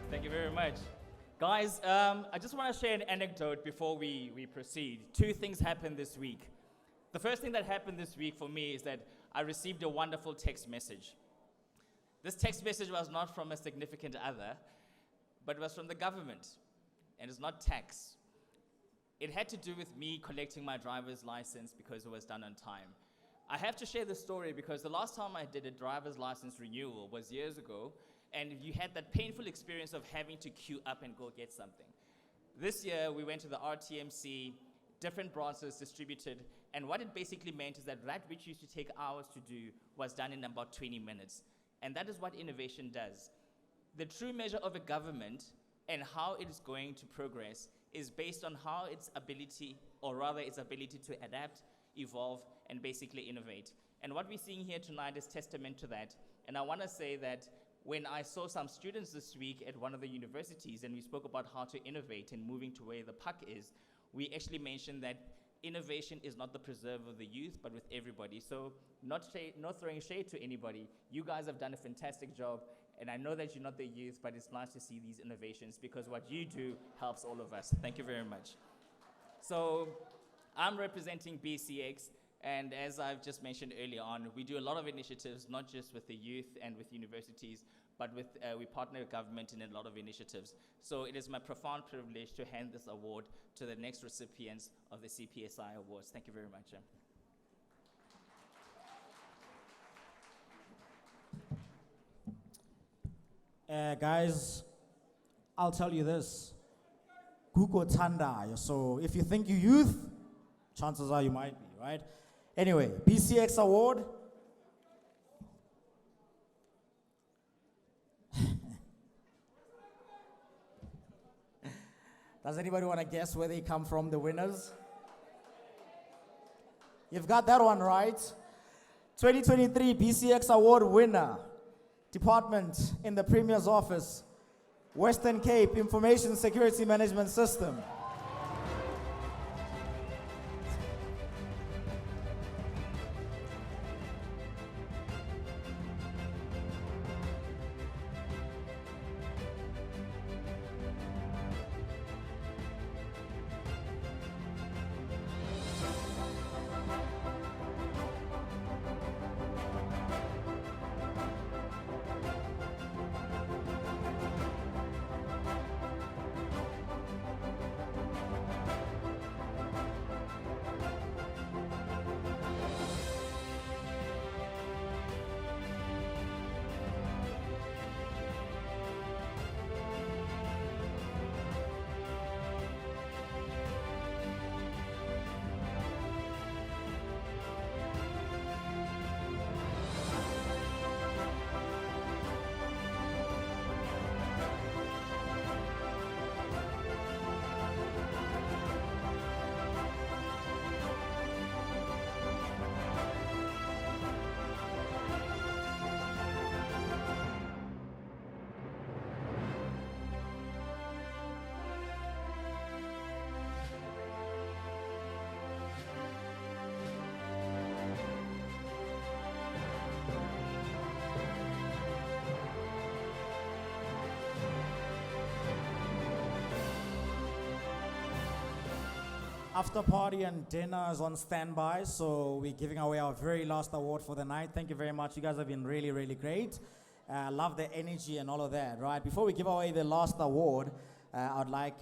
Thank you very much. Guys, I just want to share an anecdote before we proceed. Two things happened this week. The first thing that happened this week for me is that I received a wonderful text message. This text message was not from a significant other, but it was from the government, and it's not tax. It had to do with me collecting my driver's license because it was done on time. I have to share this story because the last time I did a driver's license renewal was years ago, and you had that painful experience of having to queue up and go get something. This year, we went to the RTMC, different branches distributed, and what it basically meant is that which used to take hours to do was done in about 20 minutes. And that is what innovation does. The true measure of a government and how it is going to progress is based on how its ability, or rather its ability to adapt, evolve, and basically innovate. And what we're seeing here tonight is testament to that. And I want to say that when I saw some students this week at one of the universities and we spoke about how to innovate and moving to where the puck is, we actually mentioned that innovation is not the preserve of the youth, but with everybody. So not throwing shade to anybody, you guys have done a fantastic job, and I know that you're not the youth, but it's nice to see these innovations because what you do helps all of us. Thank you very much. So I'm representing BCX, and as I've just mentioned earlier on, we do a lot of initiatives, not just with the youth and with universities, but with, we partner with government in a lot of initiatives. So it is my profound privilege to hand this award to the next recipients of the CPSI Awards. Thank you very much. Guys, I'll tell you this. Guko Tanda. So if you think you're youth, chances are you might be, right? Anyway, BCX Award. Does anybody want to guess where they come from, the winners? You've got that one right. 2023 BCX Award winner, department in the Premier's office, Western Cape Information Security Management System. After party and dinner is on standby, so we're giving away our very last award for the night. Thank you very much. You guys have been really, really great. Love the energy and all of that, right? Before we give away the last award, I'd like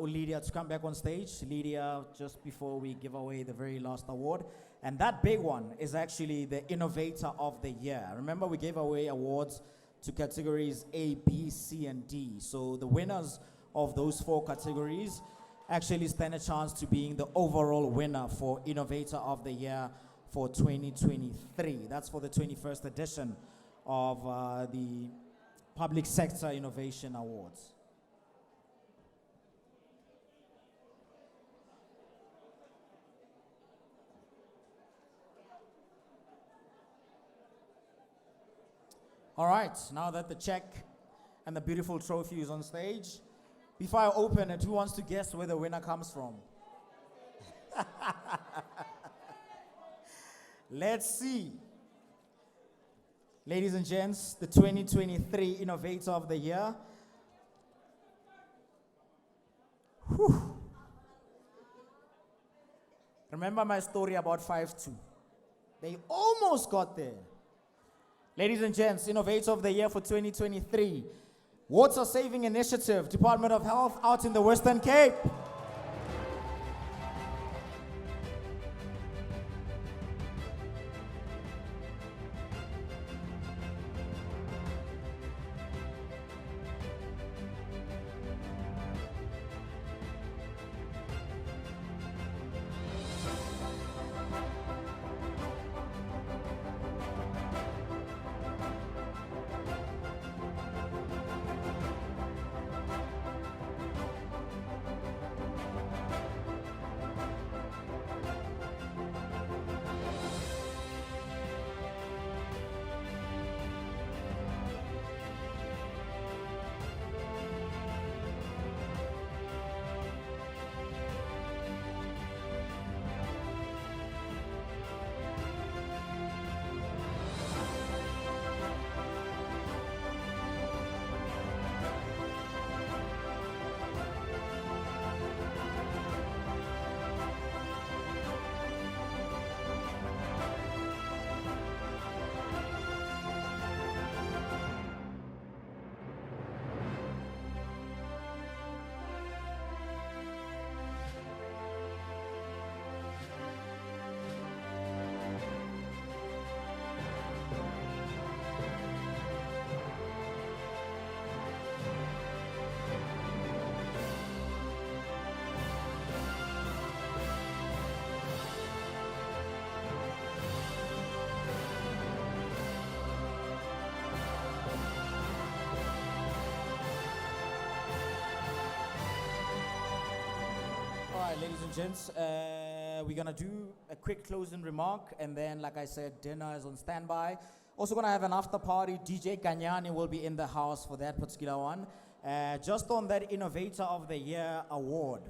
Lydia to come back on stage. Lydia, just before we give away the very last award. And that big one is actually the Innovator of the Year. Remember, we gave away awards to categories A, B, C, and D. So the winners of those 4 categories actually stand a chance to being the overall winner for Innovator of the Year for 2023. That's for the 21st edition of the Public Sector Innovation Awards. All right, now that the check and the beautiful trophy is on stage, before I open it, who wants to guess where the winner comes from? Let's see. Ladies and gents, the 2023 Innovator of the Year. Whew. Remember my story about 5-2. They almost got there. Ladies and gents, Innovator of the Year for 2023. Water Saving Initiative, Department of Health out in the Western Cape. Ladies and gents, we're gonna do a quick closing remark, and then, like I said, dinner is on standby. Also gonna have an after party. DJ Kanyani will be in the house for that particular one. Just on that Innovator of the Year award,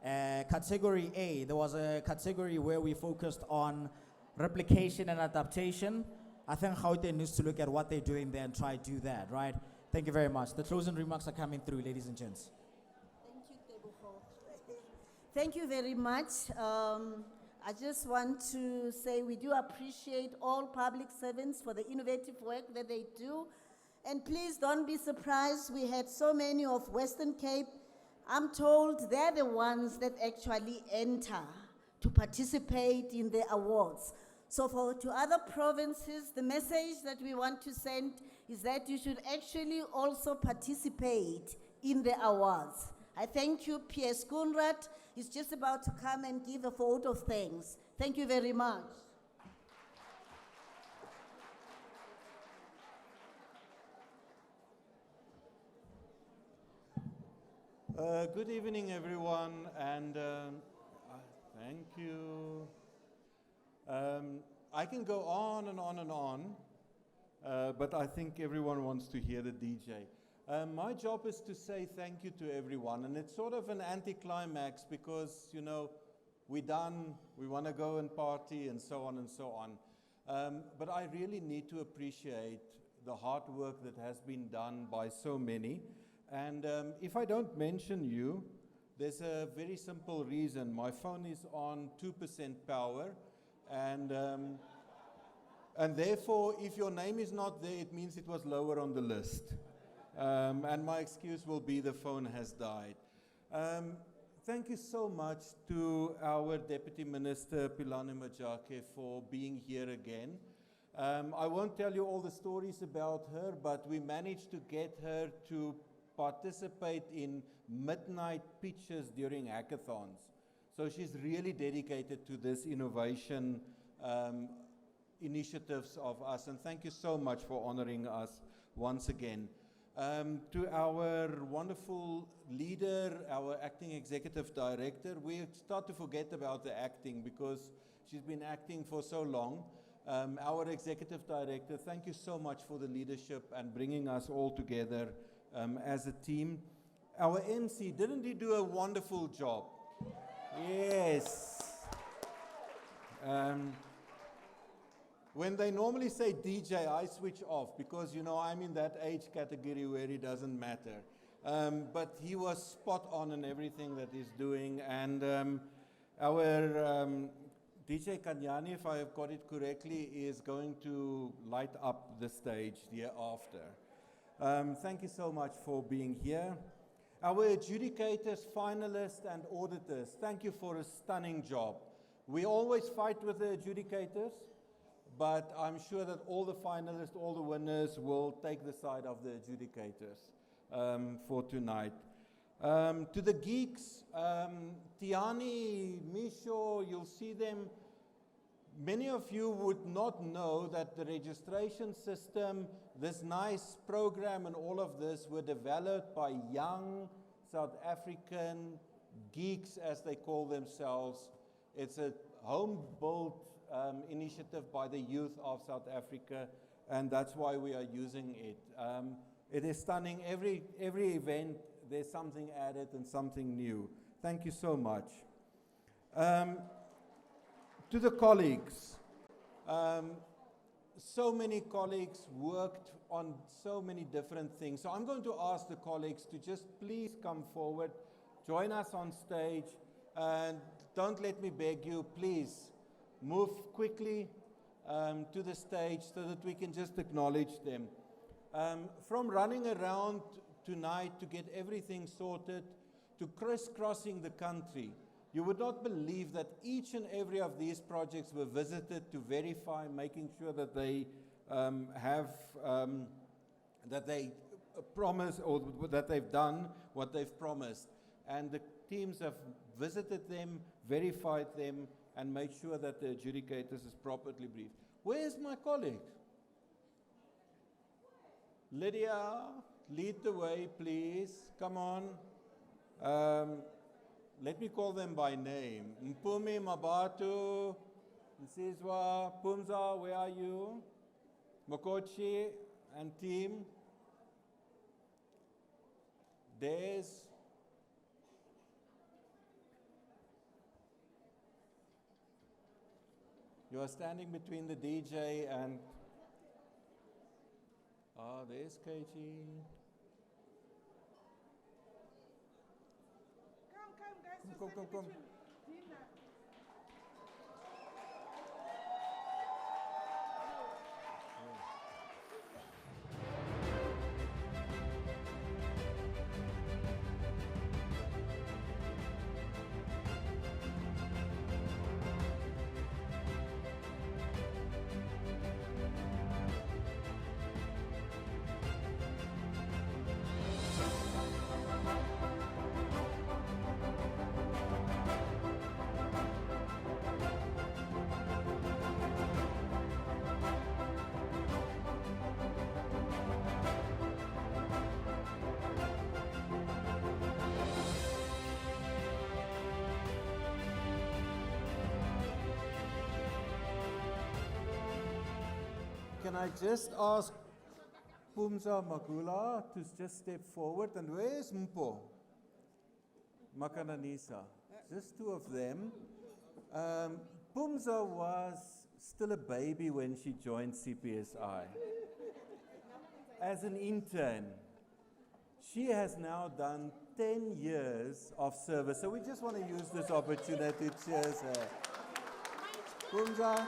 category A, there was a category where we focused on replication and adaptation. I think Gauteng needs to look at what they're doing there and try to do that, right? Thank you very much. The closing remarks are coming through, ladies and gents. Thank you very much. I just want to say we do appreciate all public servants for the innovative work that they do. And please don't be surprised, we had so many of Western Cape. I'm told they're the ones that actually enter to participate in the awards. So to other provinces, the message that we want to send is that you should actually also participate in the awards. I thank you, P.S. Kunrat. He's just about to come and give a vote of thanks. Thank you very much. Good evening, everyone, and thank you. I can go on and on and on, but I think everyone wants to hear the DJ. My job is to say thank you to everyone, and it's sort of an anticlimax because, you know, we're done, we want to go and party and so on and so on. But I really need to appreciate the hard work that has been done by so many. And if I don't mention you, There's a very simple reason. My phone is on 2% power, and therefore, if your name is not there, it means it was lower on the list. And my excuse will be the phone has died. Thank you so much to our Deputy Minister, Philani Majake, for being here again. I won't tell you all the stories about her, but we managed to get her to participate in midnight pitches during hackathons. So she's really dedicated to this innovation initiatives of us, and thank you so much for honoring us once again. To our wonderful leader, our acting executive director, we start to forget about the acting because she's been acting for so long. Our executive director, thank you so much for the leadership and bringing us all together as a team. Our MC, didn't he do a wonderful job? Yes. When they normally say DJ, I switch off because, you know, I'm in that age category where it doesn't matter. But he was spot on in everything that he's doing. And our DJ Kanyani, if I have got it correctly, is going to light up the stage hereafter. Thank you so much for being here. Our adjudicators, finalists, and auditors, thank you for a stunning job. We always fight with the adjudicators, but I'm sure that all the finalists, all the winners will take the side of the adjudicators for tonight. To the geeks, Tiani, Misho, you'll see them. Many of you would not know that the registration system, this nice program and all of this were developed by young South African geeks, as they call themselves. It's a home-built initiative by the youth of South Africa, and that's why we are using it. It is stunning. Every event, there's something added and something new. Thank you so much. To the colleagues, so many colleagues worked on so many different things. So I'm going to ask the colleagues to just please come forward, join us on stage, and don't let me beg you, please move quickly to the stage so that we can just acknowledge them. From running around tonight to get everything sorted, to crisscrossing the country, you would not believe that each and every of these projects were visited to verify, making sure that they that they promise or that they've done what they've promised. And the teams have visited them, verified them, and made sure that the adjudicators is properly briefed. Where's my colleague? Lydia, lead the way, please. Come on. Let me call them by name. Mpumi, Mabatu, Nsizwa, Pumza, where are you? Mokochi and team. Des. You are standing between the DJ and... there's KG. Come. Can I just ask Pumza Magula to just step forward? And where is Mpo? Makananisa. Just two of them. Pumza was still a baby when she joined CPSI. As an intern, She has now done 10 years of service. So we just want to use this opportunity to cheers her. Kunza.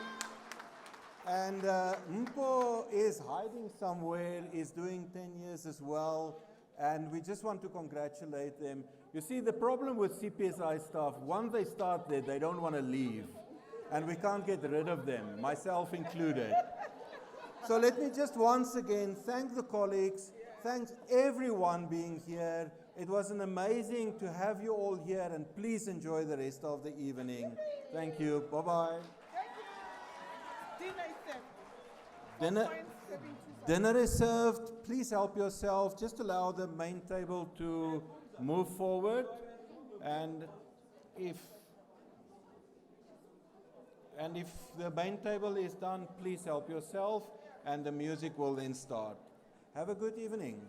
And Mpo is hiding somewhere, is doing 10 years as well. And we just want to congratulate them. You see, the problem with CPSI staff, once they start there, they don't want to leave. And we can't get rid of them, myself included. So let me just once again thank the colleagues, thank everyone being here. It was an amazing to have you all here, and please enjoy the rest of the evening. Thank you. Bye-bye. Dinner is served. Please help yourself. Just allow the main table to move forward. And if the main table is done, please help yourself, and the music will then start. Have a good evening.